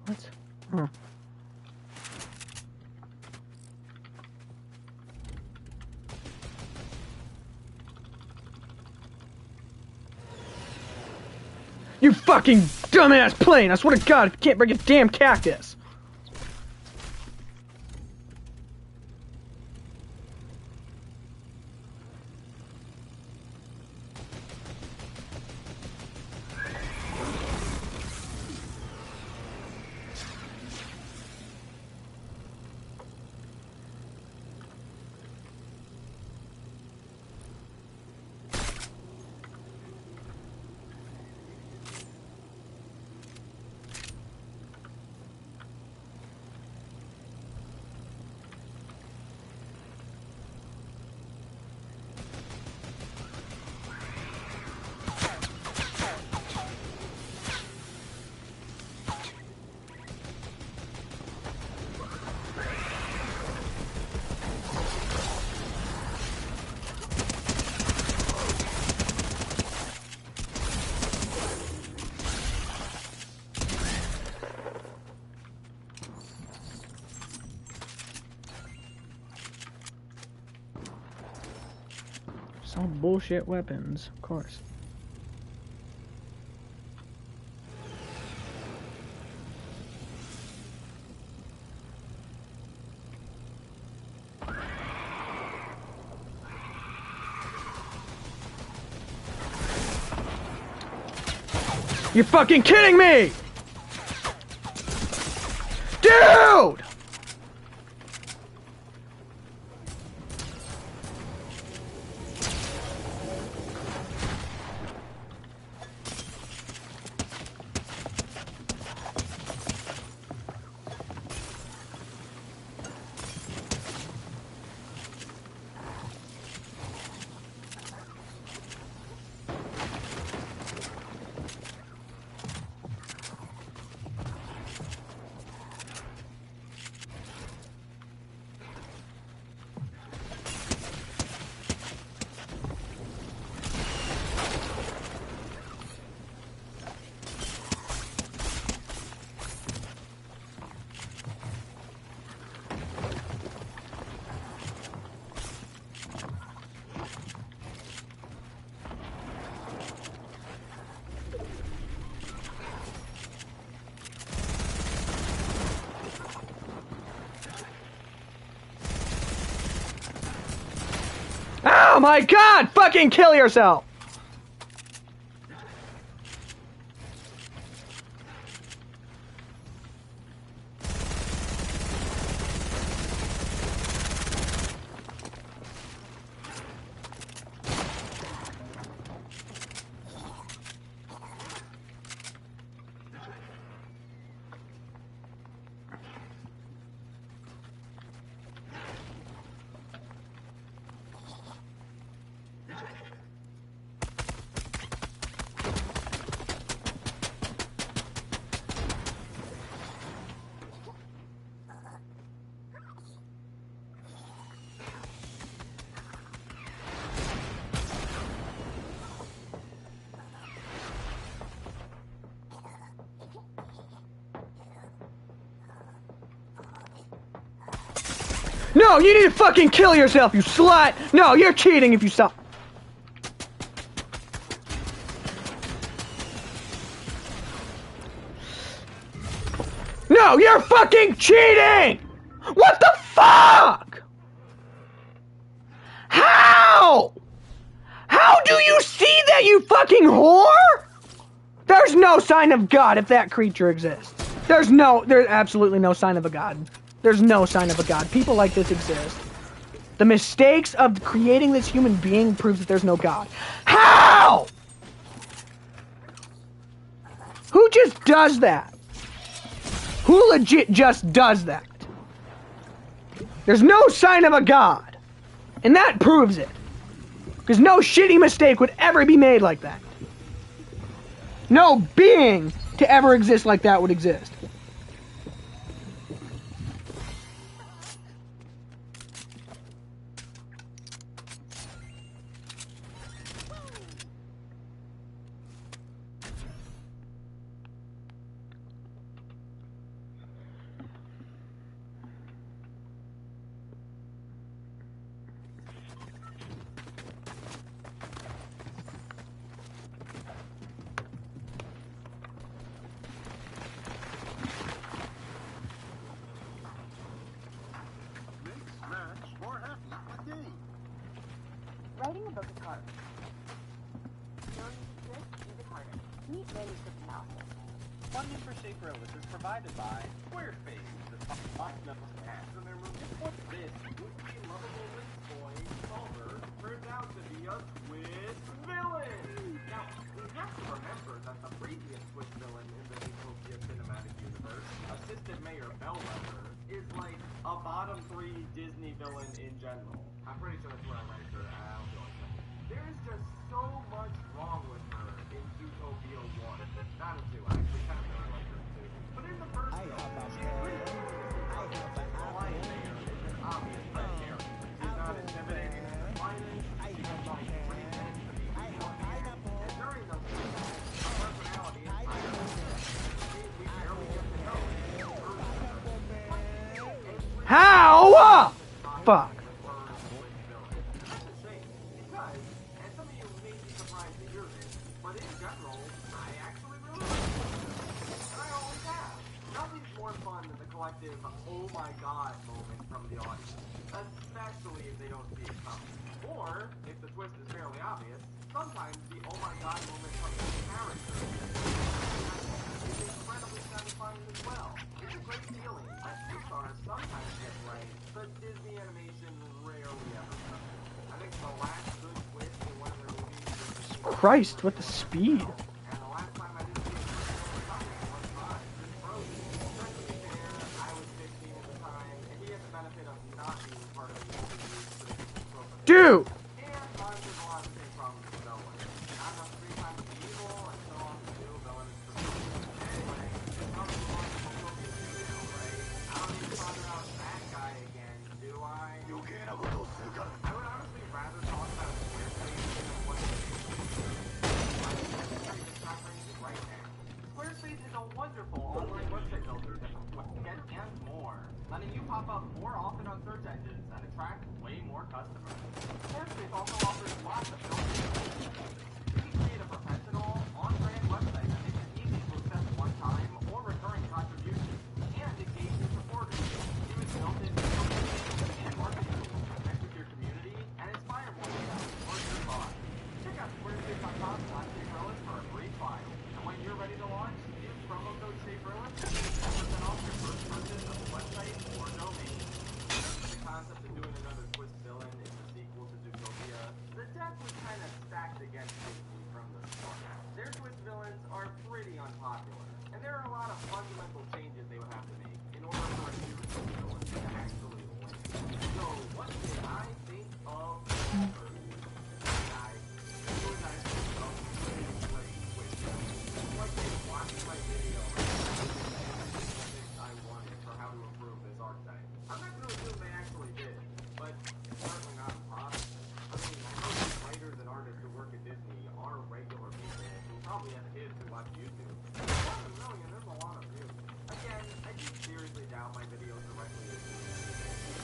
What? Oh. You fucking dumbass plane! I swear to God, if you can't break a damn cactus! Some bullshit weapons, of course. You're fucking kidding me! Dude! my god! Fucking kill yourself! No, you need to fucking kill yourself, you slut! No, you're cheating if you stop. No, you're fucking cheating! What the fuck? How? How do you see that, you fucking whore? There's no sign of God if that creature exists. There's absolutely no sign of a God. There's no sign of a God. People like this exist. The mistakes of creating this human being proves that there's no God. How? Who just does that? Who legit just does that? There's no sign of a God. And that proves it. Because no shitty mistake would ever be made like that. No being to ever exist like that would exist. Writing a book is hard. Knowing this is even harder. Meet manuscript analysis. Funding for Safe Roads is provided by Squarespace. The top level cast and their movie. This goofy, lovable Lynx boy, Solver, turns out to be a twist villain. Now, we have to remember that the previous twist villain in the Utopia cinematic universe, Assistant Mayor Bellwether, is like a bottom 3 Disney villain in general. I'm pretty sure that's where I ranked her. I don't feel like that. There is just so much wrong with her in Utopia 1. Not in 2. I actually kind of really like her in 2. But in the first film, she's pretty the Lion Mayor is an obvious red herring. She's not intimidating in the slightest. She comes off pretty tense to be evil. And during those scenes, her personality is higher. We barely get to know her. How? Fuck. Oh my god moment from the audience, especially if they don't see it coming. Or, if the twist is fairly obvious, sometimes the oh my god moment from the character is incredibly satisfying as well. It's a great feeling that Pixar sometimes gets right, but Disney animation rarely ever does. I think the last good twist in one of their movies was Christ, what the speed. Dude! Squarespace is a wonderful online website builder that and more, letting you pop up more often on search engines and attract way more customers. Squarespace also offers lots of filters. You can create a professional, on-brand website that makes it easy to accept one-time or recurring contributions and engage your supporters. Use built-in and marketing tools to connect with your community and inspire more people.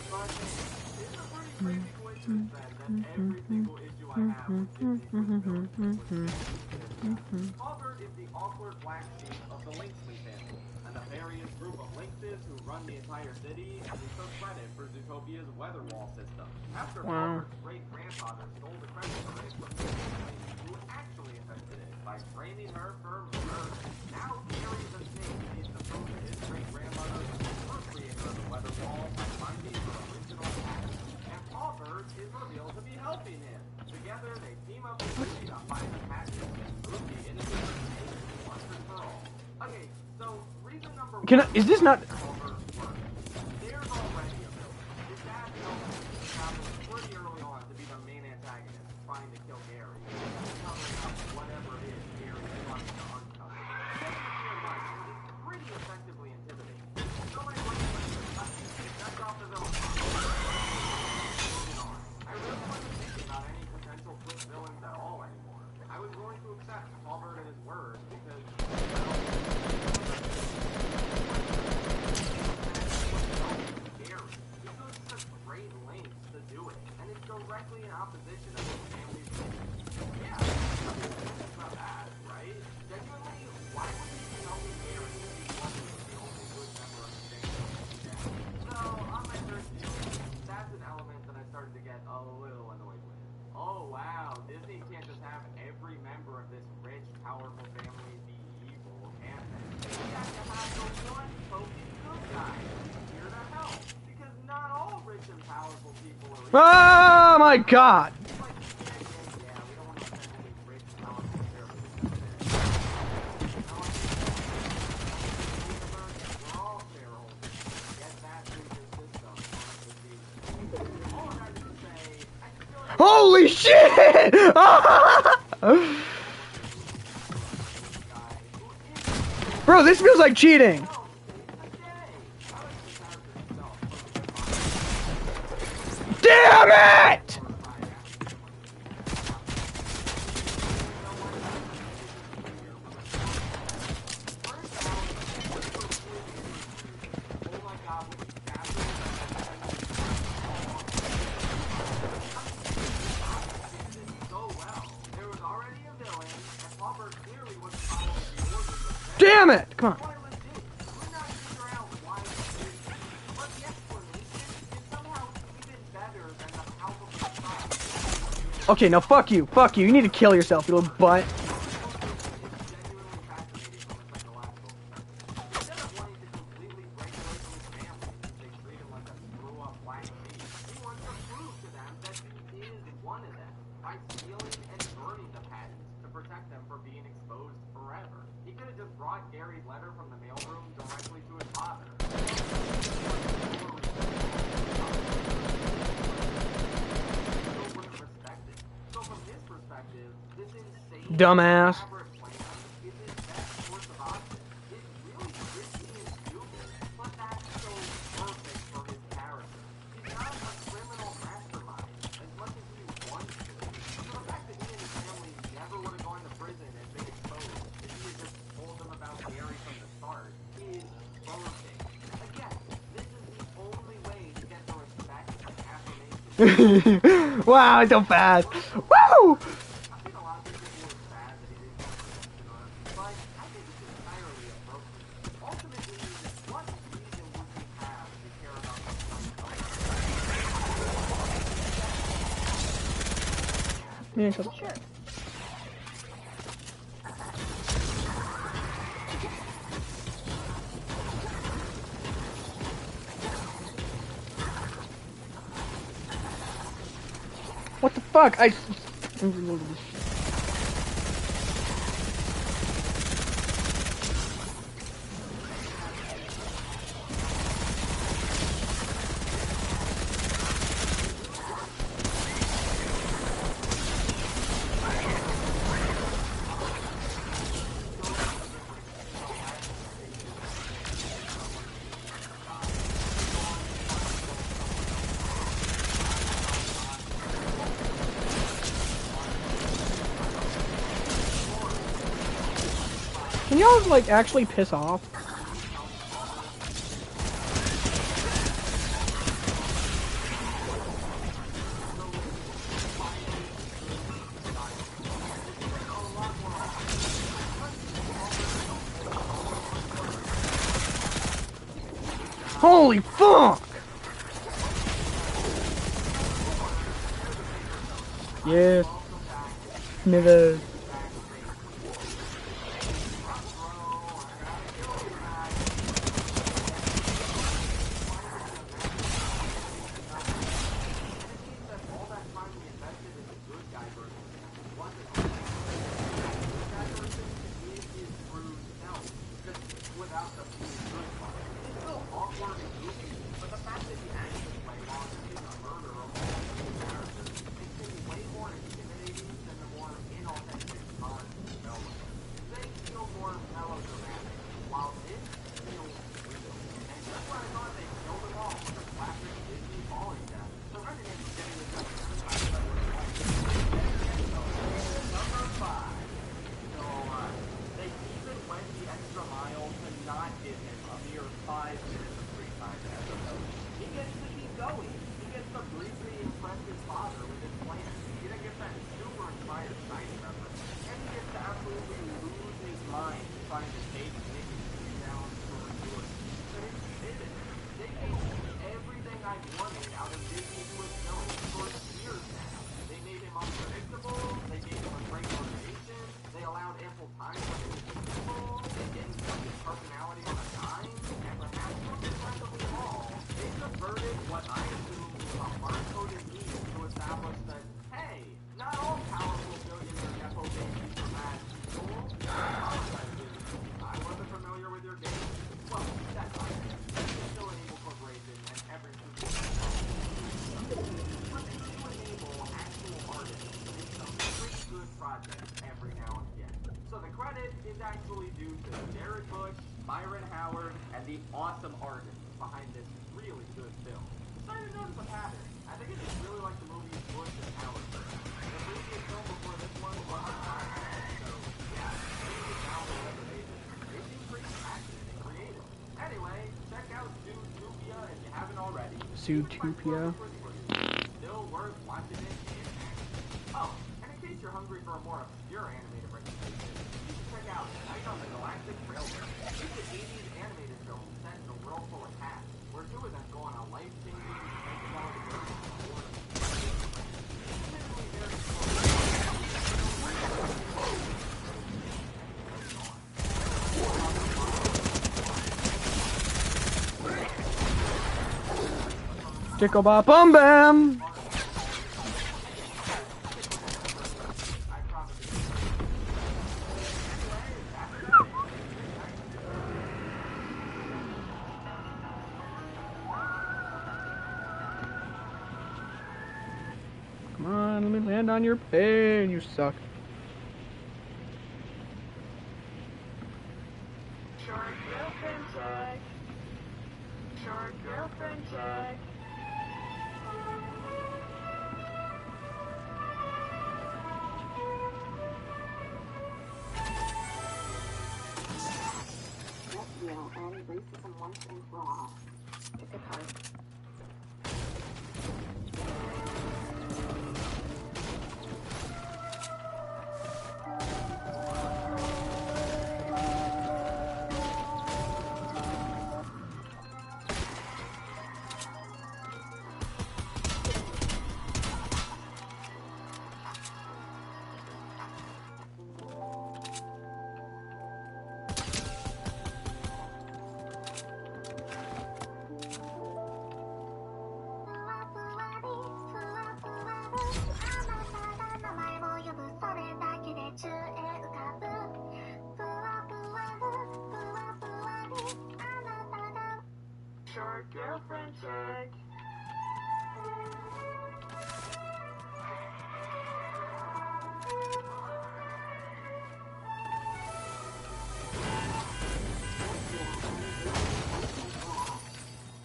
But it's a pretty crazy coincidence then that every single issue I have with Disney was Albert is the awkward black sheep of the Lynxley family, a nefarious group of lynxes who run the entire city and who took credit for Zootopia's weather wall system. After Albert's great-grandfather stole the credit for it from the family who actually invented it by framing her for murder. Now Gary the Snake needs to prove that his great-grandmother was the first creator of the weather wall by finding her original patent. And Albert is revealed to be helping him. Together, they team up with Disney to find the patent and prove the innocent mistake once and for all. Okay, so reason number one. Is this not? There's already a villain. His dad established pretty early on to be the main antagonist, trying to kill Gary, covering up whatever it is Gary is trying to uncover. Doesn't appear much, but it's pretty effectively intimidating. So my question is, that's off the villain. I really wasn't thinking about any potential quick villains at all anymore. I was willing to accept Albert and his word because, well, Gary. He goes to such great lengths to do it, and it's directly in opposition of his family's beliefs. Yeah, that's not bad, right? Genuinely, why would he be helping Gary if he wasn't the only good member of his family? So, on my first view, that's an element that I started to get a little annoyed with. Oh wow, Disney can't just have every member of this rich, powerful family be evil, can they? They have to have the one focused good guy who's here to help. Because not all rich and powerful people are evil. Oh my God! It's like, yeah, we don't want to offend any rich, powerful shareholders. We're all shareholders. Get that through the system. All of that is to say, I just feel like Holy shit! Bro, this feels like cheating. Damn it! Damn it! Come on. Okay, now fuck you. Fuck you. You need to kill yourself, you little butt. Dumbass. Wow, so fast. Woo! Yeah, sure. What the fuck? I reloaded this. Can y'all, like, actually piss off? Holy fuck! Yes. Smithers. Without the being good part. It's still awkward and goofy, but the fact that he actually played on is a murder of all three characters makes him way more intimidating than the more inauthentic Bond villain. They feel more melodramatic, while this feels real. And just when I thought they killed them all with a classic Disney falling death, the Resident is getting this up number 5. So, they even went the extra mile to not give him a mere 5 minutes of free time in episode. He gets to keep going. He gets to briefly impress his father with his plan. He then gets that super inspired signing reference. And he gets to absolutely lose his mind trying to take Nikki down for reviews. But it's vivid. They gave me everything I've wanted out of Disney's Swiss villain for years now. They made him unpredictable. They gave him a great motivation. They allowed ample time for him to be people. They didn't put his personality on a dime. And perhaps most impressively of all, they subverted what I assumed was a hard-coded need to establish that, hey, not all powerful billionaire nepo babies are bad people. I wasn't familiar with your game. Well, that's fine. It's still an evil corporation, and every super but they do enable actual artists to make some pretty good projects every now and again. So the credit is actually due to Jared Bush, Byron Howard, and the awesome artists behind this really good film. Starting to notice a pattern. I think I just really like the movies Bush and Howard. The previous film before this one was on fire. So, yeah, maybe now the reservation. They seem pretty passionate and creative. Anyway, check out Zootopia if you haven't already. Zootopia. Still worth watching it. Oh, and in case you're hungry for a more obscure animated recommendation, you should check out Night on the Galactic Railroad. It's an 80s animated film set in a world full of cats, where 2 of them go on a life-changing psychedelic journey toward a admittedly very slow. Tickle bop bum bam! Come on, let me land on your plane, you suck. Short girlfriend check. Short girlfriend check. Let's deal end racism once and for all. Pick a card. Short girlfriend check.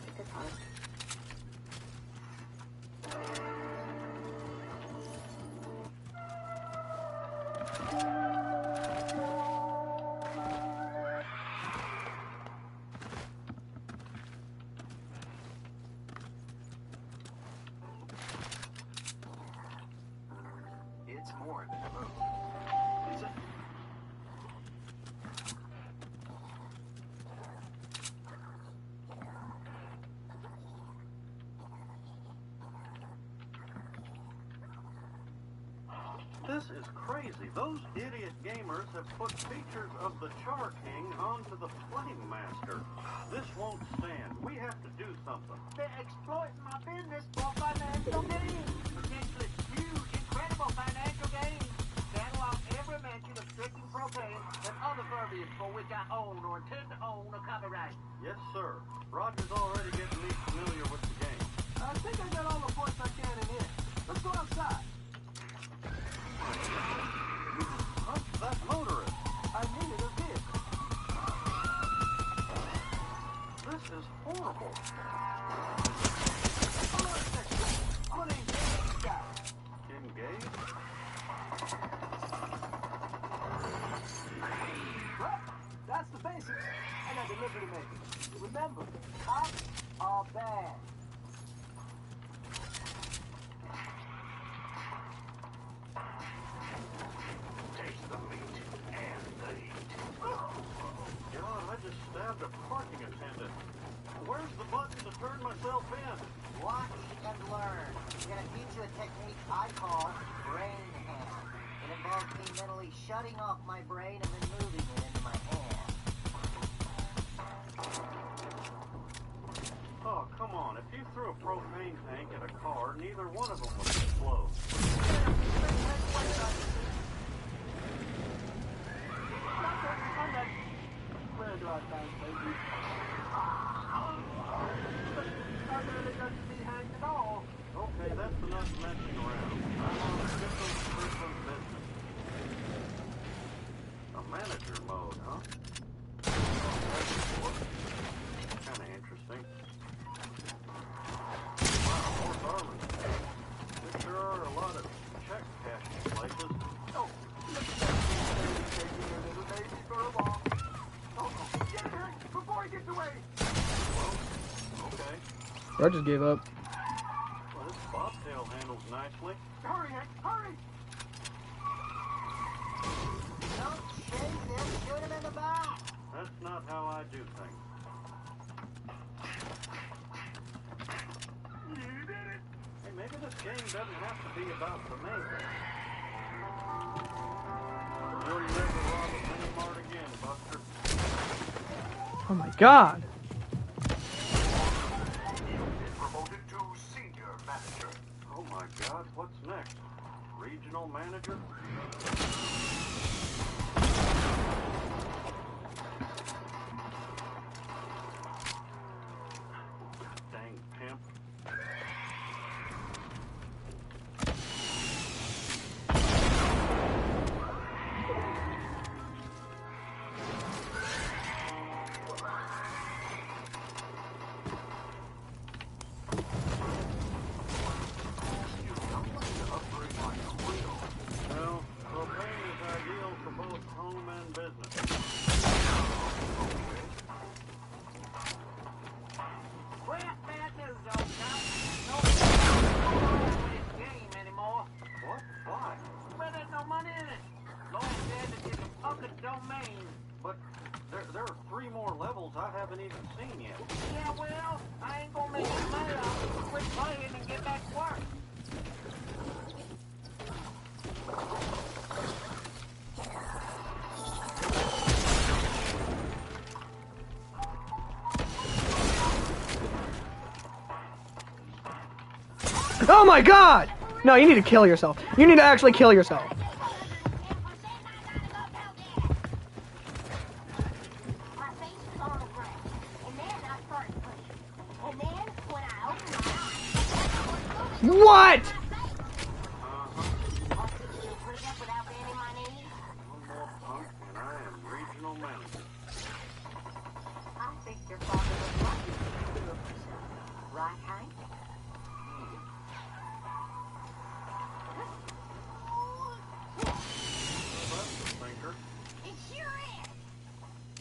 Pick a card. This is crazy. Those idiot gamers have put features of the Char King onto the Flame Master. This won't stand. We have to do something. They're exploiting my business for financial gain. Potentially huge, incredible financial gain. Catalog every mention of stricken propane and other verbiage for which I own or intend to own a copyright. Yes, sir. Roger's already getting me familiar with the game. I think I got all the points I can in here. Let's go outside. You just punched that motorist. I needed a vehicle. This is horrible. Hold on a second. I'm gonna engage this guy. Engage? Well, that's the basics. I got delivery to make. Remember, cops are bad. God, I just stabbed a parking attendant. Where's the button to turn myself in? Watch and learn. I'm gonna teach you a technique I call brain hand. It involves me mentally shutting off my brain and then moving it into my hand. Oh, come on. If you threw a propane tank at a car, neither one of them would explode. Where do I find baby? I really doesn't be hanged at all. Okay, that's enough messing around. I'm on official frequent business. A manager mode, huh? Kind of interesting. Wow, more garments. There sure are a lot of check cashing places. Oh, look at that. Taking your little baby for a walk. Oh, get her before he gets away. Well, okay. I just gave up. Well, this bobtail handles nicely. Hurry, Hank, hurry. Don't chase him, shoot him in the back. That's not how I do things. You did it. Hey, maybe this game doesn't have to be about the main thing. You'll never rob a mini mart again, Buster. Oh my god. Promoted to senior manager. Oh my God, what's next? Regional manager? Dang pimp. Well, propane is ideal for both home and business. Well, bad news, old chap. No this game anymore. What? Why? Well, there's no money in it. Law said that it's a public domain. But there are 3 more levels I haven't even seen yet. Yeah, well, I ain't gonna make any money off it. Quit playing and get back to work. Oh my god! No, you need to kill yourself. You need to actually kill yourself. My face was on the ground, and then I started pushing. And then when I opened my eyes, What? I could still push up without bending my knees. One more punk, and I am regional manager. I think your father would like you to do a push-up. Right, Hank? That's the thinker. It sure is.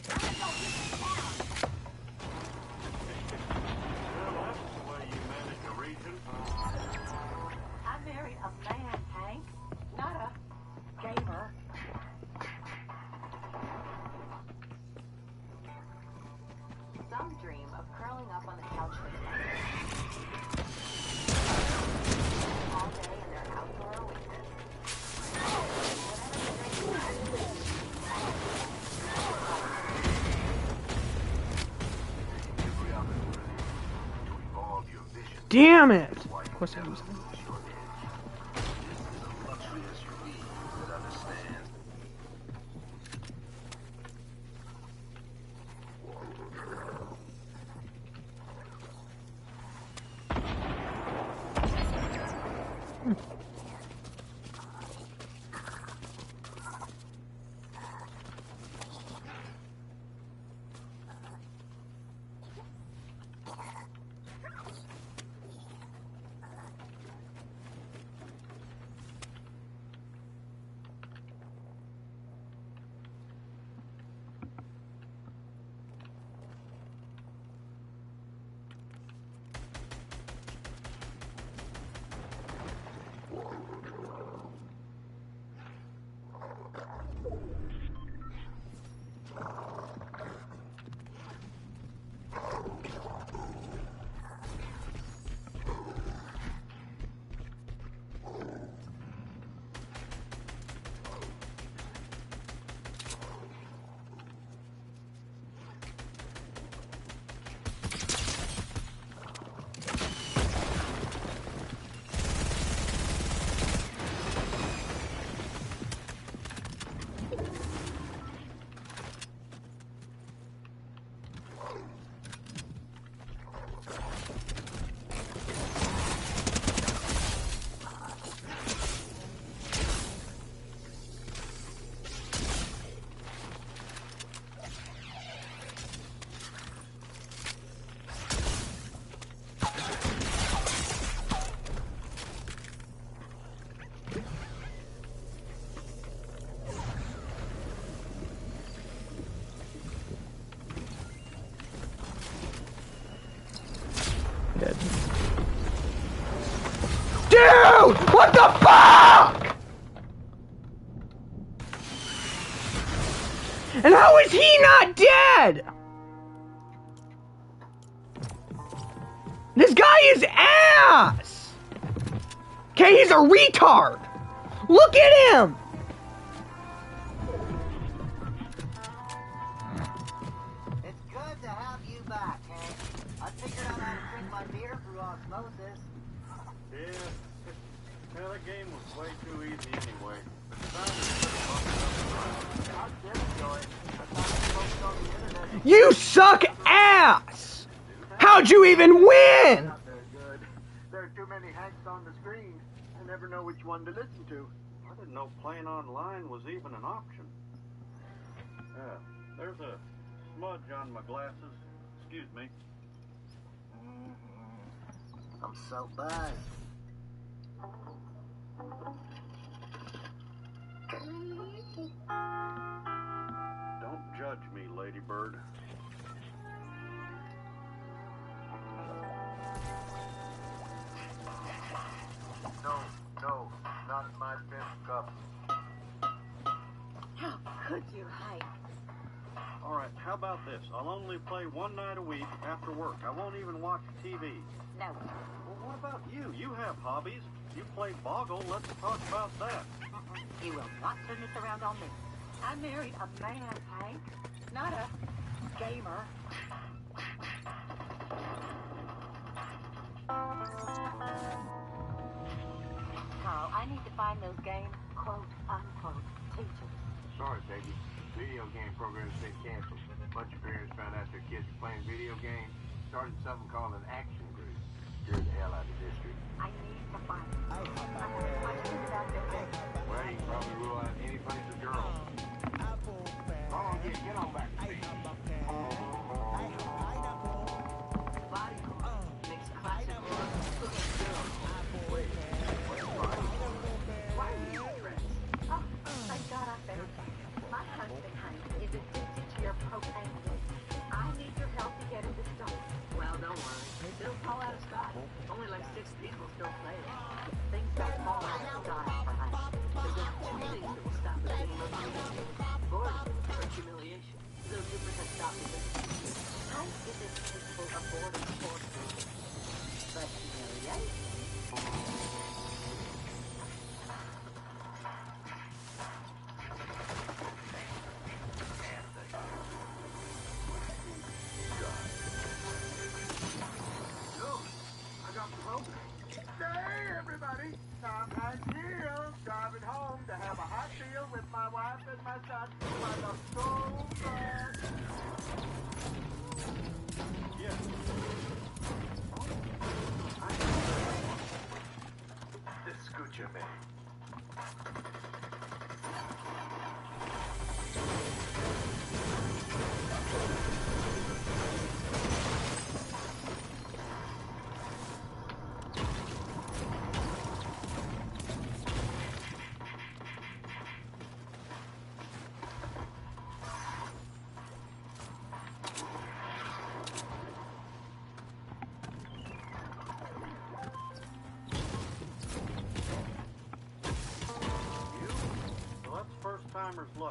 I'm gonna go get this down. Well, that's the way you manage a region. I married a man, Hank, not a gamer. Some dream of curling up on the couch with me. damn it! Of course I was. Dead. Dude! What the fuck? And how is he not dead? This guy is ass! Okay, he's a retard! Look at him! It's good to have you back, Hank. I figured out how to drink my beer through osmosis. Yeah. Well, that game was way too easy anyway. The design is pretty fucking up. I did enjoy it. I thought it was posted on the internet. You suck ass! How'd you even win? Not very good. There are too many Hanks on the screen. I never know which one to listen to. I didn't know playing online was even an option. Yeah, there's a smudge on my glasses. Excuse me. I'm so buzzed. Don't judge me, Ladybird. No, not my fifth cup. How could you, Hank? All right, how about this? I'll only play one night a week after work. I won't even watch TV. No. Well, what about you? You have hobbies. You play Boggle. Let's talk about that. You will not turn this around on me. I married a man, Hank, not a gamer. Carl, I need to find those game, quote, unquote, teachers. Sorry, baby. Video game program's been canceled. A bunch of parents found out their kids were playing video games, started something called an action group. Scared the hell out of the district. I need to find them. I have questions about their game. Well, you can probably rule out any place with girls. Come on, get on back to me. Body makes classic Wait, what's body? Why are you dressed? Oh, thank God I found you. My husband, Hank, is addicted to your propane. I need your help to get him to stop. Well, don't worry. It'll fall out of style. Only like 6 people still play it. Things don't fall out of style for Hank. There's just 2 things that will stop the game of boredom or humiliation. Those two percent stop me. Hank isn't capable of boredom or but humiliation. I got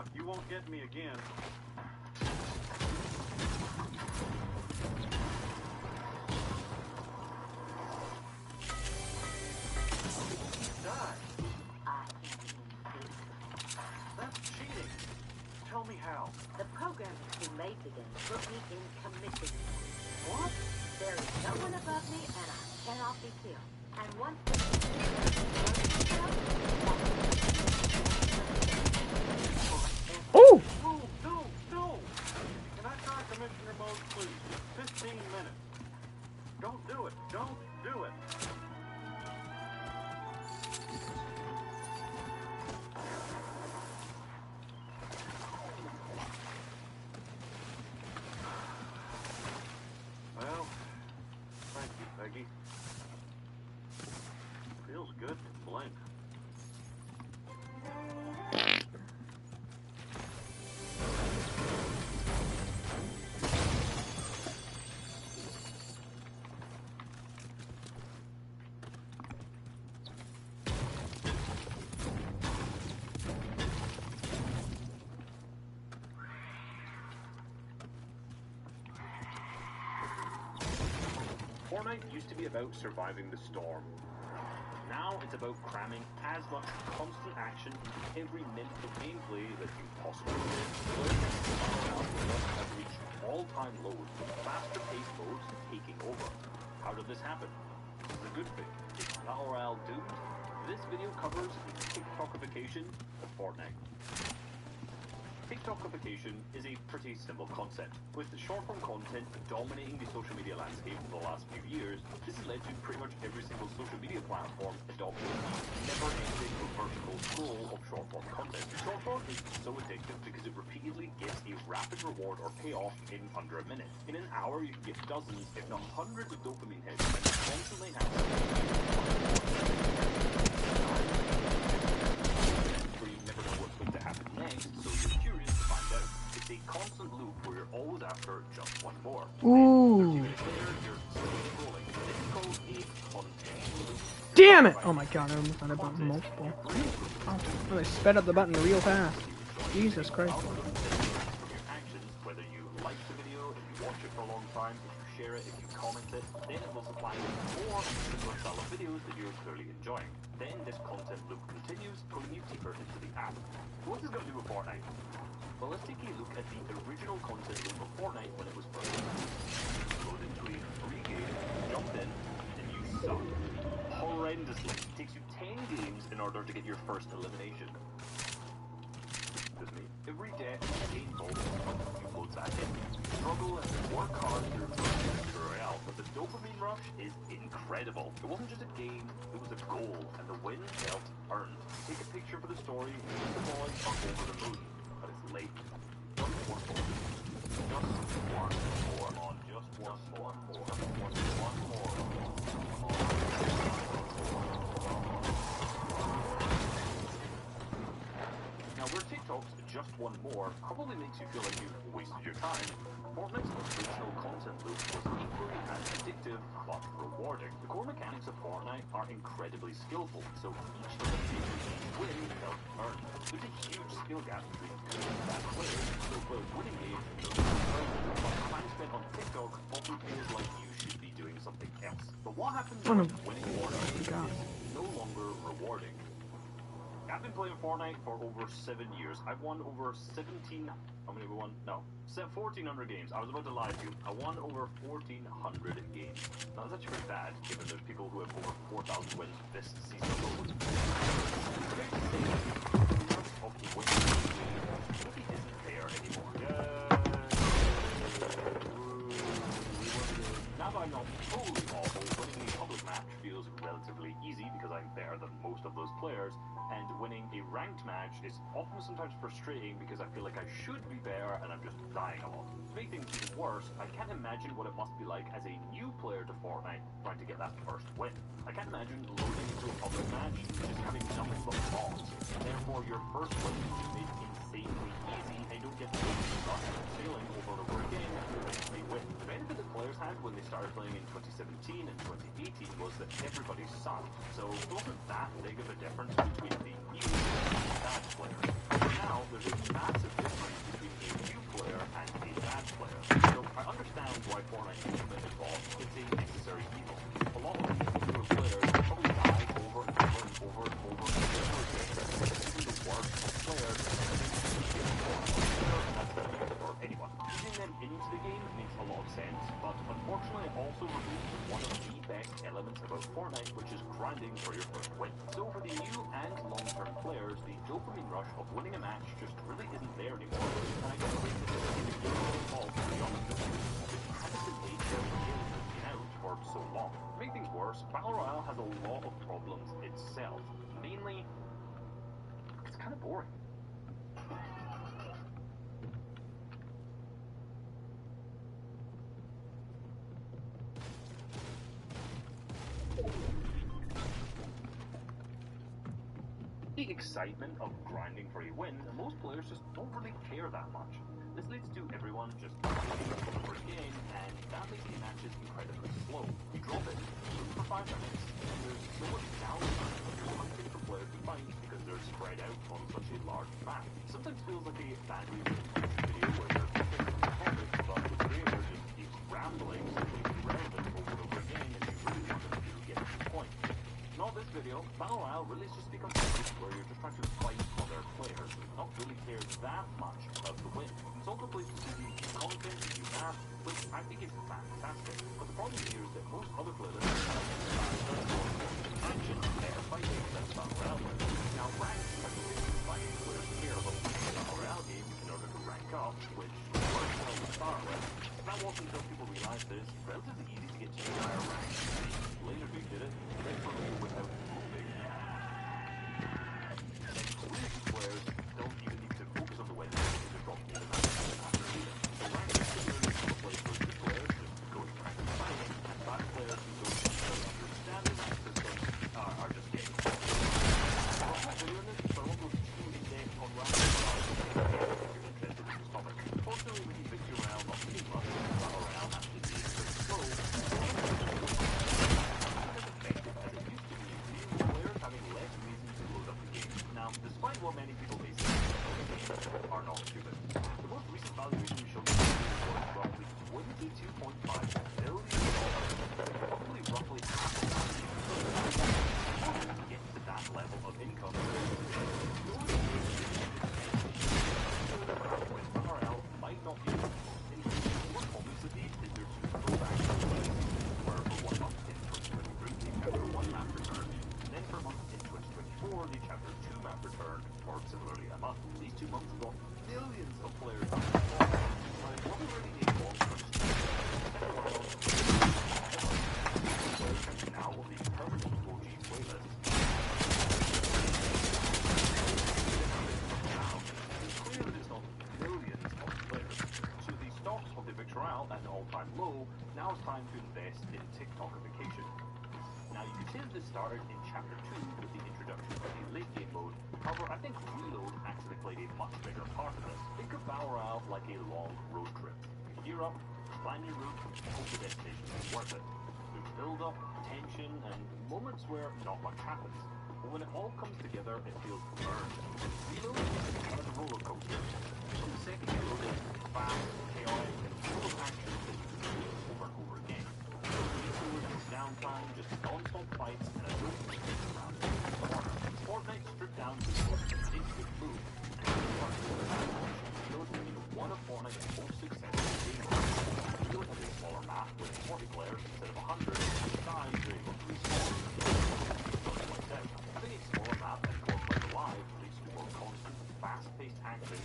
luck. You won't get me again. Die. That's cheating. Tell me how. The program that's been made today put me in commission. What? There is no one above me, and I cannot be killed. And once Oh! No! Can I try Commissioner mode, please? 15 minutes. Don't do it. Don't do it. Well, thank you, Peggy. Feels good to blink. Fortnite used to be about surviving the storm. Now it's about cramming as much constant action into every minute of gameplay that you possibly can. Players have reached all-time lows with faster-paced modes taking over. How did this happen? This is a good thing. Is Battle Royale doomed? This video covers the TikTokification of Fortnite. TikTokification is a pretty simple concept. With short-form content dominating the social media landscape for the last few years, this has led to pretty much every single social media platform adopting the never-ending vertical scroll of short-form content. Short-form is so addictive because it repeatedly gives a rapid reward or payoff in under a minute. In an hour, you can get dozens, if not hundreds, of dopamine hits, and constantly have where you never know what's going to happen next, so you're curious to find out. It's a constant loop where you're always after just one more. Ooh. Later, you're scrolling. This is called a content loop. Damn it! Oh my god, I almost had a button multiple. Oh, they sped up the button real fast. Jesus Christ. Whether you like the video, if you watch it for a long time, if you share it, if you comment it, then it will supply more similar style of videos that you're clearly enjoying. Then this content loop continues, pulling you deeper into the app. So what's this going to do with Fortnite? Well, let's take a look at the original content loop of Fortnite when it was first released. Load into a free game, jumped in, and you suck. Horrendously. It takes you 10 games in order to get your first elimination. Me. Every day, you involved in new modes at it. Struggle and work hard through Victory Royale, but the dopamine rush is incredible. It wasn't just a game, it was a goal, and the win felt earned. Take a picture for the story, and the boys are over the moon, but it's late. Just one more. Just one more. On just one more. One more. Now, where TikTok's just one more probably makes you feel like you've wasted your time, Fortnite's original content loop was equally as addictive but rewarding. The core mechanics of Fortnite are incredibly skillful, so each win felt earned. There's a huge skill gap between bad players, so players winning games and those earned, but time spent on TikTok often feels like you should be doing something else. But what happens when winning Fortnite is no longer rewarding? I've been playing Fortnite for over 7 years. I've won over 17... How many have we won? No. 1,400 games. I was about to lie to you. I won over 1,400 games. Now, that's actually pretty bad, given there's people who have over 4,000 wins this season alone. Of the winning really isn't there anymore. Now that I'm not totally awful, winning a public match feels relatively easy because I'm better than most of those players, and winning a ranked match is often sometimes frustrating because I feel like I should be better and I'm just dying a lot. To make things even worse, I can't imagine what it must be like as a new player to Fortnite trying to get that first win. I can't imagine loading into a public match just having nothing but bombs. Therefore, your first win is made insanely easy and you don't get stuck failing over and over again to eventually win. The benefit that players had when they started playing in 2017 and 2018 was that everybody sucked, so it wasn't that big of a difference between the new and bad players. Now, now, there's a massive difference between a new player and a bad player. So I understand why Fortnite is involved. It's a necessary evil. A lot of newer players probably die over and over and over and over and over again. This is the worst of players, and I think that's the news for anyone. Easing them into the game makes a lot of sense, but unfortunately it also removes one of the best elements about Fortnite, which is grinding for your first win. So for the new and long-term players, the dopamine rush of winning a match just really isn't there anymore. And I don't think this is a game fault, to be honest with you. Just has the nature of the game has been out for so long. To make things worse, Battle Royale has a lot of problems itself. Mainly, it's kind of boring. The excitement of grinding for a win, and most players just don't really care that much. This leads to everyone just playing for the first game, and that makes the matches incredibly slow. You drop it, look for 5 minutes, and there's so much downtime that you're hunting for players to find because they're spread out on such a large map. It sometimes feels like a badly written video where you're focused on the topic, but the creator just keeps rambling, simply irrelevant over and over again, and you really want them to get to the point. Not this video, Battle Royale really has just become something where you're just trying to fight other players and not really care that much about the win. It's also places to do content and do math, which I think is fantastic. But the problem here is that most other players action better fighting than Battle Royale. Now rank are the things that players care about playing Battle Royale games in order to rank up, which works well to start with. That wasn't until people realized that it's relatively easy to get to the higher rank. Later we did it, literally without moving. And experienced players don't even need to focus on the win because they're dropping in the match after either. So rank is similarly to a place where good players just go to practice fighting, and bad players who don't necessarily understand the rank system are just getting caught. I'm not doing this, so I won't go too in-depth on rank if you're interested in this topic. Fortunately, with the victory royale not being much, Battle Royale actually being pretty slow, despite what many people may say, games are not stupid. The most recent valuation shows that it's worth roughly $22.5 billion, probably roughly half of that. To get to that level of income, RL might not be enough. What obviously is there to go back to where for 1 month in 2023 the chapter 1 map returned, and then for a month in 2024 the chapter 2 map returned, or similarly a month. These 2 months brought millions of players on the floor. Like, what already a long-term now will be permanent OG playlist. It's clear that it's not millions of players. So the stocks of the Victory Royale at an all-time low, now it's time to invest in TikTokification. Now you could say that this started in chapter 2 with the introduction of the late game mode. However, I think Reload actually played a much bigger part of this. Think of Battle Royale like a long road trip. You gear up, plan your route, and hope the destination is worth it. There's build-up, tension, and moments where not much happens. But when it all comes together, it feels earned. Reload is kind of a roller coaster. From the second you load it, it's fast, chaotic, and full of action that you can do over and over again. There's downtime, just non-stop fights, and a road that takes around the corner. Fortnite stripped down to the most instant move, and Reload has been one of Fortnite's most successful games. Reload has a smaller map with 40 players instead of 100, and the size is roughly small. Having a smaller map and more players alive leads to more constant, fast-paced action.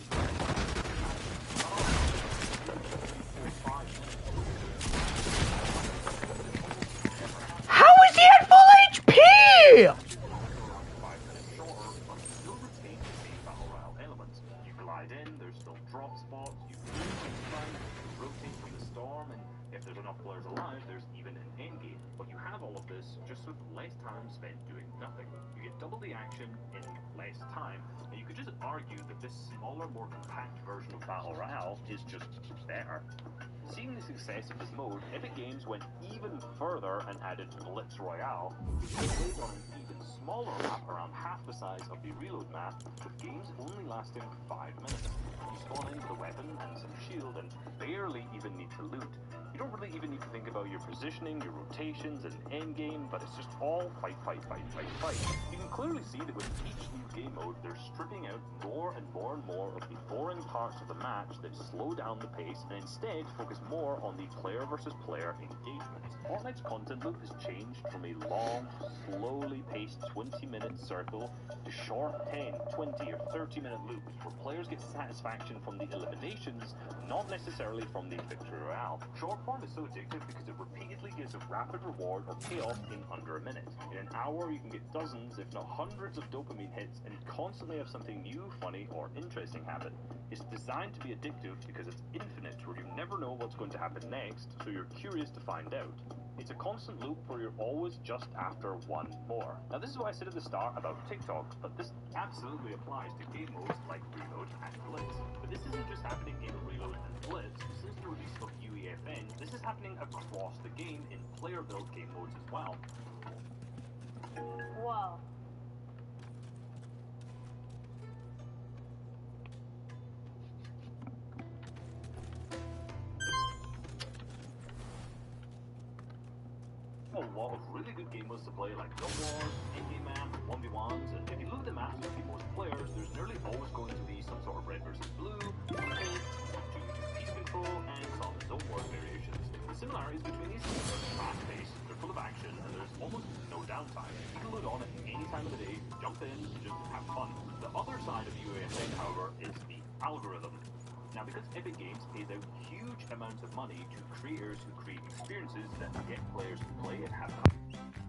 How is he at full HP? There's still drop spots, you can rotate from the storm, and if there's enough players alive, there's even an end game. this, just with less time spent doing nothing. You get double the action in less time, and you could just argue that this smaller, more compact version of Battle Royale is just better. Seeing the success of this mode, Epic Games went even further and added Blitz Royale, which is played on an even smaller map around half the size of the Reload map, with games only lasting 5 minutes. You spawn in with a weapon and some shield and barely even need to loot. You don't really even need to think about your positioning, your rotations, and endgame, but it's just all fight, fight, fight, fight, fight. You can clearly see that with each new game mode, they're stripping out more and more and more of the boring parts of the match that slow down the pace and instead focus more on the player versus player engagement. Fortnite's content loop has changed from a long, slowly paced 20-minute circle to short 10, 20, or 30-minute loops where players get satisfaction from the eliminations, not necessarily from the victory royale. Short form is so addictive because it repeatedly gives a rapid reward or payoff in under a minute. In an hour, you can get dozens, if not hundreds, of dopamine hits and constantly have something new, funny, or interesting happen. It's designed to be addictive because it's infinite, where you never know what's going to happen next, so you're curious to find out. It's a constant loop where you're always just after one more. Now this is what I said at the start about TikTok, but this absolutely applies to game modes like Reload and Blitz. But this isn't just happening in Reload and Blitz. Since the release of UEFN, this is happening across the game in player-built game modes as well. Whoa. A lot of really good game modes to play like Gun Wars, Endgame Man, 1v1s, and if you look at the maps of most players, there's nearly always going to be some sort of red versus blue, peace control, and some zone war variations. The similarities between these games are fast-paced, they're full of action, and there's almost no downtime. You can load on at any time of the day, jump in, and just have fun. The other side of UAFN, however, is the algorithm. Now, because Epic Games pays out huge amounts of money to creators who create experiences that get players to play and have fun.